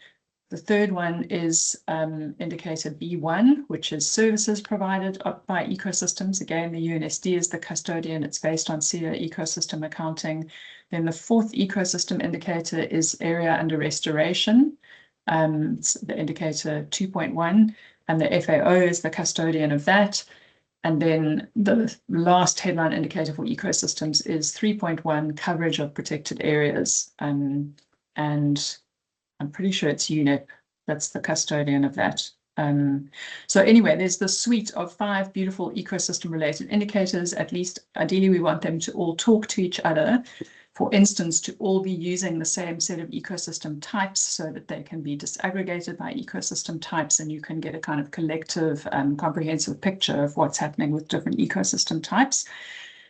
The third one is indicator B1, which is services provided by ecosystems. Again, the UNSD is the custodian. It's based on SEA ecosystem accounting. Then the fourth ecosystem indicator is area under restoration. It's the indicator 2.1, and the FAO is the custodian of that. And then the last headline indicator for ecosystems is 3.1, coverage of protected areas. And I'm pretty sure it's UNEP that's the custodian of that. So anyway, there's the suite of 5 beautiful ecosystem-related indicators. At least, ideally, we want them to all talk to each other. For instance, to all be using the same set of ecosystem types so that they can be disaggregated by ecosystem types, and you can get a kind of collective, comprehensive picture of what's happening with different ecosystem types.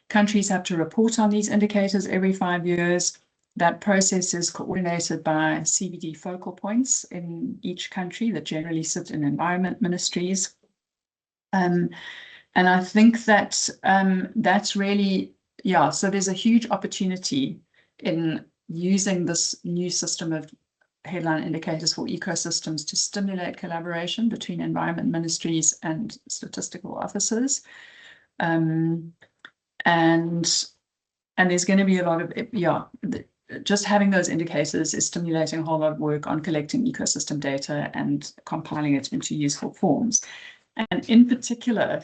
Countries have to report on these indicators every 5 years. That process is coordinated by CBD focal points in each country that generally sit in environment ministries. And I think that that's really, so there's a huge opportunity in using this new system of headline indicators for ecosystems to stimulate collaboration between environment ministries and statistical offices. And there's going to be a lot of, just having those indicators is stimulating a whole lot of work on collecting ecosystem data and compiling it into useful forms. And in particular,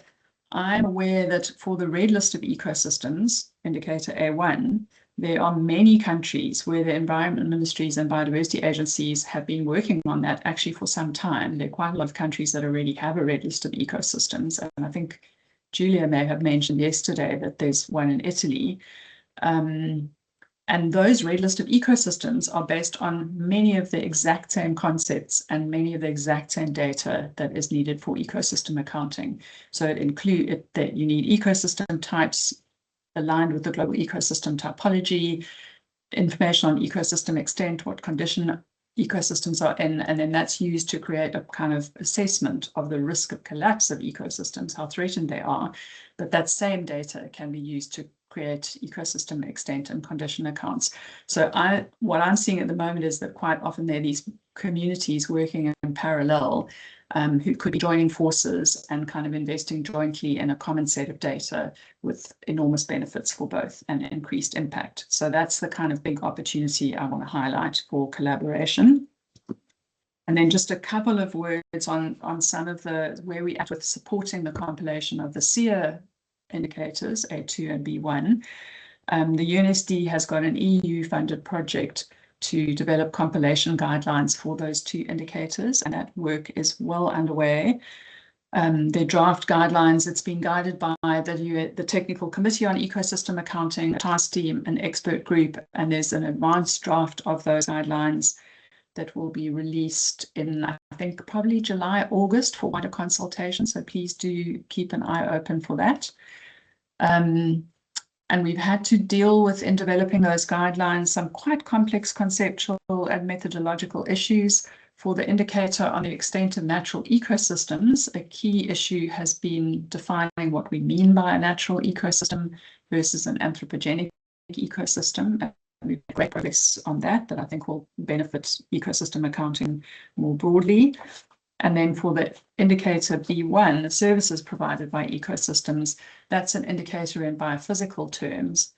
I'm aware that for the red list of ecosystems, indicator A1, there are many countries where the environment ministries and biodiversity agencies have been working on that actually for some time. There are quite a lot of countries that already have a red list of ecosystems. And I think Julia may have mentioned yesterday that there's one in Italy. And those red list of ecosystems are based on many of the exact same concepts and many of the exact same data that is needed for ecosystem accounting. So it includes that you need ecosystem types aligned with the global ecosystem typology, information on ecosystem extent, what condition ecosystems are in, and then that's used to create a kind of assessment of the risk of collapse of ecosystems, how threatened they are. But that same data can be used to create ecosystem extent and condition accounts. So what I'm seeing at the moment is that quite often there are these communities working in parallel who could be joining forces and kind of investing jointly in a common set of data with enormous benefits for both and increased impact. So that's the kind of big opportunity I want to highlight for collaboration. And then just a couple of words on some of where we at with supporting the compilation of the SEER indicators, A2 and B1. The UNSD has got an EU-funded project to develop compilation guidelines for those two indicators, and that work is well underway. Their draft guidelines, it's been guided by the Technical Committee on Ecosystem Accounting, a task team, an expert group, and there's an advanced draft of those guidelines that will be released in, I think, probably July, August for wider consultation. So please do keep an eye open for that. And we've had to deal with, in developing those guidelines, some quite complex conceptual and methodological issues. For the indicator on the extent of natural ecosystems, a key issue has been defining what we mean by a natural ecosystem versus an anthropogenic ecosystem. And we've made great progress on that I think will benefit ecosystem accounting more broadly. And then for the indicator B1, the services provided by ecosystems, that's an indicator in biophysical terms.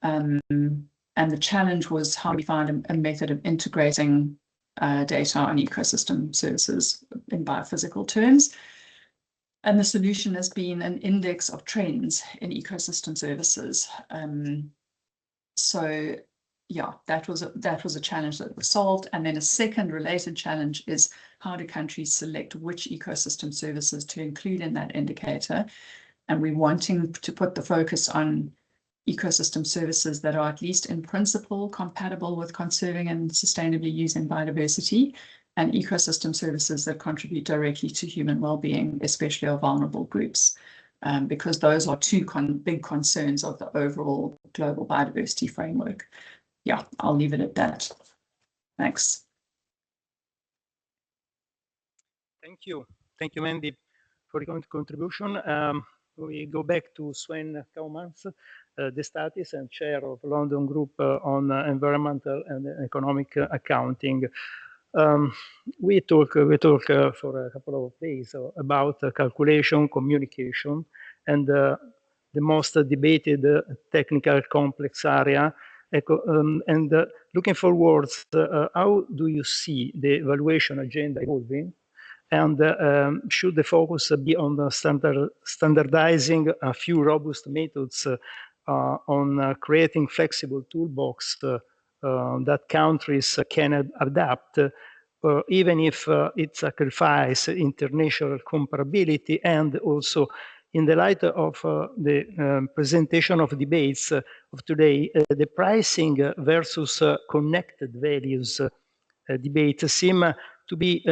And the challenge was how we find a method of integrating data on ecosystem services in biophysical terms. And the solution has been an index of trends in ecosystem services. So yeah, that was a challenge that was solved. And then a second related challenge is how do countries select which ecosystem services to include in that indicator? And we're wanting to put the focus on ecosystem services that are at least in principle compatible with conserving and sustainably using biodiversity, and ecosystem services that contribute directly to human well-being, especially of vulnerable groups, because those are two big concerns of the overall global biodiversity framework. Yeah, I'll leave it at that. Thanks. Thank you, Mandy, for your contribution. We go back to Sven Kaumans, the Status and Chair of London Group on Environmental and Economic Accounting. We talk for a couple of days about calculation, communication, and the most debated technical complex area. And looking forward, how do you see the evaluation agenda evolving? And should the focus be on the standardizing a few robust methods on creating flexible toolbox that countries can adapt, even if it sacrifices international comparability, and also in the light of the presentation of debates of today, the pricing versus connected values debate seem to be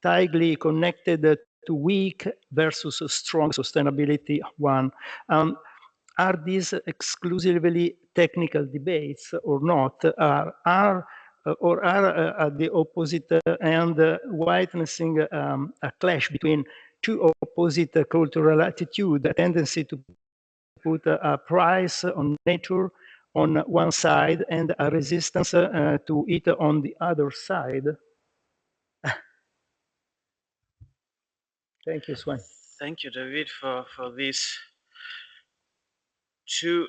tightly connected to weak versus strong sustainability one. Are these exclusively technical debates or not? Or are at the opposite and witnessing a clash between two opposite cultural attitudes, a tendency to put a price on nature on one side and a resistance to it on the other side? Thank you, Sven. Thank you, David, for these two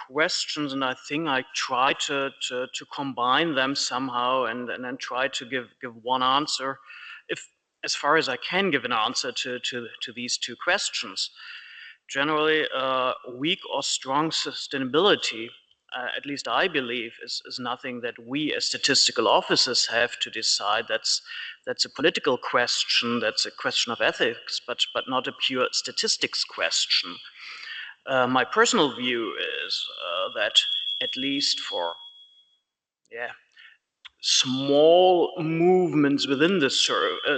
questions, and I think I try to combine them somehow and then try to give one answer, if as far as I can give an answer to these two questions. generally weak or strong sustainability, at least I believe, is nothing that we as statistical officers have to decide. That's a political question, that's a question of ethics, but not a pure statistics question. My personal view is that at least for small movements within the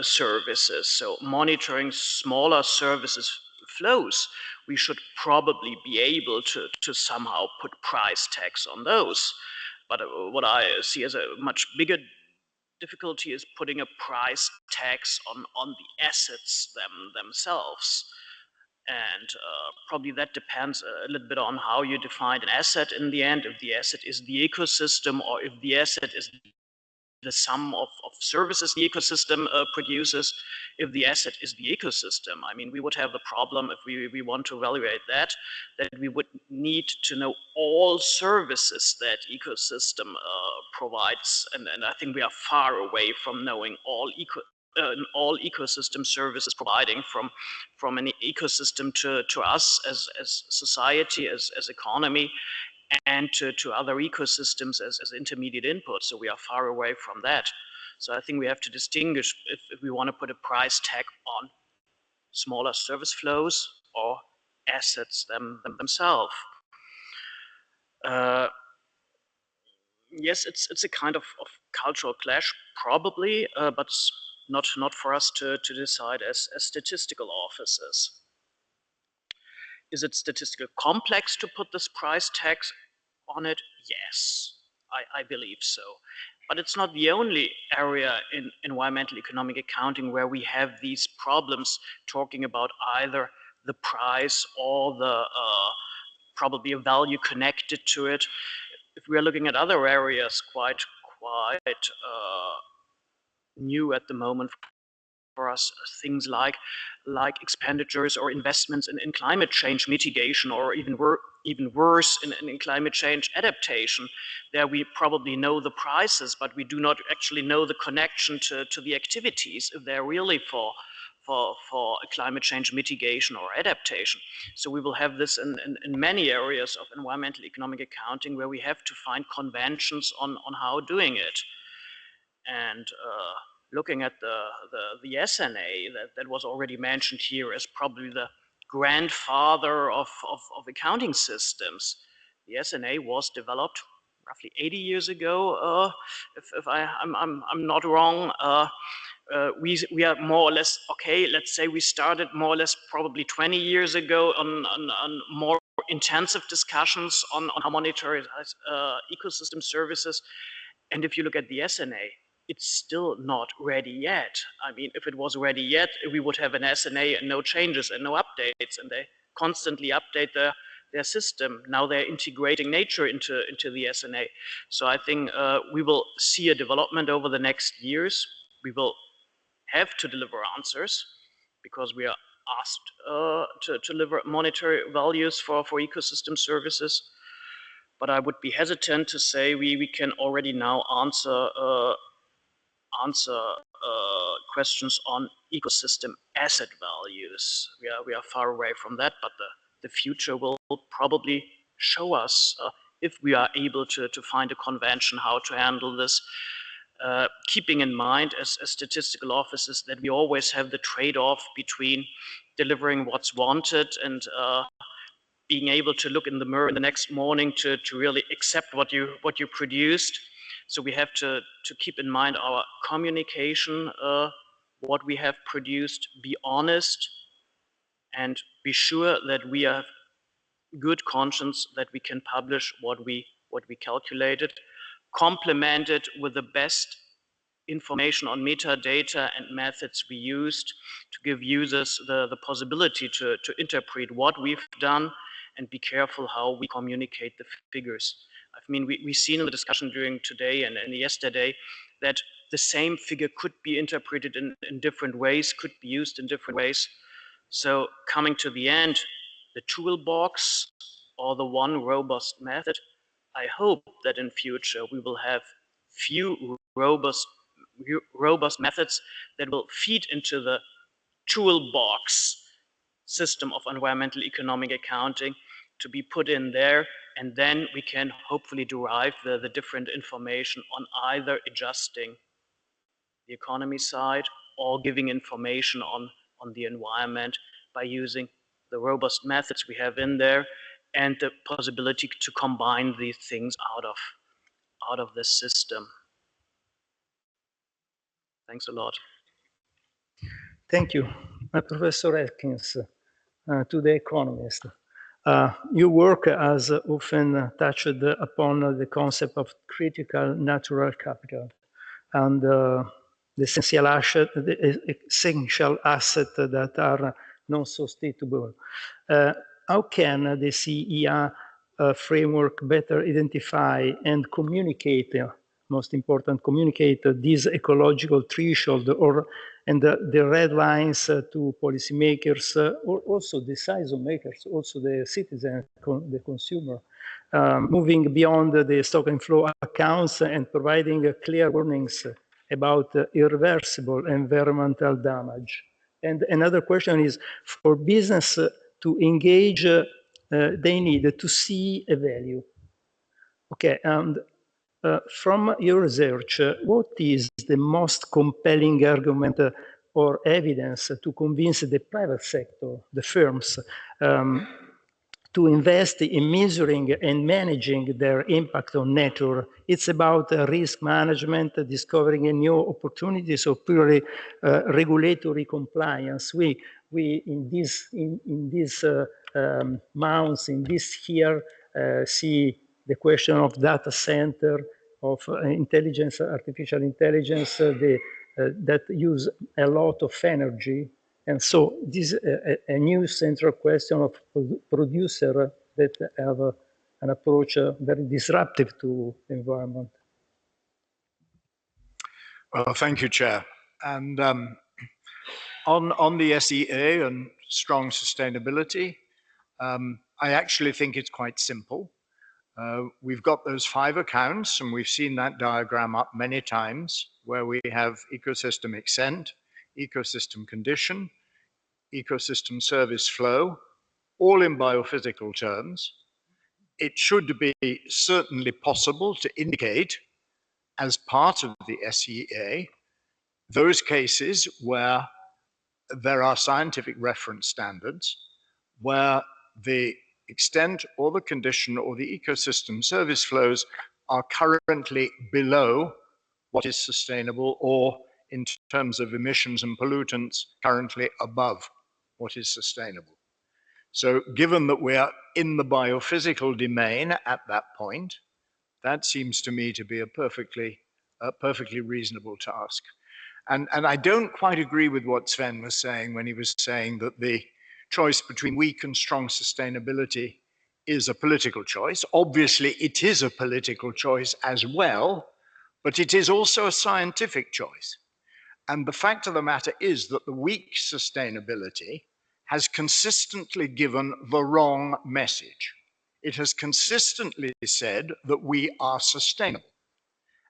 services, so monitoring smaller services flows, we should probably be able to somehow put price tags on those. But what I see as a much bigger difficulty is putting a price tags on the assets themselves. And probably that depends a little bit on how you define an asset in the end, if the asset is the ecosystem or if the asset is the sum of services the ecosystem produces. If the asset is the ecosystem, I mean, we would have the problem if we want to evaluate that we would need to know all services that ecosystem provides. And I think we are far away from knowing all ecosystem services providing from an ecosystem to us as society, as economy, and to other ecosystems as intermediate input. So we are far away from that. So I think we have to distinguish if we want to put a price tag on smaller service flows or assets themselves. Yes, it's a kind of cultural clash, probably, but not for us to decide as statistical officers. Is it statistically complex to put this price tags on it? Yes, I believe so. But it's not the only area in environmental economic accounting where we have these problems talking about either the price or the probably a value connected to it. If we are looking at other areas, quite new at the moment for us, things like expenditures or investments in climate change mitigation, or even worse in climate change adaptation. There we probably know the prices, but we do not actually know the connection to the activities, if they're really for climate change mitigation or adaptation. So we will have this in many areas of environmental economic accounting, where we have to find conventions on how doing it. And looking at the SNA that was already mentioned here as probably the grandfather of accounting systems. The SNA was developed roughly 80 years ago, if I'm not wrong. We are more or less, okay, let's say we started more or less probably 20 years ago on more intensive discussions on how monetary ecosystem services. And if you look at the SNA, it's still not ready yet. I mean, if it was ready yet, we would have an SNA and no changes and no updates, and they constantly update their system. Now they're integrating nature into the SNA. So I think we will see a development over the next years. We will have to deliver answers because we are asked to deliver monetary values for ecosystem services. But I would be hesitant to say we can already now answer questions on ecosystem asset values. We are far away from that, but the future will probably show us if we are able to find a convention how to handle this. Keeping in mind as statistical officers that we always have the trade-off between delivering what's wanted and being able to look in the mirror the next morning to really accept what you produced. So we have to keep in mind our communication, what we have produced, be honest, and be sure that we have good conscience that we can publish what we calculated, complemented with the best information on metadata and methods we used to give users the possibility to interpret what we've done, and be careful how we communicate the figures. I mean, we've seen in the discussion during today and yesterday that the same figure could be interpreted in different ways, could be used in different ways. So coming to the end, the toolbox or the one robust method, I hope that in future we will have few robust methods that will feed into the toolbox system of environmental economic accounting to be put in there, and then we can hopefully derive the different information on either adjusting the economy side or giving information on the environment by using the robust methods we have in there and the possibility to combine these things out of this system. Thanks a lot. Thank you, Professor Atkins. To the economist. Your work has often touched upon the concept of critical natural capital and the essential assets that are non-sustainable. How can the CER framework better identify and communicate, most important, communicate this ecological threshold and the red lines to policymakers, or also the decision makers, also the citizen, the consumer, moving beyond the stock and flow accounts and providing clear warnings about irreversible environmental damage. And another question is, for business to engage, they need to see a value. Okay, and from your research, what is the most compelling argument or evidence to convince the private sector, the firms, to invest in measuring and managing their impact on nature? It's about risk management, discovering new opportunities, or purely regulatory compliance. We in this months, in this year, see the question of data center, of intelligence, artificial intelligence, that use a lot of energy. And so this is a new central question of producer that have an approach very disruptive to the environment. Well, thank you, Chair. And on the SEA and strong sustainability, I actually think it's quite simple. We've got those 5 accounts, and we've seen that diagram up many times, where we have ecosystem extent, ecosystem condition, ecosystem service flow, all in biophysical terms. It should be certainly possible to indicate, as part of the SEA, those cases where there are scientific reference standards, where the extent or the condition or the ecosystem service flows are currently below what is sustainable, or in terms of emissions and pollutants, currently above what is sustainable. So given that we are in the biophysical domain at that point, that seems to me to be a perfectly reasonable task. And I don't quite agree with what Sven was saying when he was saying that the choice between weak and strong sustainability is a political choice. Obviously, it is a political choice as well, but it is also a scientific choice. And the fact of the matter is that the weak sustainability has consistently given the wrong message. It has consistently said that we are sustainable.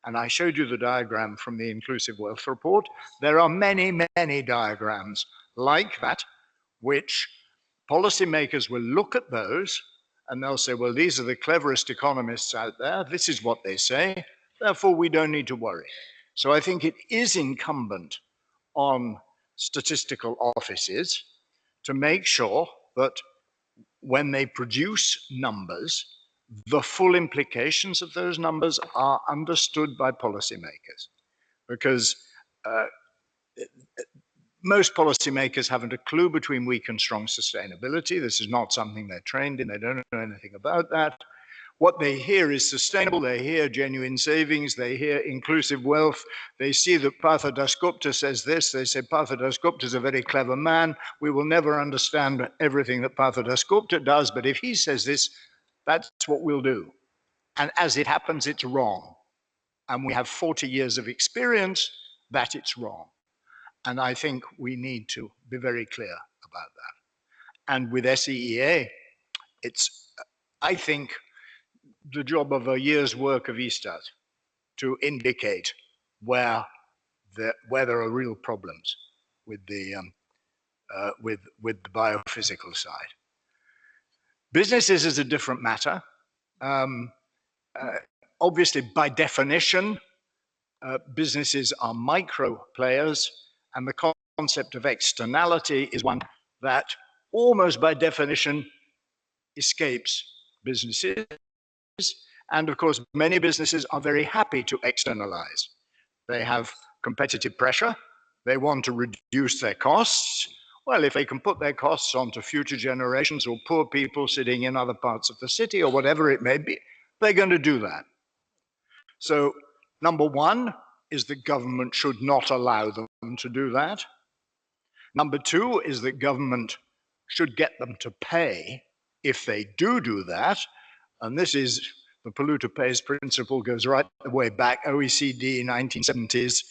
And I showed you the diagram from the Inclusive Wealth Report. There are many, many diagrams like that, which policymakers will look at those and they'll say, well, these are the cleverest economists out there. This is what they say. Therefore, we don't need to worry. So I think it is incumbent on statistical offices to make sure that when they produce numbers, the full implications of those numbers are understood by policymakers. Because most policymakers haven't a clue between weak and strong sustainability. This is not something they're trained in. They don't know anything about that. What they hear is sustainable. They hear genuine savings. They hear inclusive wealth. They see that Partha Dasgupta says this. They say, Partha Dasgupta is a very clever man. We will never understand everything that Partha Dasgupta does, but if he says this, that's what we'll do. And as it happens, it's wrong. And we have 40 years of experience that it's wrong. And I think we need to be very clear about that. And with SEA, it's, I think, the job of a year's work of ESTAT to indicate where there are real problems with the with the biophysical side. Businesses is a different matter. Obviously, by definition, businesses are micro players, and the concept of externality is one that almost by definition escapes businesses. And of course, many businesses are very happy to externalize. They have competitive pressure. They want to reduce their costs. Well, if they can put their costs onto future generations or poor people sitting in other parts of the city or whatever it may be, they're going to do that. So, number one is that government should not allow them to do that. Number two is that government should get them to pay if they do that. And this is the polluter pays principle, goes right the way back, OECD 1970s.